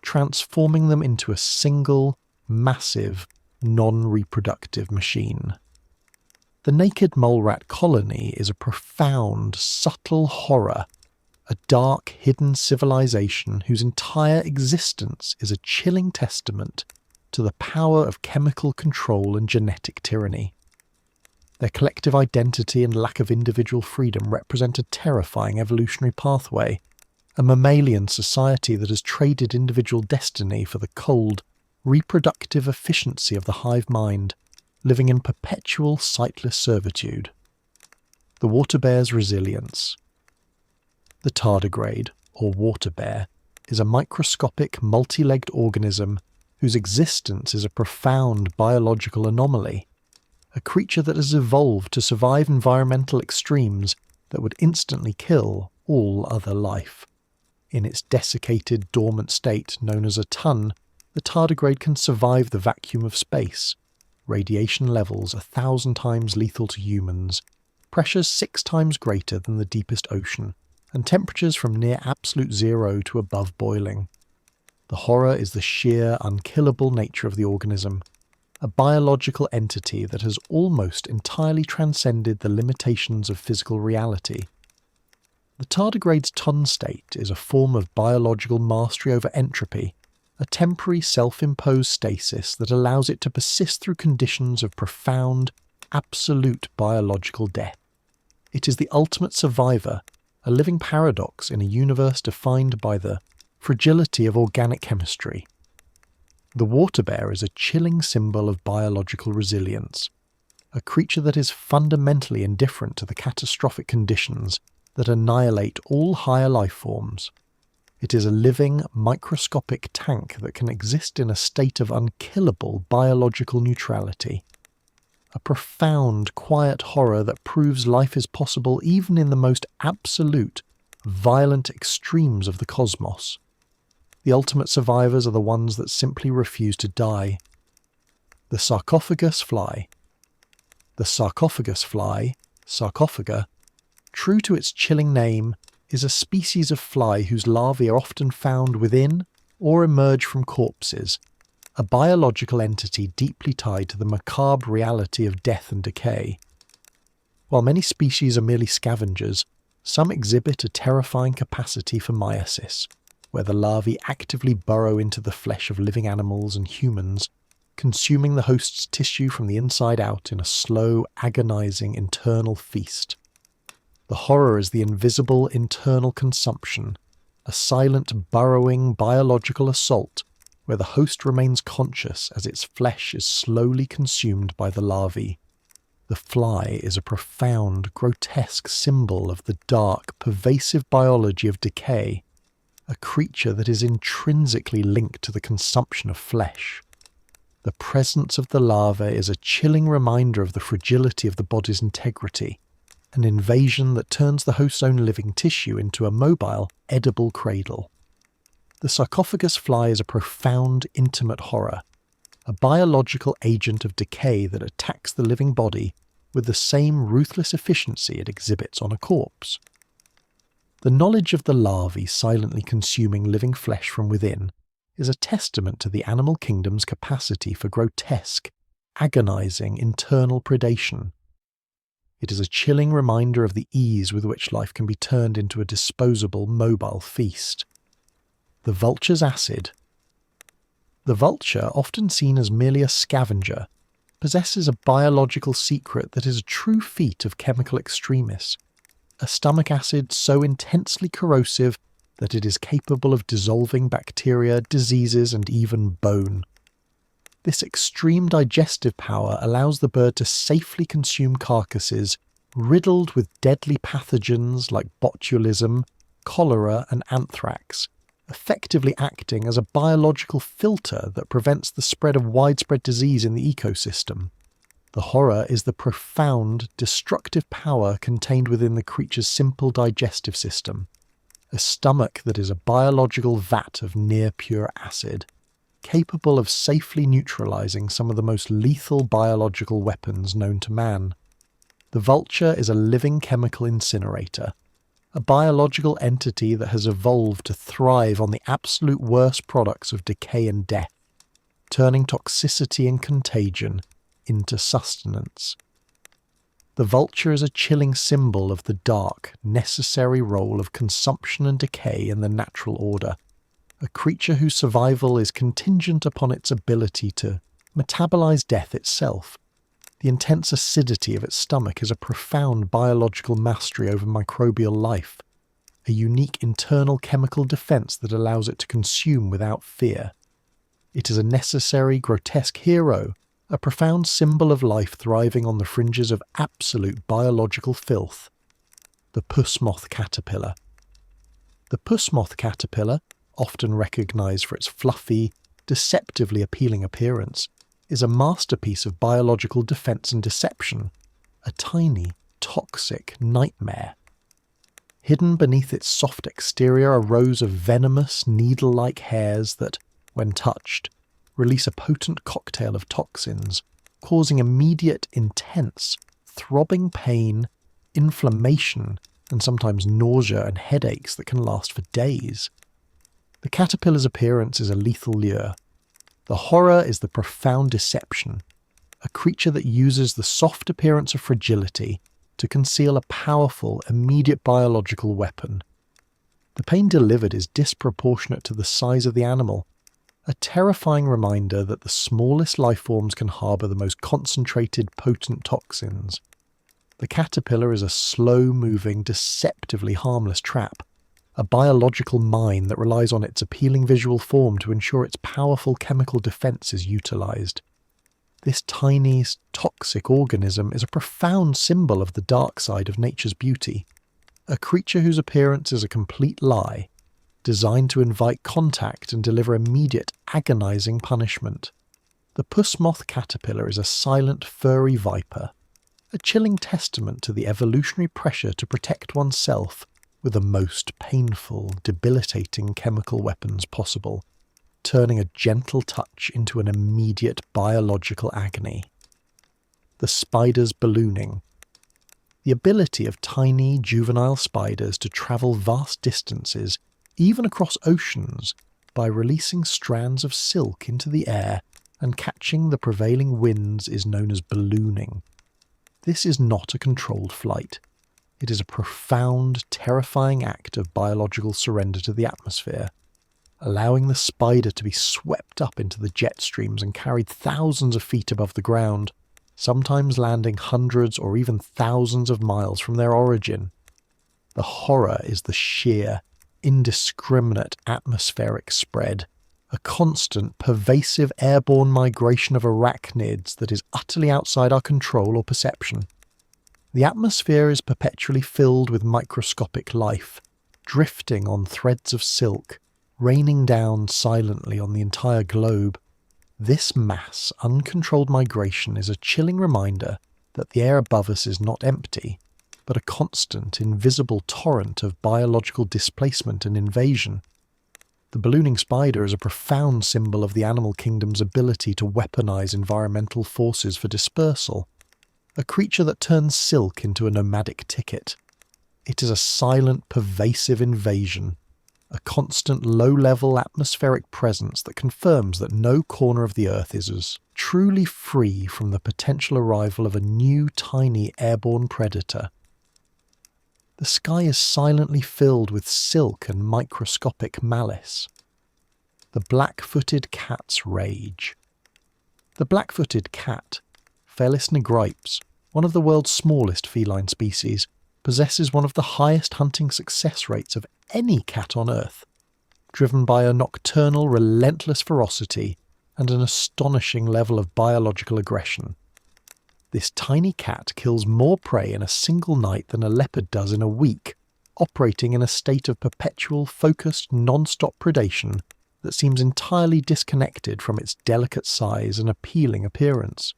transforming them into a single, massive, non-reproductive machine. The naked mole rat colony is a profound, subtle horror, a dark, hidden civilization whose entire existence is a chilling testament to the power of chemical control and genetic tyranny. Their collective identity and lack of individual freedom represent a terrifying evolutionary pathway, a mammalian society that has traded individual destiny for the cold, reproductive efficiency of the hive mind, living in perpetual sightless servitude. The water bear's resilience. The tardigrade, or water bear, is a microscopic, multi-legged organism whose existence is a profound biological anomaly, a creature that has evolved to survive environmental extremes that would instantly kill all other life. In its desiccated, dormant state known as a ton, the tardigrade can survive the vacuum of space, radiation levels 1,000 times lethal to humans, pressures 6 times greater than the deepest ocean, and temperatures from near absolute zero to above boiling. The horror is the sheer, unkillable nature of the organism, a biological entity that has almost entirely transcended the limitations of physical reality. The tardigrade's ton state is a form of biological mastery over entropy, a temporary self-imposed stasis that allows it to persist through conditions of profound, absolute biological death. It is the ultimate survivor, a living paradox in a universe defined by the fragility of organic chemistry. The water bear is a chilling symbol of biological resilience, a creature that is fundamentally indifferent to the catastrophic conditions that annihilate all higher life forms. It is a living, microscopic tank that can exist in a state of unkillable biological neutrality. a profound, quiet horror that proves life is possible even in the most absolute, violent extremes of the cosmos. The ultimate survivors are the ones that simply refuse to die. The sarcophagus fly. The sarcophagus fly, Sarcophaga, true to its chilling name, is a species of fly whose larvae are often found within or emerge from corpses, a biological entity deeply tied to the macabre reality of death and decay. While many species are merely scavengers, some exhibit a terrifying capacity for meiosis, where the larvae actively burrow into the flesh of living animals and humans, consuming the host's tissue from the inside out in a slow, agonizing internal feast. The horror is the invisible internal consumption, a silent, burrowing biological assault where the host remains conscious as its flesh is slowly consumed by the larvae. The fly is a profound, grotesque symbol of the dark, pervasive biology of decay, a creature that is intrinsically linked to the consumption of flesh. The presence of the larva is a chilling reminder of the fragility of the body's integrity, an invasion that turns the host's own living tissue into a mobile, edible cradle. The sarcophagus fly is a profound, intimate horror, a biological agent of decay that attacks the living body with the same ruthless efficiency it exhibits on a corpse. The knowledge of the larvae silently consuming living flesh from within is a testament to the animal kingdom's capacity for grotesque, agonizing internal predation. It is a chilling reminder of the ease with which life can be turned into a disposable, mobile feast. The vulture's acid. The vulture, often seen as merely a scavenger, possesses a biological secret that is a true feat of chemical extremis, a stomach acid so intensely corrosive that it is capable of dissolving bacteria, diseases, and even bone. This extreme digestive power allows the bird to safely consume carcasses riddled with deadly pathogens like botulism, cholera, and anthrax, effectively acting as a biological filter that prevents the spread of widespread disease in the ecosystem. The horror is the profound, destructive power contained within the creature's simple digestive system, a stomach that is a biological vat of near-pure acid, capable of safely neutralizing some of the most lethal biological weapons known to man. The vulture is a living chemical incinerator, a biological entity that has evolved to thrive on the absolute worst products of decay and death, turning toxicity and contagion into sustenance. The vulture is a chilling symbol of the dark, necessary role of consumption and decay in the natural order, a creature whose survival is contingent upon its ability to metabolize death itself. The intense acidity of its stomach is a profound biological mastery over microbial life, a unique internal chemical defense that allows it to consume without fear. It is a necessary, grotesque hero, a profound symbol of life thriving on the fringes of absolute biological filth. The puss moth caterpillar. The puss moth caterpillar, often recognized for its fluffy, deceptively appealing appearance, is a masterpiece of biological defense and deception, a tiny, toxic nightmare. Hidden beneath its soft exterior are rows of venomous, needle-like hairs that, when touched, release a potent cocktail of toxins, causing immediate, intense, throbbing pain, inflammation, and sometimes nausea and headaches that can last for days. The caterpillar's appearance is a lethal lure. The horror is the profound deception, a creature that uses the soft appearance of fragility to conceal a powerful, immediate biological weapon. The pain delivered is disproportionate to the size of the animal, a terrifying reminder that the smallest life forms can harbour the most concentrated, potent toxins. The caterpillar is a slow-moving, deceptively harmless trap, a biological mine that relies on its appealing visual form to ensure its powerful chemical defense is utilized. This tiny, toxic organism is a profound symbol of the dark side of nature's beauty, a creature whose appearance is a complete lie, designed to invite contact and deliver immediate, agonizing punishment. The puss moth caterpillar is a silent, furry viper, a chilling testament to the evolutionary pressure to protect oneself with the most painful, debilitating chemical weapons possible, turning a gentle touch into an immediate biological agony. The spider's ballooning. The ability of tiny, juvenile spiders to travel vast distances, even across oceans, by releasing strands of silk into the air and catching the prevailing winds is known as ballooning. This is not a controlled flight. It is a profound, terrifying act of biological surrender to the atmosphere, allowing the spider to be swept up into the jet streams and carried thousands of feet above the ground, sometimes landing hundreds or even thousands of miles from their origin. The horror is the sheer, indiscriminate atmospheric spread, a constant, pervasive airborne migration of arachnids that is utterly outside our control or perception. The atmosphere is perpetually filled with microscopic life, drifting on threads of silk, raining down silently on the entire globe. This mass, uncontrolled migration is a chilling reminder that the air above us is not empty, but a constant, invisible torrent of biological displacement and invasion. The ballooning spider is a profound symbol of the animal kingdom's ability to weaponize environmental forces for dispersal, a creature that turns silk into a nomadic ticket. It is a silent, pervasive invasion, a constant low-level atmospheric presence that confirms that no corner of the Earth is as truly free from the potential arrival of a new, tiny airborne predator. The sky is silently filled with silk and microscopic malice. The black-footed cat's rage. The black-footed cat, Felis nigripes, one of the world's smallest feline species, possesses one of the highest hunting success rates of any cat on Earth, driven by a nocturnal, relentless ferocity and an astonishing level of biological aggression. This tiny cat kills more prey in a single night than a leopard does in a week, operating in a state of perpetual, focused, non-stop predation that seems entirely disconnected from its delicate size and appealing appearance.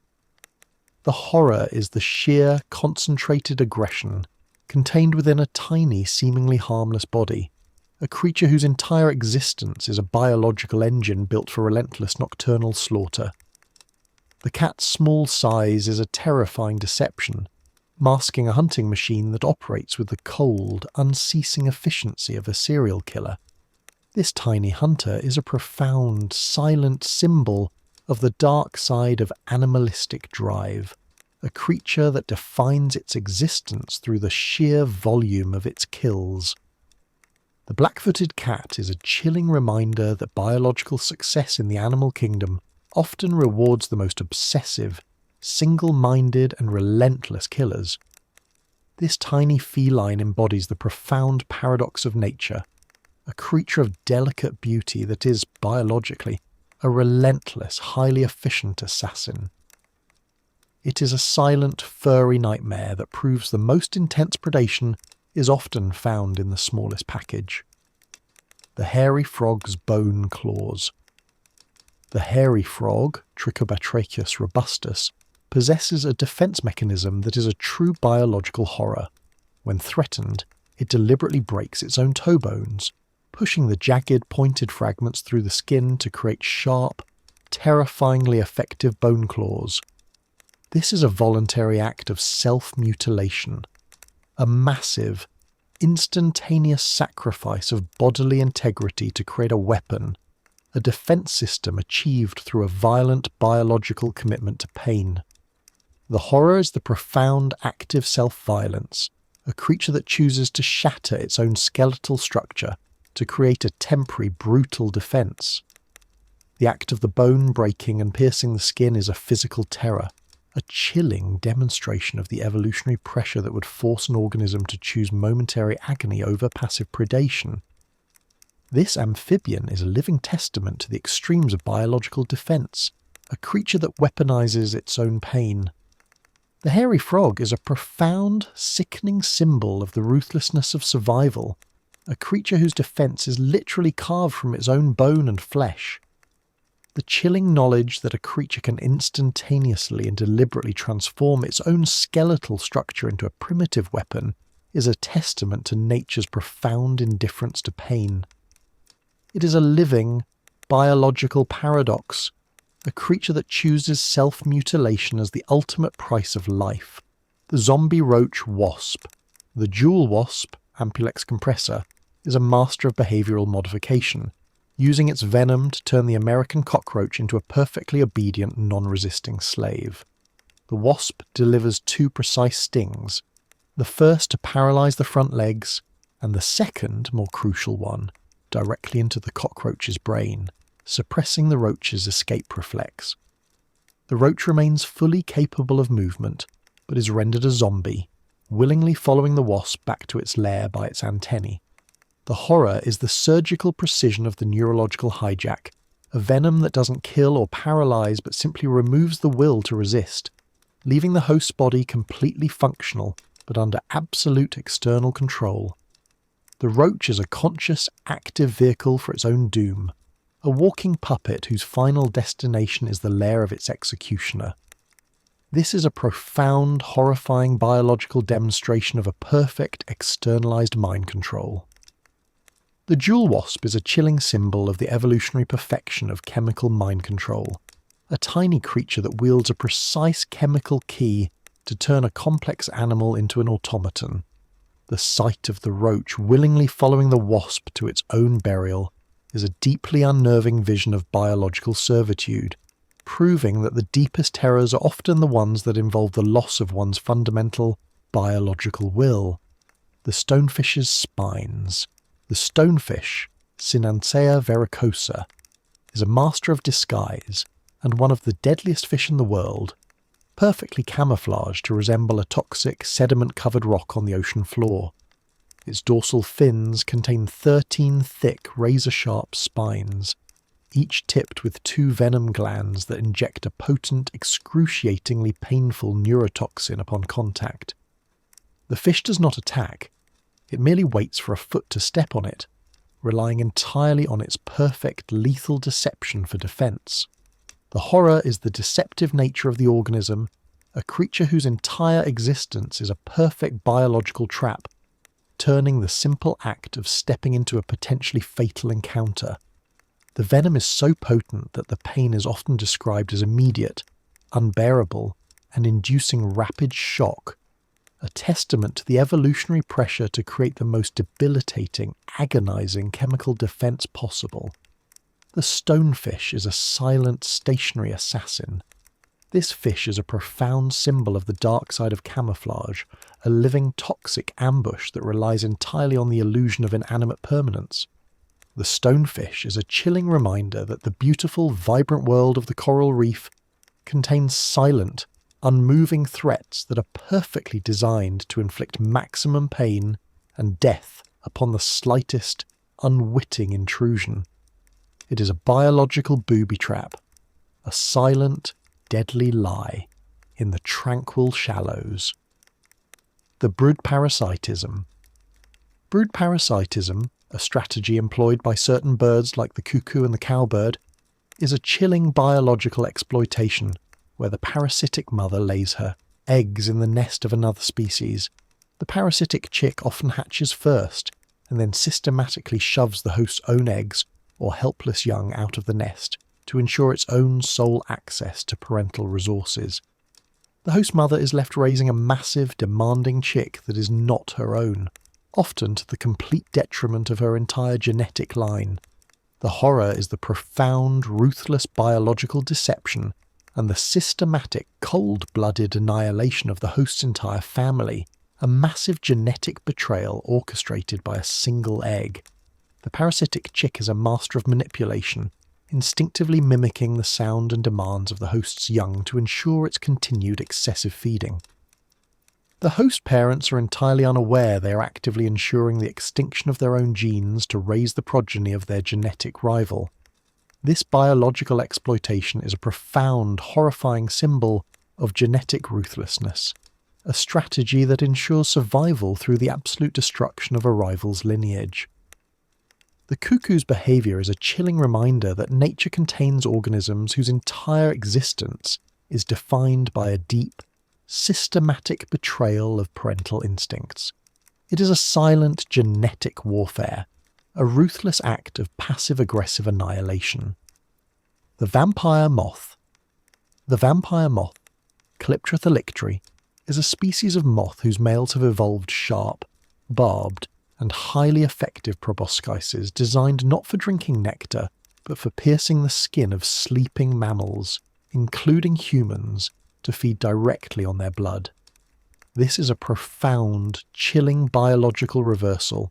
The horror is the sheer, concentrated aggression contained within a tiny, seemingly harmless body, a creature whose entire existence is a biological engine built for relentless nocturnal slaughter. The cat's small size is a terrifying deception, masking a hunting machine that operates with the cold, unceasing efficiency of a serial killer. This tiny hunter is a profound, silent symbol of the dark side of animalistic drive, a creature that defines its existence through the sheer volume of its kills. The black-footed cat is a chilling reminder that biological success in the animal kingdom often rewards the most obsessive, single-minded and relentless killers. This tiny feline embodies the profound paradox of nature, a creature of delicate beauty that is, biologically, a relentless, highly efficient assassin. It is a silent, furry nightmare that proves the most intense predation is often found in the smallest package. The hairy frog's bone claws. The hairy frog, Trichobatrachus robustus, possesses a defense mechanism that is a true biological horror. When threatened, it deliberately breaks its own toe bones, pushing the jagged, pointed fragments through the skin to create sharp, terrifyingly effective bone claws. This is a voluntary act of self-mutilation, a massive, instantaneous sacrifice of bodily integrity to create a weapon, a defense system achieved through a violent biological commitment to pain. The horror is the profound active self-violence, a creature that chooses to shatter its own skeletal structure to create a temporary, brutal defense. The act of the bone breaking and piercing the skin is a physical terror, a chilling demonstration of the evolutionary pressure that would force an organism to choose momentary agony over passive predation. This amphibian is a living testament to the extremes of biological defense, a creature that weaponizes its own pain. The hairy frog is a profound, sickening symbol of the ruthlessness of survival, a creature whose defense is literally carved from its own bone and flesh. The chilling knowledge that a creature can instantaneously and deliberately transform its own skeletal structure into a primitive weapon is a testament to nature's profound indifference to pain. It is a living, biological paradox, a creature that chooses self-mutilation as the ultimate price of life. The zombie roach wasp, the jewel wasp, Ampulex compressor, is a master of behavioural modification, using its venom to turn the American cockroach into a perfectly obedient, non-resisting slave. The wasp delivers 2 precise stings, the first to paralyse the front legs, and the second, more crucial one, directly into the cockroach's brain, suppressing the roach's escape reflex. The roach remains fully capable of movement, but is rendered a zombie, willingly following the wasp back to its lair by its antennae. The horror is the surgical precision of the neurological hijack, a venom that doesn't kill or paralyse but simply removes the will to resist, leaving the host's body completely functional but under absolute external control. The roach is a conscious, active vehicle for its own doom, a walking puppet whose final destination is the lair of its executioner. This is a profound, horrifying biological demonstration of a perfect, externalised mind control. The jewel wasp is a chilling symbol of the evolutionary perfection of chemical mind control, a tiny creature that wields a precise chemical key to turn a complex animal into an automaton. The sight of the roach willingly following the wasp to its own burial is a deeply unnerving vision of biological servitude, proving that the deepest terrors are often the ones that involve the loss of one's fundamental biological will. The stonefish's spines. The stonefish, Sinancea vericosa, is a master of disguise and one of the deadliest fish in the world, perfectly camouflaged to resemble a toxic, sediment-covered rock on the ocean floor. Its dorsal fins contain 13 thick, razor-sharp spines, each tipped with 2 venom glands that inject a potent, excruciatingly painful neurotoxin upon contact. The fish does not attack. It merely waits for a foot to step on it, relying entirely on its perfect, lethal deception for defense. The horror is the deceptive nature of the organism, a creature whose entire existence is a perfect biological trap, turning the simple act of stepping into a potentially fatal encounter. The venom is so potent that the pain is often described as immediate, unbearable, and inducing rapid shock, a testament to the evolutionary pressure to create the most debilitating, agonizing chemical defense possible. The stonefish is a silent, stationary assassin. This fish is a profound symbol of the dark side of camouflage, a living toxic ambush that relies entirely on the illusion of inanimate permanence. The stonefish is a chilling reminder that the beautiful, vibrant world of the coral reef contains silent, unmoving threats that are perfectly designed to inflict maximum pain and death upon the slightest, unwitting intrusion. It is a biological booby trap, a silent, deadly lie in the tranquil shallows. The brood parasitism. Brood parasitism, a strategy employed by certain birds like the cuckoo and the cowbird, is a chilling biological exploitation where the parasitic mother lays her eggs in the nest of another species. The parasitic chick often hatches first and then systematically shoves the host's own eggs or helpless young out of the nest to ensure its own sole access to parental resources. The host mother is left raising a massive, demanding chick that is not her own, often to the complete detriment of her entire genetic line. The horror is the profound, ruthless biological deception and the systematic, cold-blooded annihilation of the host's entire family, a massive genetic betrayal orchestrated by a single egg. The parasitic chick is a master of manipulation, instinctively mimicking the sound and demands of the host's young to ensure its continued excessive feeding. The host parents are entirely unaware they are actively ensuring the extinction of their own genes to raise the progeny of their genetic rival. This biological exploitation is a profound, horrifying symbol of genetic ruthlessness, a strategy that ensures survival through the absolute destruction of a rival's lineage. The cuckoo's behaviour is a chilling reminder that nature contains organisms whose entire existence is defined by a deep, systematic betrayal of parental instincts. It is a silent genetic warfare, a ruthless act of passive-aggressive annihilation. The vampire moth. The vampire moth, Calyptra thalictri, is a species of moth whose males have evolved sharp, barbed, and highly effective proboscises designed not for drinking nectar, but for piercing the skin of sleeping mammals, including humans, to feed directly on their blood. This is a profound, chilling biological reversal,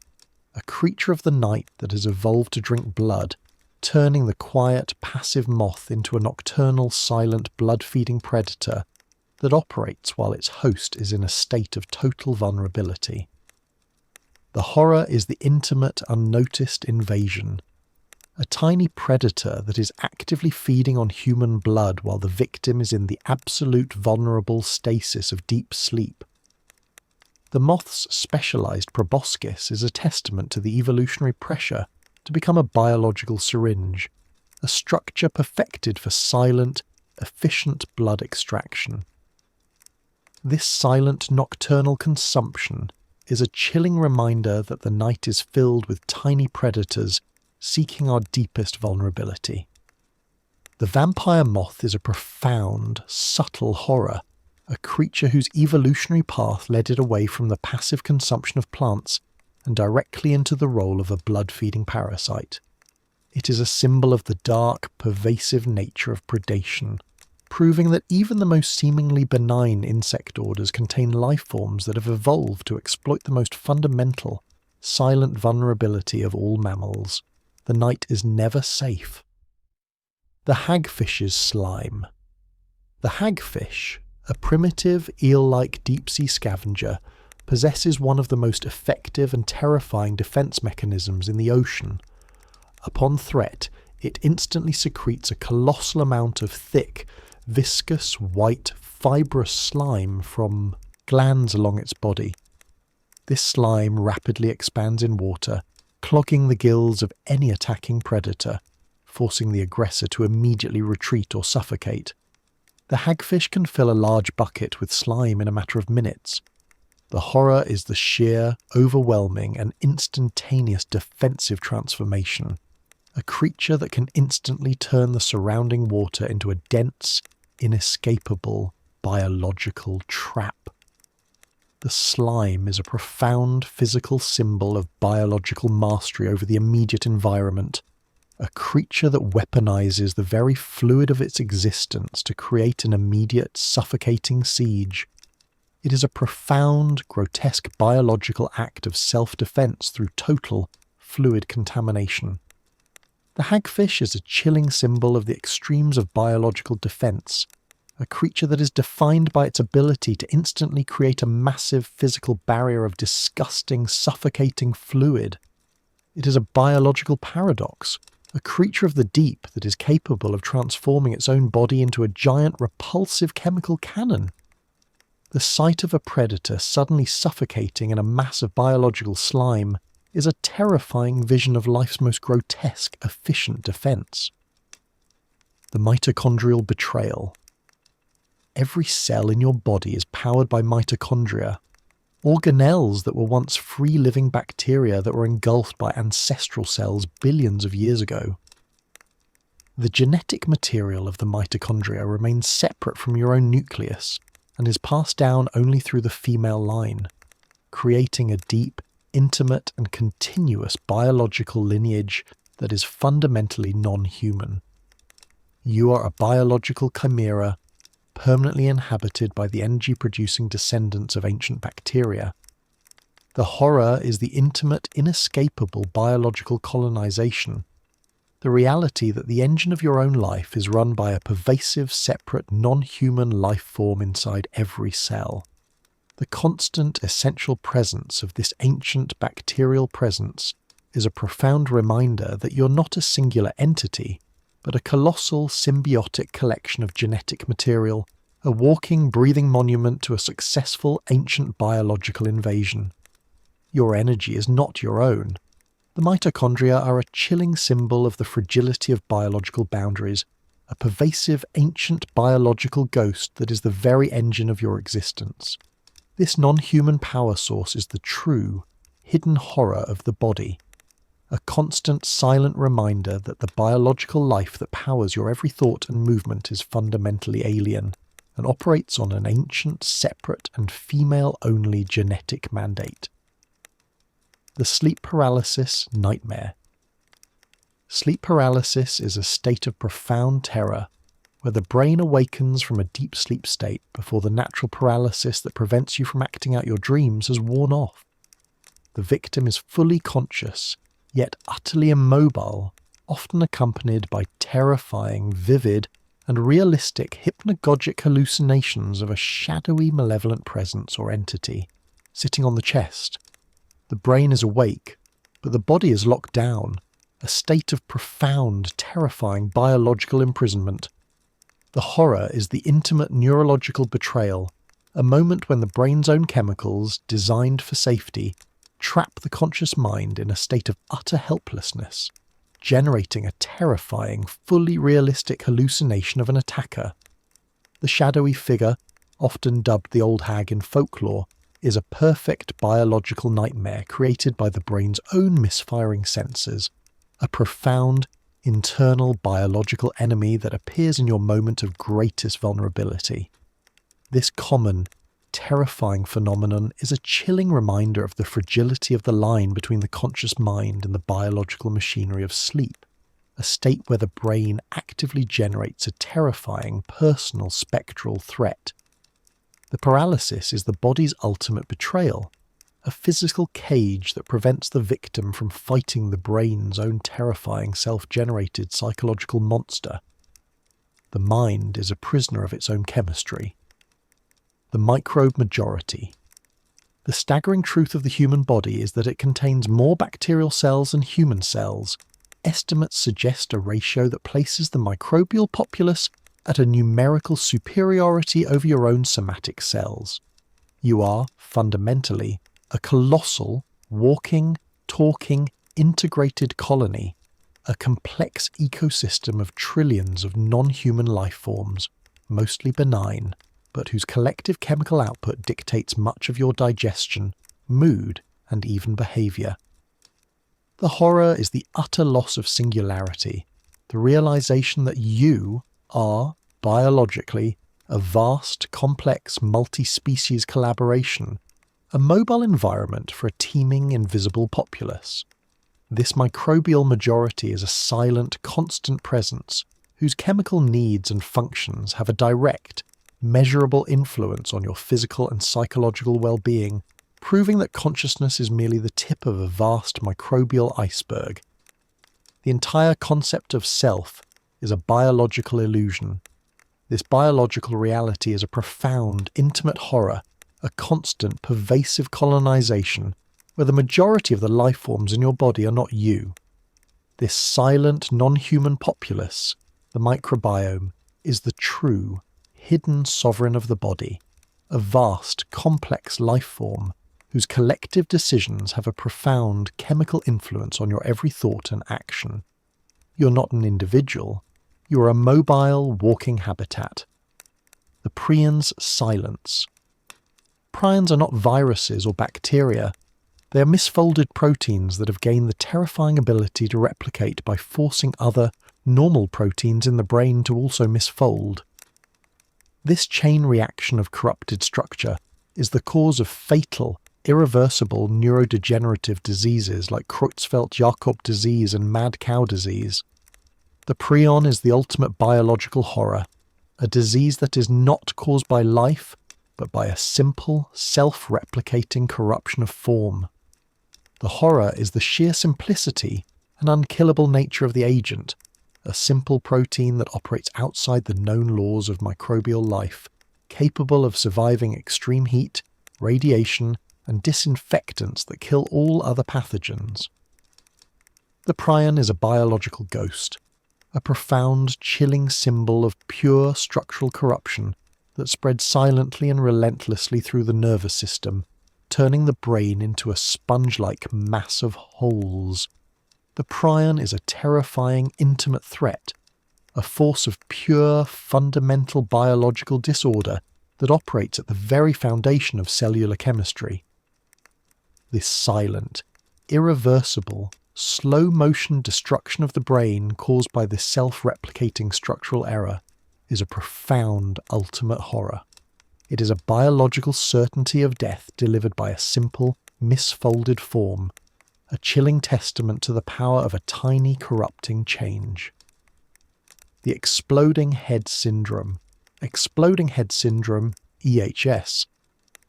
a creature of the night that has evolved to drink blood, turning the quiet, passive moth into a nocturnal, silent, blood-feeding predator that operates while its host is in a state of total vulnerability. The horror is the intimate, unnoticed invasion. A tiny predator that is actively feeding on human blood while the victim is in the absolute vulnerable stasis of deep sleep. The moth's specialized proboscis is a testament to the evolutionary pressure to become a biological syringe, a structure perfected for silent, efficient blood extraction. This silent nocturnal consumption is a chilling reminder that the night is filled with tiny predators seeking our deepest vulnerability. The vampire moth is a profound, subtle horror, a creature whose evolutionary path led it away from the passive consumption of plants and directly into the role of a blood-feeding parasite. It is a symbol of the dark, pervasive nature of predation, proving that even the most seemingly benign insect orders contain life forms that have evolved to exploit the most fundamental, silent vulnerability of all mammals. The night is never safe. The hagfish's slime. The hagfish, a primitive, eel-like deep-sea scavenger, possesses one of the most effective and terrifying defense mechanisms in the ocean. Upon threat, it instantly secretes a colossal amount of thick, viscous, white, fibrous slime from glands along its body. This slime rapidly expands in water, clogging the gills of any attacking predator, forcing the aggressor to immediately retreat or suffocate. The hagfish can fill a large bucket with slime in a matter of minutes. The horror is the sheer, overwhelming, and instantaneous defensive transformation. A creature that can instantly turn the surrounding water into a dense, inescapable, biological trap. The slime is a profound physical symbol of biological mastery over the immediate environment, a creature that weaponizes the very fluid of its existence to create an immediate, suffocating siege. It is a profound, grotesque biological act of self-defense through total, fluid contamination. The hagfish is a chilling symbol of the extremes of biological defense, a creature that is defined by its ability to instantly create a massive physical barrier of disgusting, suffocating fluid. It is a biological paradox, a creature of the deep that is capable of transforming its own body into a giant repulsive chemical cannon. The sight of a predator suddenly suffocating in a mass of biological slime is a terrifying vision of life's most grotesque, efficient defense. The mitochondrial betrayal. Every cell in your body is powered by mitochondria, organelles that were once free-living bacteria that were engulfed by ancestral cells billions of years ago. The genetic material of the mitochondria remains separate from your own nucleus and is passed down only through the female line, creating a deep, intimate and continuous biological lineage that is fundamentally non-human. You are a biological chimera, permanently inhabited by the energy-producing descendants of ancient bacteria. The horror is the intimate, inescapable biological colonization, the reality that the engine of your own life is run by a pervasive, separate, non-human life form inside every cell. The constant, essential presence of this ancient bacterial presence is a profound reminder that you're not a singular entity, but a colossal, symbiotic collection of genetic material, a walking, breathing monument to a successful, ancient biological invasion. Your energy is not your own. The mitochondria are a chilling symbol of the fragility of biological boundaries, a pervasive ancient biological ghost that is the very engine of your existence. This non-human power source is the true, hidden horror of the body, a constant silent reminder that the biological life that powers your every thought and movement is fundamentally alien and operates on an ancient, separate and female-only genetic mandate. The sleep paralysis nightmare. Sleep paralysis is a state of profound terror, where the brain awakens from a deep sleep state before the natural paralysis that prevents you from acting out your dreams has worn off. The victim is fully conscious, yet utterly immobile, often accompanied by terrifying, vivid, and realistic hypnagogic hallucinations of a shadowy, malevolent presence or entity sitting on the chest. The brain is awake, but the body is locked down, a state of profound, terrifying biological imprisonment. The horror is the intimate neurological betrayal, a moment when the brain's own chemicals, designed for safety, trap the conscious mind in a state of utter helplessness, generating a terrifying, fully realistic hallucination of an attacker. The shadowy figure, often dubbed the old hag in folklore, is a perfect biological nightmare created by the brain's own misfiring senses, a profound, internal biological enemy that appears in your moment of greatest vulnerability. This common, terrifying phenomenon is a chilling reminder of the fragility of the line between the conscious mind and the biological machinery of sleep, a state where the brain actively generates a terrifying, personal, spectral threat. The paralysis is the body's ultimate betrayal, a physical cage that prevents the victim from fighting the brain's own terrifying self-generated psychological monster. The mind is a prisoner of its own chemistry. The microbe majority. The staggering truth of the human body is that it contains more bacterial cells than human cells. Estimates suggest a ratio that places the microbial populace at a numerical superiority over your own somatic cells. You are, fundamentally, a colossal, walking, talking, integrated colony, a complex ecosystem of trillions of non-human life forms, mostly benign, but whose collective chemical output dictates much of your digestion, mood, and even behaviour. The horror is the utter loss of singularity, the realization that you are, biologically, a vast, complex, multi-species collaboration, a mobile environment for a teeming, invisible populace. This microbial majority is a silent, constant presence whose chemical needs and functions have a direct, measurable influence on your physical and psychological well-being, proving that consciousness is merely the tip of a vast microbial iceberg. The entire concept of self is a biological illusion. This biological reality is a profound, intimate horror, a constant, pervasive colonization, where the majority of the life forms in your body are not you. This silent, non-human populace, the microbiome, is the true, hidden sovereign of the body, a vast, complex life form whose collective decisions have a profound chemical influence on your every thought and action. You're not an individual, you're a mobile, walking habitat. The prions' silence. Prions are not viruses or bacteria. They are misfolded proteins that have gained the terrifying ability to replicate by forcing other, normal proteins in the brain to also misfold. This chain reaction of corrupted structure is the cause of fatal, irreversible neurodegenerative diseases like Creutzfeldt-Jakob disease and mad cow disease. The prion is the ultimate biological horror, a disease that is not caused by life, but by a simple, self-replicating corruption of form. The horror is the sheer simplicity and unkillable nature of the agent, a simple protein that operates outside the known laws of microbial life, capable of surviving extreme heat, radiation, and disinfectants that kill all other pathogens. The prion is a biological ghost, a profound, chilling symbol of pure structural corruption that spreads silently and relentlessly through the nervous system, turning the brain into a sponge-like mass of holes, The prion is a terrifying, intimate threat, a force of pure, fundamental biological disorder that operates at the very foundation of cellular chemistry. This silent, irreversible, slow-motion destruction of the brain caused by this self-replicating structural error is a profound ultimate horror. It is a biological certainty of death delivered by a simple, misfolded form, a chilling testament to the power of a tiny, corrupting change. The exploding head syndrome. Exploding head syndrome, EHS,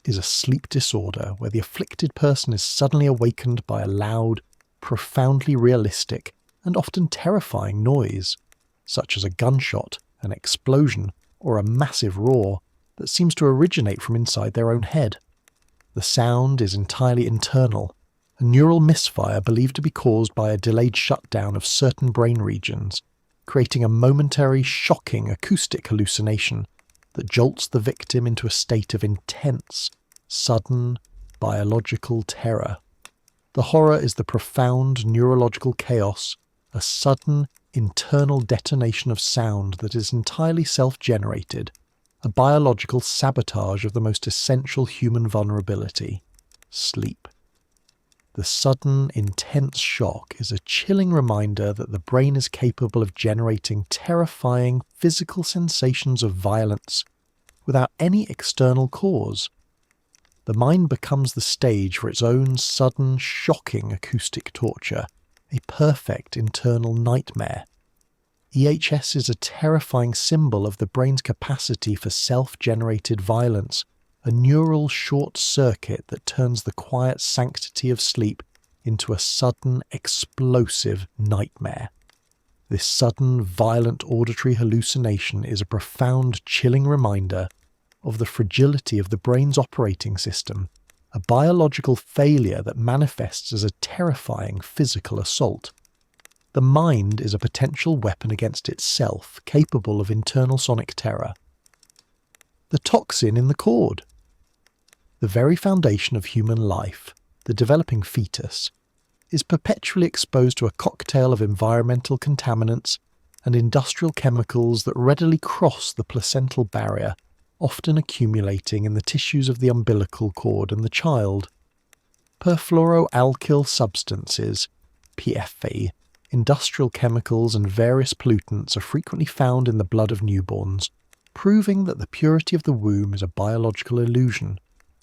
is a sleep disorder where the afflicted person is suddenly awakened by a loud, profoundly realistic, and often terrifying noise, such as a gunshot, an explosion, or a massive roar that seems to originate from inside their own head. The sound is entirely internal, a neural misfire believed to be caused by a delayed shutdown of certain brain regions, creating a momentary, shocking acoustic hallucination that jolts the victim into a state of intense, sudden, biological terror. The horror is the profound neurological chaos, a sudden, internal detonation of sound that is entirely self-generated, a biological sabotage of the most essential human vulnerability, sleep. The sudden, intense shock is a chilling reminder that the brain is capable of generating terrifying physical sensations of violence without any external cause. The mind becomes the stage for its own sudden, shocking acoustic torture, a perfect internal nightmare. EHS is a terrifying symbol of the brain's capacity for self-generated violence, a neural short circuit that turns the quiet sanctity of sleep into a sudden, explosive nightmare. This sudden, violent auditory hallucination is a profound, chilling reminder of the fragility of the brain's operating system, a biological failure that manifests as a terrifying physical assault. The mind is a potential weapon against itself, capable of internal sonic terror. The toxin in the cord. The very foundation of human life, the developing fetus, is perpetually exposed to a cocktail of environmental contaminants and industrial chemicals that readily cross the placental barrier, often accumulating in the tissues of the umbilical cord and the child. Perfluoroalkyl substances, PFA, industrial chemicals and various pollutants are frequently found in the blood of newborns, proving that the purity of the womb is a biological illusion,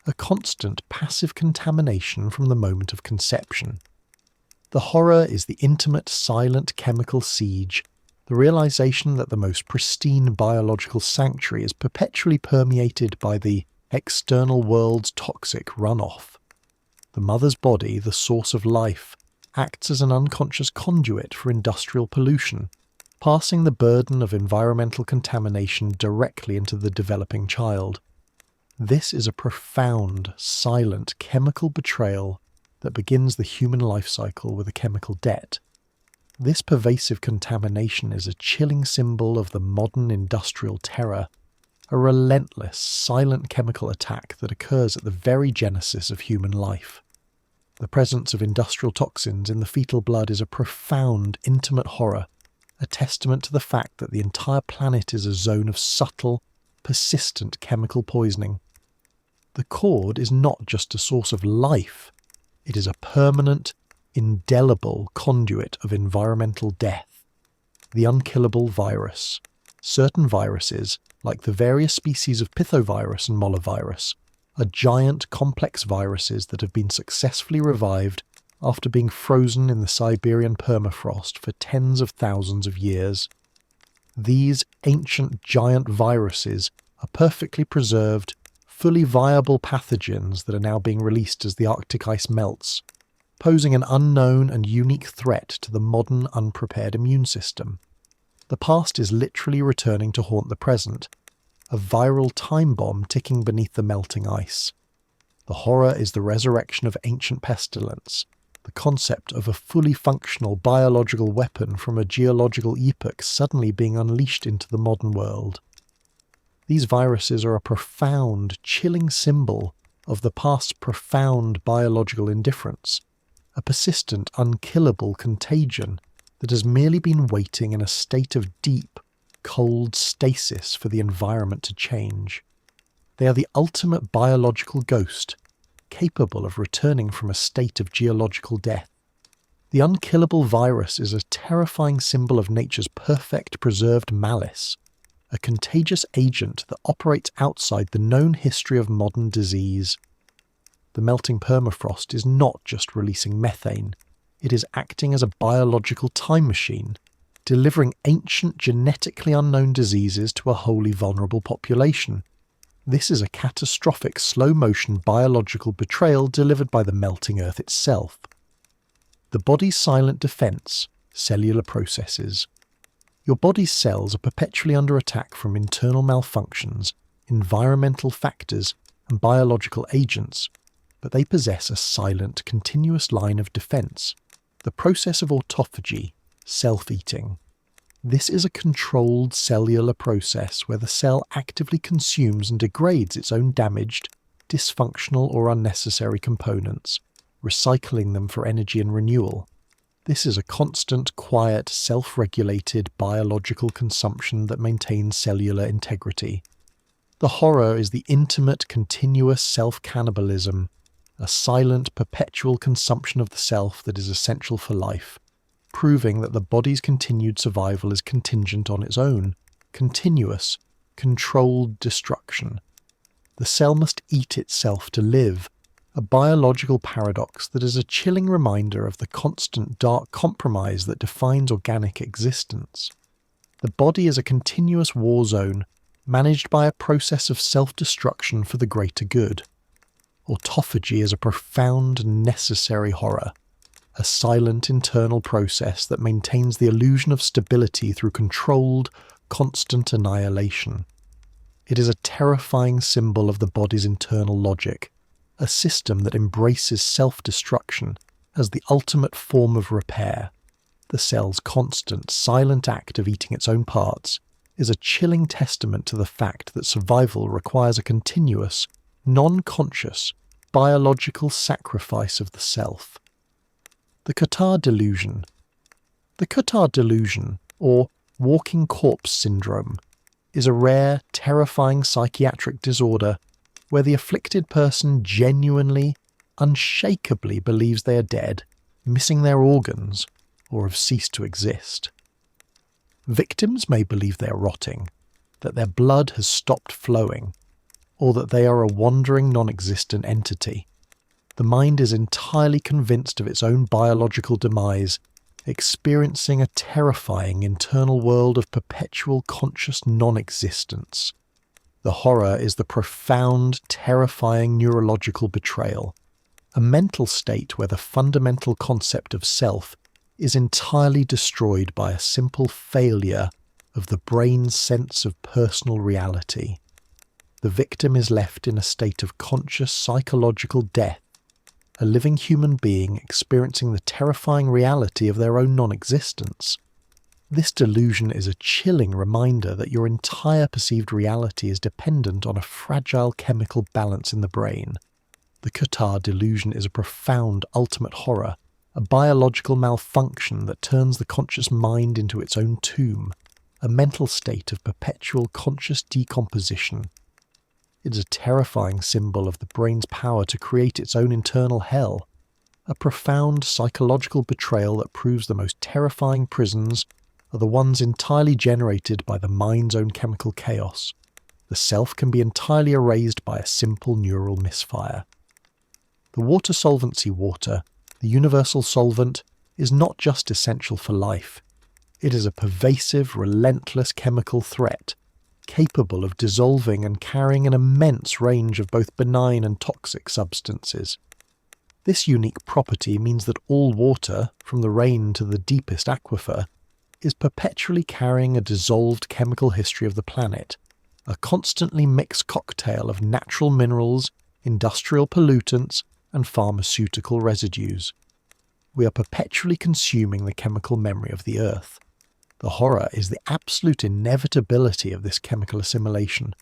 a constant passive contamination from the moment of conception. The horror is the intimate, silent chemical siege, the realization that the most pristine biological sanctuary is perpetually permeated by the external world's toxic runoff. The mother's body, the source of life, acts as an unconscious conduit for industrial pollution, passing the burden of environmental contamination directly into the developing child. This is a profound, silent chemical betrayal that begins the human life cycle with a chemical debt. This pervasive contamination is a chilling symbol of the modern industrial terror, a relentless, silent chemical attack that occurs at the very genesis of human life. The presence of industrial toxins in the fetal blood is a profound, intimate horror, a testament to the fact that the entire planet is a zone of subtle, persistent chemical poisoning. The cord is not just a source of life, it is a permanent, indelible conduit of environmental death. The unkillable virus. Certain viruses, like the various species of pithovirus and mollivirus, are giant, complex viruses that have been successfully revived after being frozen in the Siberian permafrost for tens of thousands of years. These ancient giant viruses are perfectly preserved, fully viable pathogens that are now being released as the Arctic ice melts, posing an unknown and unique threat to the modern, unprepared immune system. The past is literally returning to haunt the present, a viral time bomb ticking beneath the melting ice. The horror is the resurrection of ancient pestilence, the concept of a fully functional biological weapon from a geological epoch suddenly being unleashed into the modern world. These viruses are a profound, chilling symbol of the past's profound biological indifference, a persistent, unkillable contagion that has merely been waiting in a state of deep, cold stasis for the environment to change. They are the ultimate biological ghost, capable of returning from a state of geological death. The unkillable virus is a terrifying symbol of nature's perfect preserved malice, a contagious agent that operates outside the known history of modern disease. The melting permafrost is not just releasing methane, it is acting as a biological time machine, delivering ancient genetically unknown diseases to a wholly vulnerable population. This is a catastrophic slow-motion biological betrayal delivered by the melting Earth itself. The body's silent defense, cellular processes. Your body's cells are perpetually under attack from internal malfunctions, environmental factors, and biological agents, but they possess a silent, continuous line of defense, the process of autophagy, self-eating. This is a controlled cellular process where the cell actively consumes and degrades its own damaged, dysfunctional or unnecessary components, recycling them for energy and renewal. This is a constant, quiet, self-regulated biological consumption that maintains cellular integrity. The horror is the intimate, continuous self-cannibalism, a silent, perpetual consumption of the self that is essential for life, proving that the body's continued survival is contingent on its own, continuous, controlled destruction. The cell must eat itself to live, a biological paradox that is a chilling reminder of the constant dark compromise that defines organic existence. The body is a continuous war zone, managed by a process of self-destruction for the greater good. Autophagy is a profound and necessary horror, a silent internal process that maintains the illusion of stability through controlled, constant annihilation. It is a terrifying symbol of the body's internal logic, a system that embraces self-destruction as the ultimate form of repair. The cell's constant, silent act of eating its own parts is a chilling testament to the fact that survival requires a continuous, non-conscious, biological sacrifice of the self. The Cotard delusion. The Cotard delusion, or walking corpse syndrome, is a rare, terrifying psychiatric disorder where the afflicted person genuinely, unshakably believes they are dead, missing their organs, or have ceased to exist. Victims may believe they are rotting, that their blood has stopped flowing, or that they are a wandering non-existent entity. The mind is entirely convinced of its own biological demise, experiencing a terrifying internal world of perpetual conscious non-existence. The horror is the profound, terrifying neurological betrayal, a mental state where the fundamental concept of self is entirely destroyed by a simple failure of the brain's sense of personal reality. The victim is left in a state of conscious psychological death, a living human being experiencing the terrifying reality of their own non-existence. This delusion is a chilling reminder that your entire perceived reality is dependent on a fragile chemical balance in the brain. The Cotard delusion is a profound ultimate horror, a biological malfunction that turns the conscious mind into its own tomb, a mental state of perpetual conscious decomposition. It is a terrifying symbol of the brain's power to create its own internal hell, a profound psychological betrayal that proves the most terrifying prisons are the ones entirely generated by the mind's own chemical chaos. The self can be entirely erased by a simple neural misfire. The water solvency water, the universal solvent, is not just essential for life. It is a pervasive, relentless chemical threat, capable of dissolving and carrying an immense range of both benign and toxic substances. This unique property means that all water, from the rain to the deepest aquifer, is perpetually carrying a dissolved chemical history of the planet, a constantly mixed cocktail of natural minerals, industrial pollutants, and pharmaceutical residues. We are perpetually consuming the chemical memory of the Earth. The horror is the absolute inevitability of this chemical assimilation,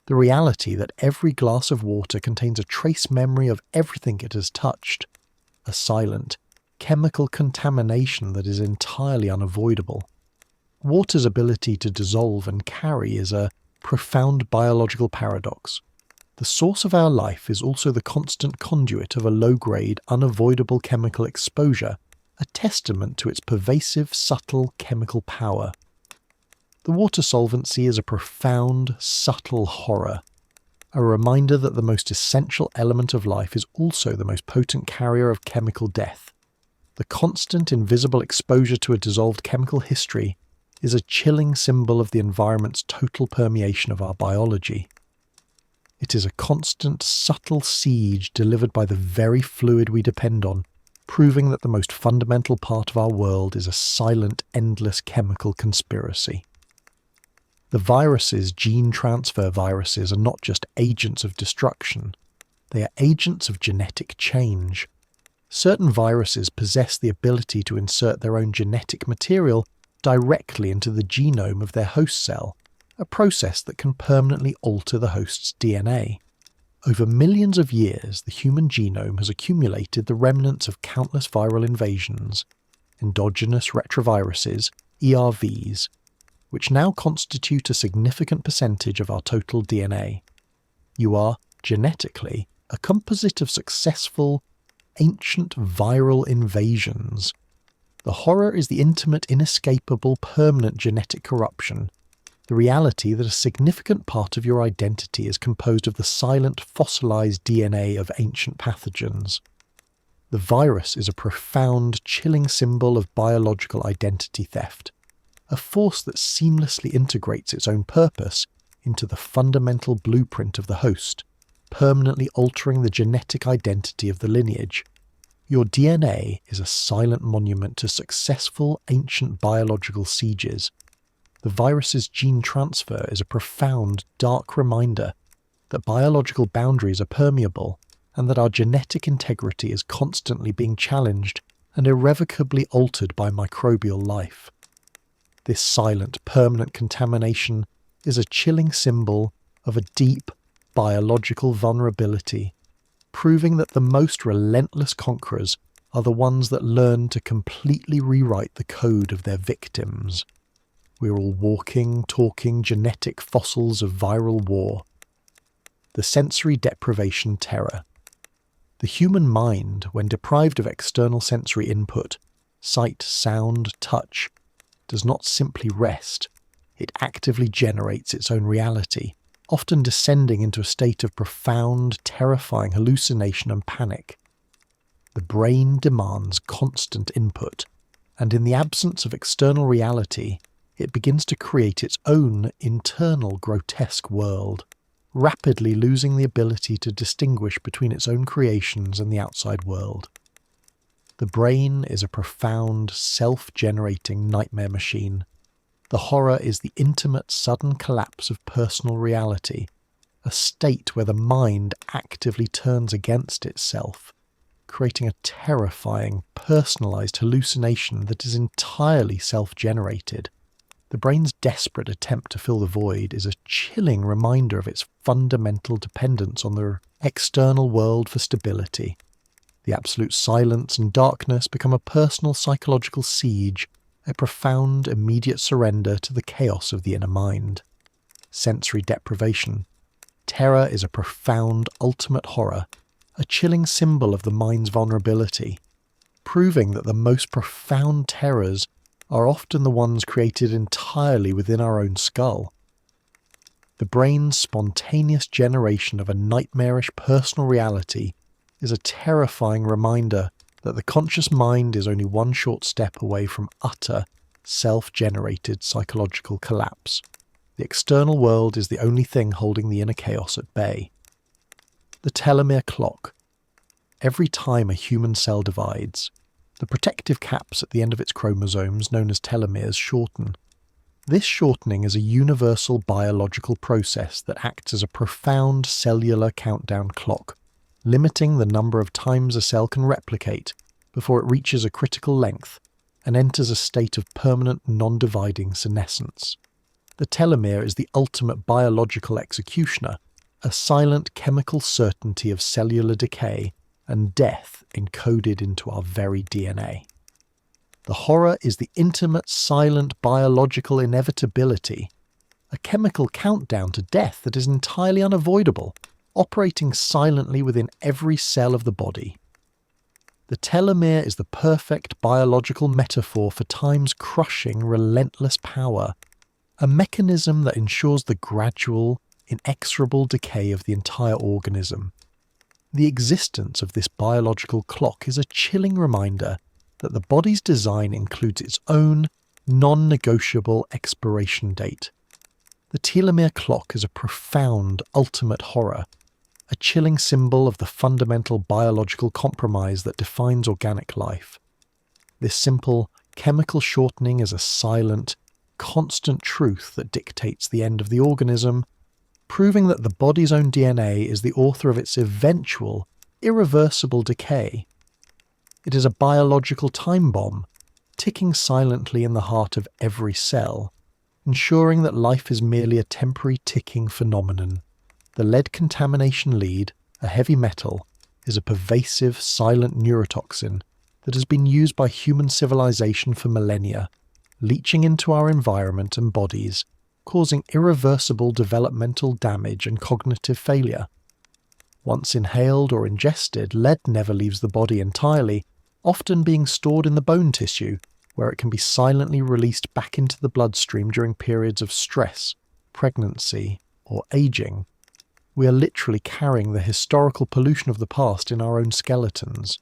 the reality that every glass of water contains a trace memory of everything it has touched, a silent, chemical contamination that is entirely unavoidable. Water's ability to dissolve and carry is a profound biological paradox. The source of our life is also the constant conduit of a low-grade, unavoidable chemical exposure, a testament to its pervasive, subtle chemical power. The water solvency is a profound, subtle horror, a reminder that the most essential element of life is also the most potent carrier of chemical death. The constant, invisible exposure to a dissolved chemical history is a chilling symbol of the environment's total permeation of our biology. It is a constant, subtle siege delivered by the very fluid we depend on, proving that the most fundamental part of our world is a silent, endless chemical conspiracy. The viruses, gene transfer viruses, are not just agents of destruction. They are agents of genetic change. Certain viruses possess the ability to insert their own genetic material directly into the genome of their host cell, a process that can permanently alter the host's DNA. Over millions of years, the human genome has accumulated the remnants of countless viral invasions, endogenous retroviruses, ERVs, which now constitute a significant percentage of our total DNA. You are, genetically, a composite of successful, ancient viral invasions. The horror is the intimate, inescapable, permanent genetic corruption, the reality that a significant part of your identity is composed of the silent, fossilized DNA of ancient pathogens. The virus is a profound, chilling symbol of biological identity theft, a force that seamlessly integrates its own purpose into the fundamental blueprint of the host, permanently altering the genetic identity of the lineage. Your DNA is a silent monument to successful ancient biological sieges. The virus's gene transfer is a profound, dark reminder that biological boundaries are permeable and that our genetic integrity is constantly being challenged and irrevocably altered by microbial life. This silent, permanent contamination is a chilling symbol of a deep, biological vulnerability, proving that the most relentless conquerors are the ones that learn to completely rewrite the code of their victims. We're all walking, talking genetic fossils of viral war. The sensory deprivation terror. The human mind, when deprived of external sensory input, sight, sound, touch, does not simply rest. It actively generates its own reality, often descending into a state of profound, terrifying hallucination and panic. The brain demands constant input, and in the absence of external reality, it begins to create its own internal grotesque world, rapidly losing the ability to distinguish between its own creations and the outside world. The brain is a profound, self-generating nightmare machine. The horror is the intimate, sudden collapse of personal reality, a state where the mind actively turns against itself, creating a terrifying, personalized hallucination that is entirely self-generated. The brain's desperate attempt to fill the void is a chilling reminder of its fundamental dependence on the external world for stability. The absolute silence and darkness become a personal psychological siege, a profound, immediate surrender to the chaos of the inner mind. Sensory deprivation. Terror is a profound, ultimate horror, a chilling symbol of the mind's vulnerability, proving that the most profound terrors are often the ones created entirely within our own skull. The brain's spontaneous generation of a nightmarish personal reality is a terrifying reminder that the conscious mind is only one short step away from utter, self-generated psychological collapse. The external world is the only thing holding the inner chaos at bay. The telomere clock. Every time a human cell divides, the protective caps at the end of its chromosomes, known as telomeres, shorten. This shortening is a universal biological process that acts as a profound cellular countdown clock, limiting the number of times a cell can replicate before it reaches a critical length and enters a state of permanent non-dividing senescence. The telomere is the ultimate biological executioner, a silent chemical certainty of cellular decay and death encoded into our very DNA. The horror is the intimate, silent biological inevitability, a chemical countdown to death that is entirely unavoidable, operating silently within every cell of the body. The telomere is the perfect biological metaphor for time's crushing, relentless power, a mechanism that ensures the gradual, inexorable decay of the entire organism. The existence of this biological clock is a chilling reminder that the body's design includes its own non-negotiable expiration date. The telomere clock is a profound, ultimate horror, a chilling symbol of the fundamental biological compromise that defines organic life. This simple, chemical shortening is a silent, constant truth that dictates the end of the organism, proving that the body's own DNA is the author of its eventual, irreversible decay. It is a biological time bomb, ticking silently in the heart of every cell, ensuring that life is merely a temporary ticking phenomenon. The lead contamination lead, a heavy metal, is a pervasive, silent neurotoxin that has been used by human civilization for millennia, leaching into our environment and bodies, causing irreversible developmental damage and cognitive failure. Once inhaled or ingested, lead never leaves the body entirely, often being stored in the bone tissue, where it can be silently released back into the bloodstream during periods of stress, pregnancy, or aging. We are literally carrying the historical pollution of the past in our own skeletons.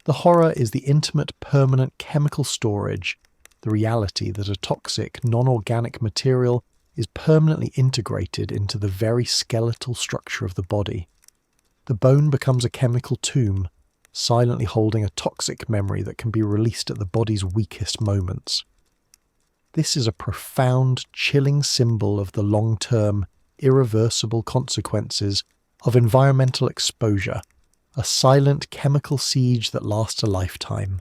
The horror is the intimate, permanent chemical storage, the reality that a toxic, non-organic material is permanently integrated into the very skeletal structure of the body. The bone becomes a chemical tomb, silently holding a toxic memory that can be released at the body's weakest moments. This is a profound, chilling symbol of the long-term, irreversible consequences of environmental exposure, a silent chemical siege that lasts a lifetime.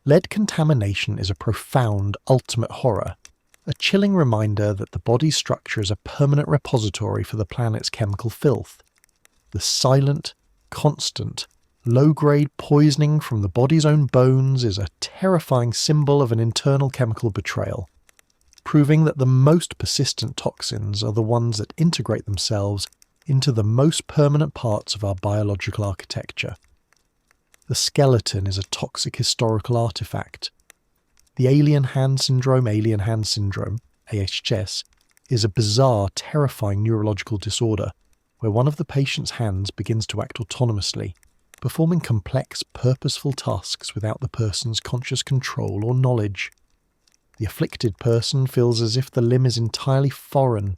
Lead contamination is a profound, ultimate horror, a chilling reminder that the body's structure is a permanent repository for the planet's chemical filth. The silent, constant, low-grade poisoning from the body's own bones is a terrifying symbol of an internal chemical betrayal, proving that the most persistent toxins are the ones that integrate themselves into the most permanent parts of our biological architecture. The skeleton is a toxic historical artifact. The alien hand syndrome, AHS, is a bizarre, terrifying neurological disorder where one of the patient's hands begins to act autonomously, performing complex, purposeful tasks without the person's conscious control or knowledge. The afflicted person feels as if the limb is entirely foreign,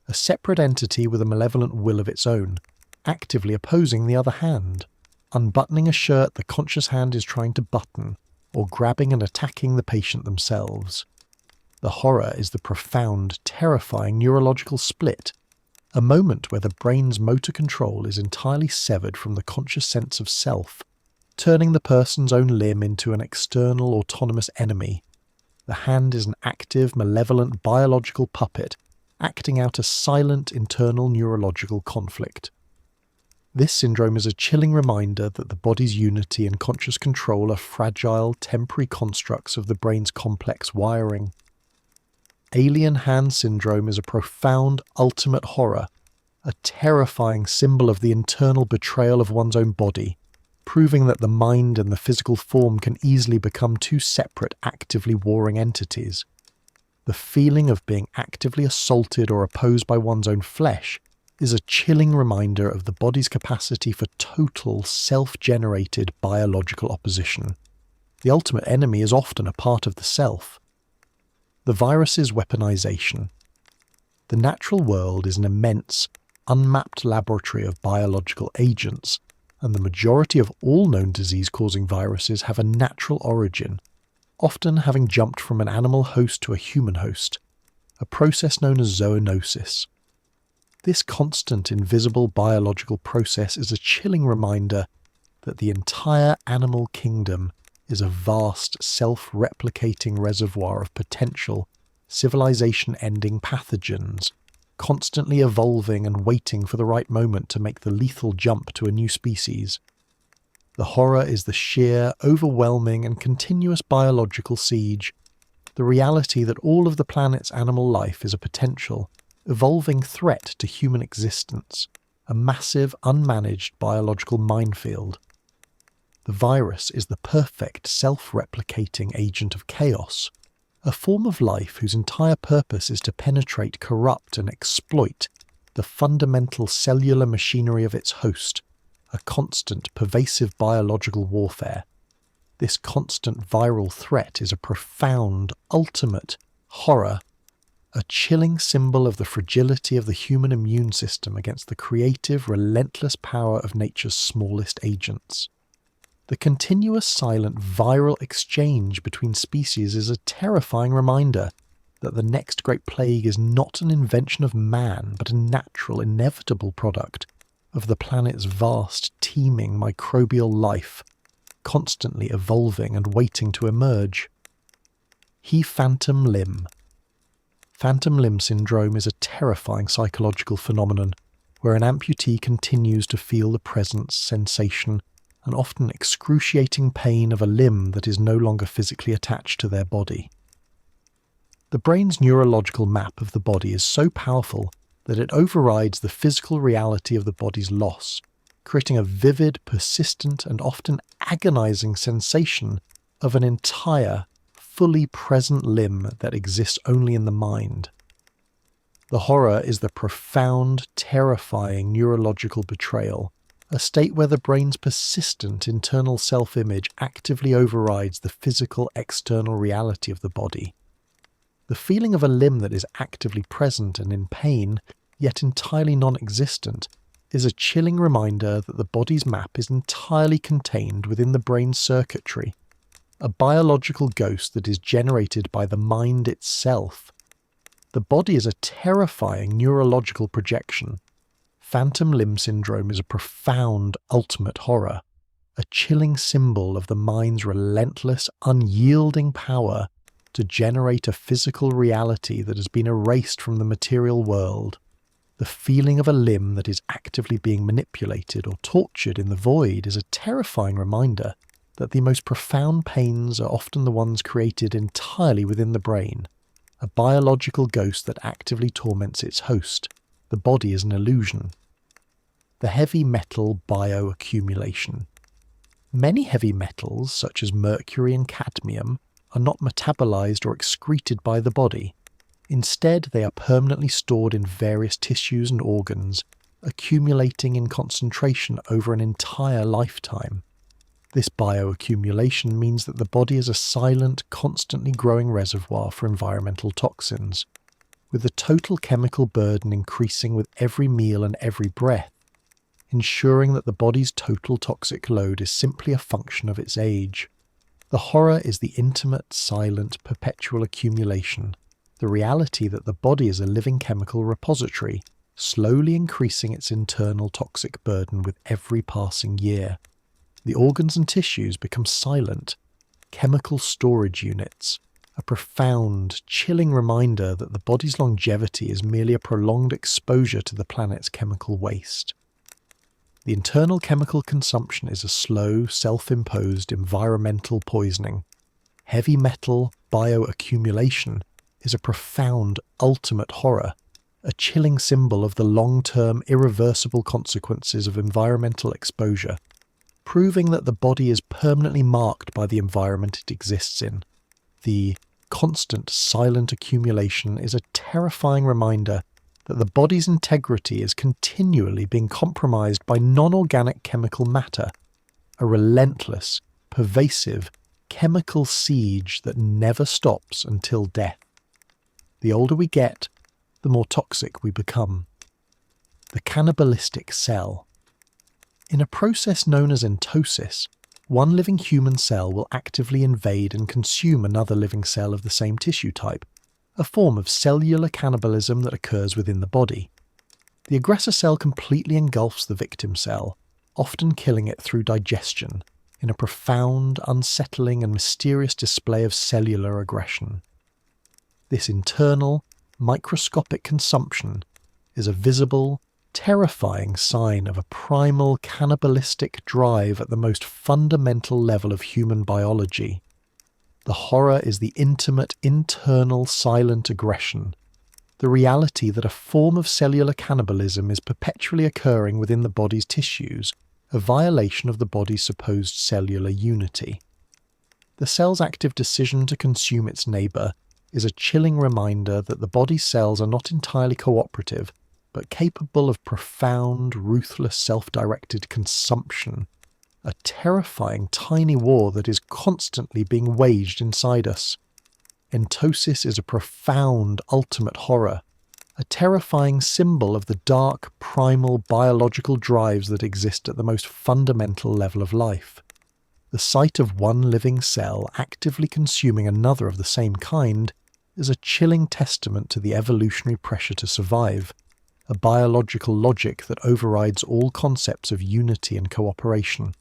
a separate entity with a malevolent will of its own, actively opposing the other hand, unbuttoning a shirt the conscious hand is trying to button, or grabbing and attacking the patient themselves. The horror is the profound, terrifying neurological split, a moment where the brain's motor control is entirely severed from the conscious sense of self, turning the person's own limb into an external autonomous enemy. The hand is an active, malevolent biological puppet, acting out a silent internal neurological conflict. This syndrome is a chilling reminder that the body's unity and conscious control are fragile, temporary constructs of the brain's complex wiring. Alien hand syndrome is a profound, ultimate horror, a terrifying symbol of the internal betrayal of one's own body, proving that the mind and the physical form can easily become two separate, actively warring entities. The feeling of being actively assaulted or opposed by one's own flesh is a chilling reminder of the body's capacity for total, self-generated biological opposition. The ultimate enemy is often a part of the self. The virus's weaponization. The natural world is an immense, unmapped laboratory of biological agents, and the majority of all known disease-causing viruses have a natural origin, often having jumped from an animal host to a human host, a process known as zoonosis. This constant, invisible biological process is a chilling reminder that the entire animal kingdom is a vast, self-replicating reservoir of potential, civilization-ending pathogens, constantly evolving and waiting for the right moment to make the lethal jump to a new species. The horror is the sheer, overwhelming and continuous biological siege, the reality that all of the planet's animal life is a potential, evolving threat to human existence, a massive, unmanaged biological minefield. The virus is the perfect self-replicating agent of chaos, a form of life whose entire purpose is to penetrate, corrupt and exploit the fundamental cellular machinery of its host, a constant, pervasive biological warfare. This constant viral threat is a profound, ultimate horror, a chilling symbol of the fragility of the human immune system against the creative, relentless power of nature's smallest agents. The continuous, silent, viral exchange between species is a terrifying reminder that the next great plague is not an invention of man, but a natural, inevitable product of the planet's vast, teeming microbial life, constantly evolving and waiting to emerge. Phantom limb. Phantom limb syndrome is a terrifying psychological phenomenon where an amputee continues to feel the presence, sensation, and often excruciating pain of a limb that is no longer physically attached to their body. The brain's neurological map of the body is so powerful that it overrides the physical reality of the body's loss, creating a vivid, persistent, and often agonizing sensation of an entire, fully present limb that exists only in the mind. The horror is the profound, terrifying neurological betrayal, a state where the brain's persistent internal self-image actively overrides the physical external reality of the body. The feeling of a limb that is actively present and in pain, yet entirely non-existent, is a chilling reminder that the body's map is entirely contained within the brain's circuitry, a biological ghost that is generated by the mind itself. The body is a terrifying neurological projection. Phantom limb syndrome is a profound, ultimate horror, a chilling symbol of the mind's relentless, unyielding power to generate a physical reality that has been erased from the material world. The feeling of a limb that is actively being manipulated or tortured in the void is a terrifying reminder that the most profound pains are often the ones created entirely within the brain, a biological ghost that actively torments its host. The body is an illusion. The heavy metal bioaccumulation. Many heavy metals, such as mercury and cadmium, are not metabolized or excreted by the body. Instead, they are permanently stored in various tissues and organs, accumulating in concentration over an entire lifetime. This bioaccumulation means that the body is a silent, constantly growing reservoir for environmental toxins, with the total chemical burden increasing with every meal and every breath, ensuring that the body's total toxic load is simply a function of its age. The horror is the intimate, silent, perpetual accumulation, the reality that the body is a living chemical repository, slowly increasing its internal toxic burden with every passing year. The organs and tissues become silent, chemical storage units, a profound, chilling reminder that the body's longevity is merely a prolonged exposure to the planet's chemical waste. The internal chemical consumption is a slow, self-imposed environmental poisoning. Heavy metal bioaccumulation is a profound, ultimate horror, a chilling symbol of the long-term, irreversible consequences of environmental exposure, proving that the body is permanently marked by the environment it exists in. The constant, silent accumulation is a terrifying reminder that the body's integrity is continually being compromised by non-organic chemical matter, a relentless, pervasive, chemical siege that never stops until death. The older we get, the more toxic we become. The cannibalistic cell. In a process known as entosis, one living human cell will actively invade and consume another living cell of the same tissue type, a form of cellular cannibalism that occurs within the body. The aggressor cell completely engulfs the victim cell, often killing it through digestion, in a profound, unsettling and mysterious display of cellular aggression. This internal, microscopic consumption is a visible, terrifying sign of a primal cannibalistic drive at the most fundamental level of human biology. The horror is the intimate, internal, silent aggression, the reality that a form of cellular cannibalism is perpetually occurring within the body's tissues, a violation of the body's supposed cellular unity. The cell's active decision to consume its neighbour is a chilling reminder that the body's cells are not entirely cooperative, but capable of profound, ruthless, self-directed consumption, a terrifying tiny war that is constantly being waged inside us. Entosis is a profound, ultimate horror, a terrifying symbol of the dark, primal, biological drives that exist at the most fundamental level of life. The sight of one living cell actively consuming another of the same kind is a chilling testament to the evolutionary pressure to survive, a biological logic that overrides all concepts of unity and cooperation.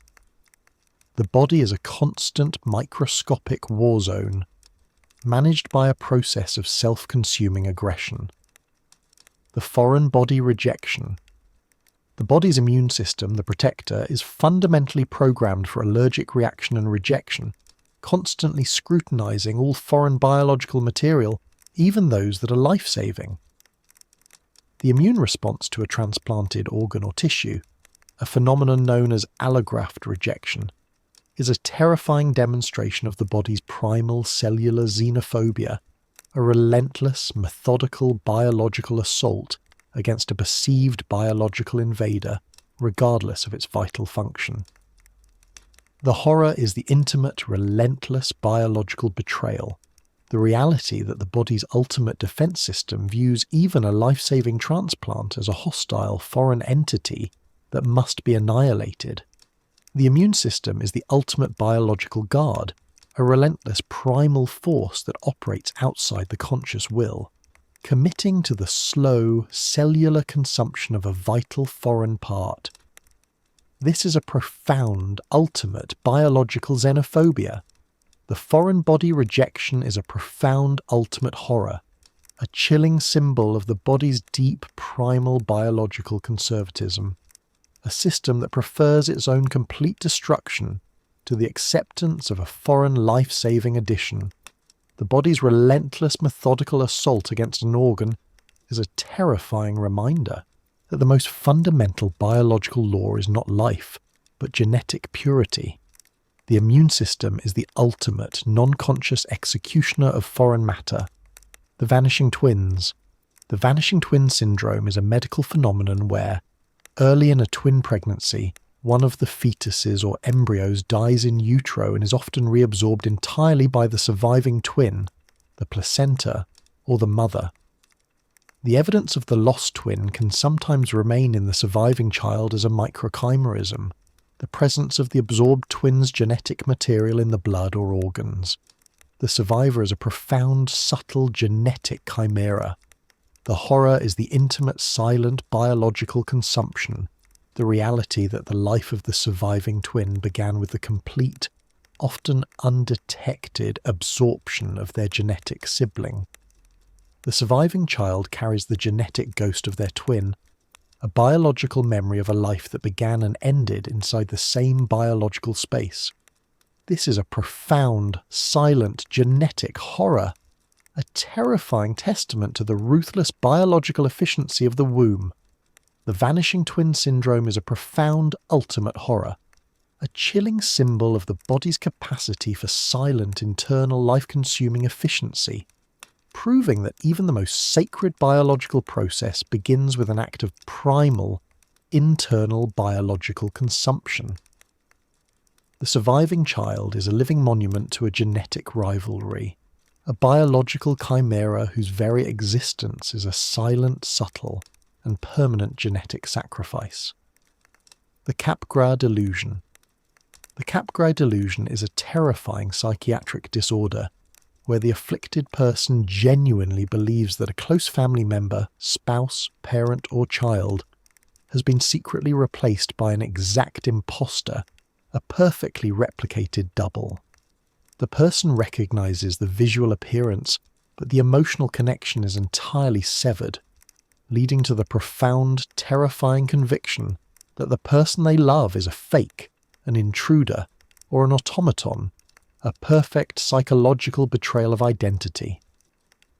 The body is a constant microscopic war zone, managed by a process of self-consuming aggression. The foreign body rejection. The body's immune system, the protector, is fundamentally programmed for allergic reaction and rejection, constantly scrutinizing all foreign biological material, even those that are life-saving. The immune response to a transplanted organ or tissue, a phenomenon known as allograft rejection, is a terrifying demonstration of the body's primal cellular xenophobia, a relentless, methodical biological assault against a perceived biological invader, regardless of its vital function. The horror is the intimate, relentless biological betrayal, the reality that the body's ultimate defense system views even a life-saving transplant as a hostile foreign entity that must be annihilated. The immune system is the ultimate biological guard, a relentless primal force that operates outside the conscious will, committing to the slow, cellular consumption of a vital foreign part. This is a profound, ultimate biological xenophobia. The foreign body rejection is a profound, ultimate horror, a chilling symbol of the body's deep, primal biological conservatism, a system that prefers its own complete destruction to the acceptance of a foreign life-saving addition. The body's relentless, methodical assault against an organ is a terrifying reminder that the most fundamental biological law is not life, but genetic purity. The immune system is the ultimate, non-conscious executioner of foreign matter. The vanishing twins. The vanishing twin syndrome is a medical phenomenon where, early in a twin pregnancy, one of the fetuses or embryos dies in utero and is often reabsorbed entirely by the surviving twin, the placenta, or the mother. The evidence of the lost twin can sometimes remain in the surviving child as a microchimerism, the presence of the absorbed twin's genetic material in the blood or organs. The survivor is a profound, subtle genetic chimera. The horror is the intimate, silent biological consumption, the reality that the life of the surviving twin began with the complete, often undetected absorption of their genetic sibling. The surviving child carries the genetic ghost of their twin, a biological memory of a life that began and ended inside the same biological space. This is a profound, silent, genetic horror, a terrifying testament to the ruthless biological efficiency of the womb. The vanishing twin syndrome is a profound, ultimate horror, a chilling symbol of the body's capacity for silent, internal, life-consuming efficiency, proving that even the most sacred biological process begins with an act of primal, internal biological consumption. The surviving child is a living monument to a genetic rivalry, a biological chimera whose very existence is a silent, subtle, and permanent genetic sacrifice. The Capgras delusion. The Capgras delusion is a terrifying psychiatric disorder where the afflicted person genuinely believes that a close family member, spouse, parent, or child has been secretly replaced by an exact imposter, a perfectly replicated double. The person recognizes the visual appearance, but the emotional connection is entirely severed. leading to the profound, terrifying conviction that the person they love is a fake, an intruder, or an automaton, a perfect psychological betrayal of identity.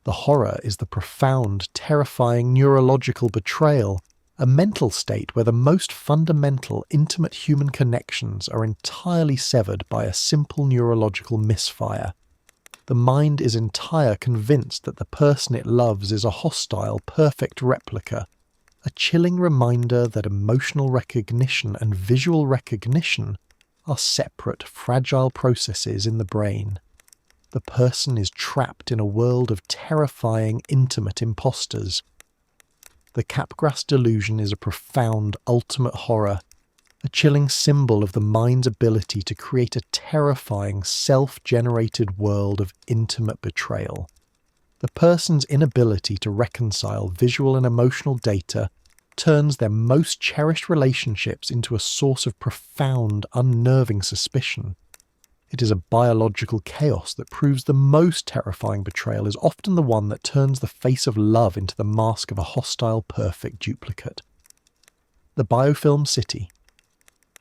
The horror is the profound, terrifying neurological betrayal, a mental state where the most fundamental, intimate human connections are entirely severed by a simple neurological misfire. The mind is entire convinced that the person it loves is a hostile, perfect replica, a chilling reminder that emotional recognition and visual recognition are separate, fragile processes in the brain. The person is trapped in a world of terrifying, intimate imposters. The Capgras delusion is a profound, ultimate horror, a chilling symbol of the mind's ability to create a terrifying, self-generated world of intimate betrayal. The person's inability to reconcile visual and emotional data turns their most cherished relationships into a source of profound, unnerving suspicion. It is a biological chaos that proves the most terrifying betrayal is often the one that turns the face of love into the mask of a hostile, perfect duplicate. The biofilm city.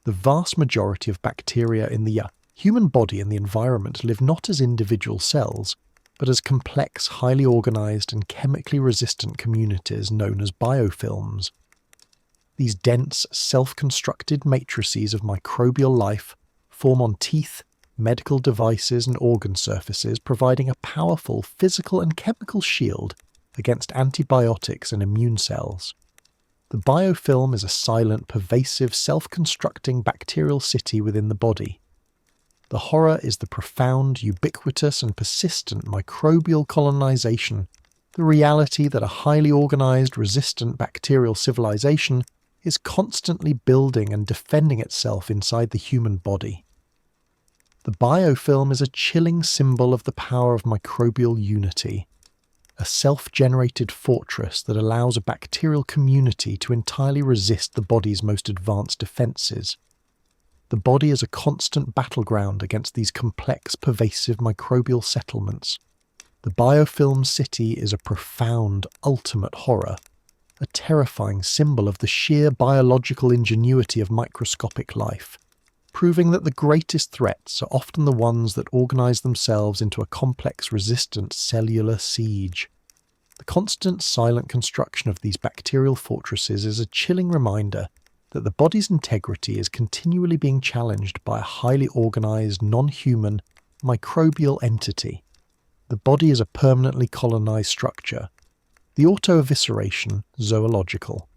The vast majority of bacteria in the human body and the environment live not as individual cells, but as complex, highly organized and chemically resistant communities known as biofilms. These dense, self-constructed matrices of microbial life form on teeth, medical devices and organ surfaces, providing a powerful physical and chemical shield against antibiotics and immune cells. The biofilm is a silent, pervasive, self-constructing bacterial city within the body. The horror is the profound, ubiquitous and persistent microbial colonization, the reality that a highly organized, resistant bacterial civilization is constantly building and defending itself inside the human body. The biofilm is a chilling symbol of the power of microbial unity, a self-generated fortress that allows a bacterial community to entirely resist the body's most advanced defenses. The body is a constant battleground against these complex, pervasive microbial settlements. The biofilm city is a profound, ultimate horror, a terrifying symbol of the sheer biological ingenuity of microscopic life, proving that the greatest threats are often the ones that organize themselves into a complex, resistant cellular siege. The constant, silent construction of these bacterial fortresses is a chilling reminder that the body's integrity is continually being challenged by a highly organized, non-human, microbial entity. The body is a permanently colonized structure. The auto-evisceration, zoological.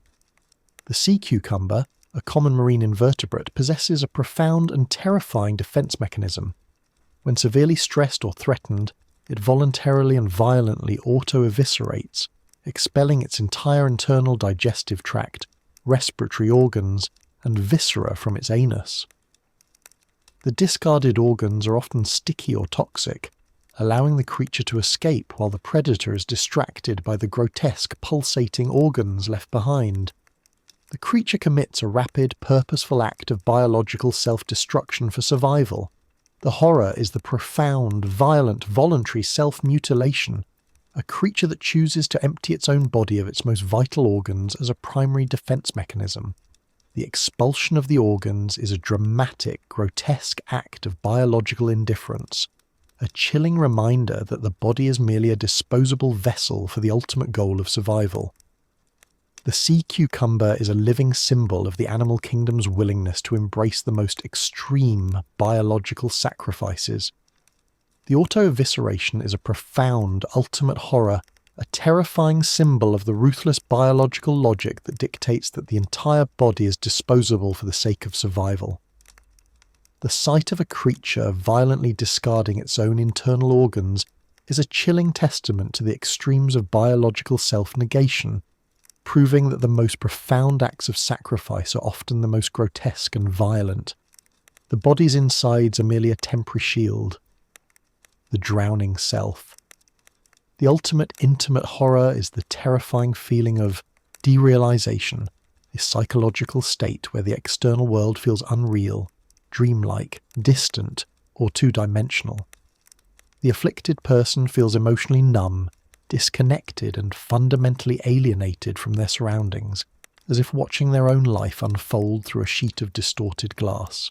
The sea cucumber, a common marine invertebrate, possesses a profound and terrifying defense mechanism. When severely stressed or threatened, it voluntarily and violently auto-eviscerates, expelling its entire internal digestive tract, respiratory organs, and viscera from its anus. The discarded organs are often sticky or toxic, allowing the creature to escape while the predator is distracted by the grotesque, pulsating organs left behind. The creature commits a rapid, purposeful act of biological self-destruction for survival. The horror is the profound, violent, voluntary self-mutilation, a creature that chooses to empty its own body of its most vital organs as a primary defense mechanism. The expulsion of the organs is a dramatic, grotesque act of biological indifference, a chilling reminder that the body is merely a disposable vessel for the ultimate goal of survival. The sea cucumber is a living symbol of the animal kingdom's willingness to embrace the most extreme biological sacrifices. The auto-evisceration is a profound, ultimate horror, a terrifying symbol of the ruthless biological logic that dictates that the entire body is disposable for the sake of survival. The sight of a creature violently discarding its own internal organs is a chilling testament to the extremes of biological self-negation, proving that the most profound acts of sacrifice are often the most grotesque and violent. The body's insides are merely a temporary shield. The drowning self. The ultimate intimate horror is the terrifying feeling of derealization, a psychological state where the external world feels unreal, dreamlike, distant, or two-dimensional. The afflicted person feels emotionally numb, disconnected and fundamentally alienated from their surroundings, as if watching their own life unfold through a sheet of distorted glass.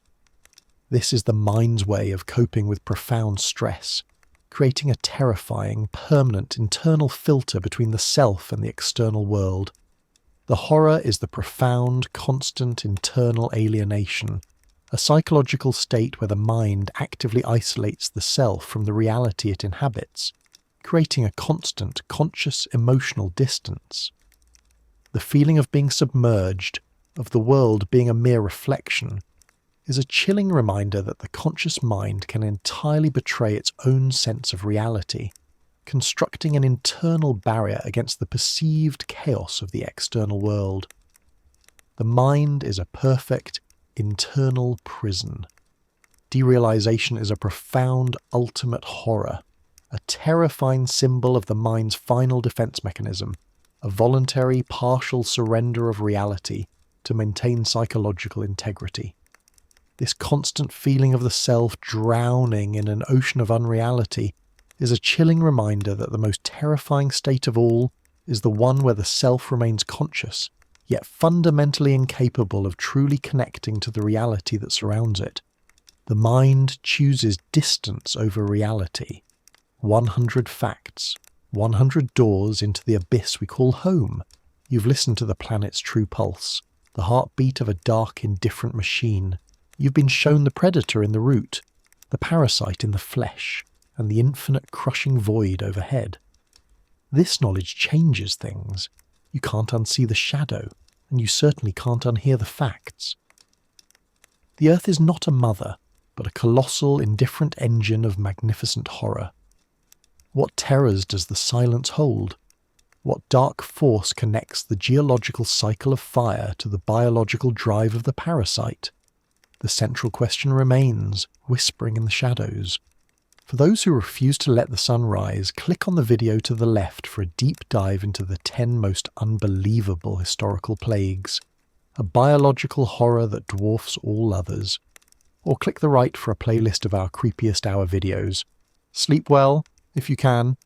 This is the mind's way of coping with profound stress, creating a terrifying, permanent internal filter between the self and the external world. The horror is the profound, constant internal alienation, a psychological state where the mind actively isolates the self from the reality it inhabits, creating a constant, conscious emotional distance. The feeling of being submerged, of the world being a mere reflection, is a chilling reminder that the conscious mind can entirely betray its own sense of reality, constructing an internal barrier against the perceived chaos of the external world. The mind is a perfect, internal prison. Derealization is a profound, ultimate horror, a terrifying symbol of the mind's final defense mechanism, a voluntary, partial surrender of reality to maintain psychological integrity. This constant feeling of the self drowning in an ocean of unreality is a chilling reminder that the most terrifying state of all is the one where the self remains conscious, yet fundamentally incapable of truly connecting to the reality that surrounds it. The mind chooses distance over reality. 100 facts, 100 doors into the abyss we call home. You've listened to the planet's true pulse, the heartbeat of a dark, indifferent machine. You've been shown the predator in the root, the parasite in the flesh, and the infinite crushing void overhead. This knowledge changes things. You can't unsee the shadow, and you certainly can't unhear the facts. The earth is not a mother, but a colossal, indifferent engine of magnificent horror. What terrors does the silence hold? What dark force connects the geological cycle of fire to the biological drive of the parasite? The central question remains, whispering in the shadows. For those who refuse to let the sun rise, click on the video to the left for a deep dive into the 10 most unbelievable historical plagues, a biological horror that dwarfs all others. Or click the right for a playlist of our creepiest hour videos. Sleep well, if you can,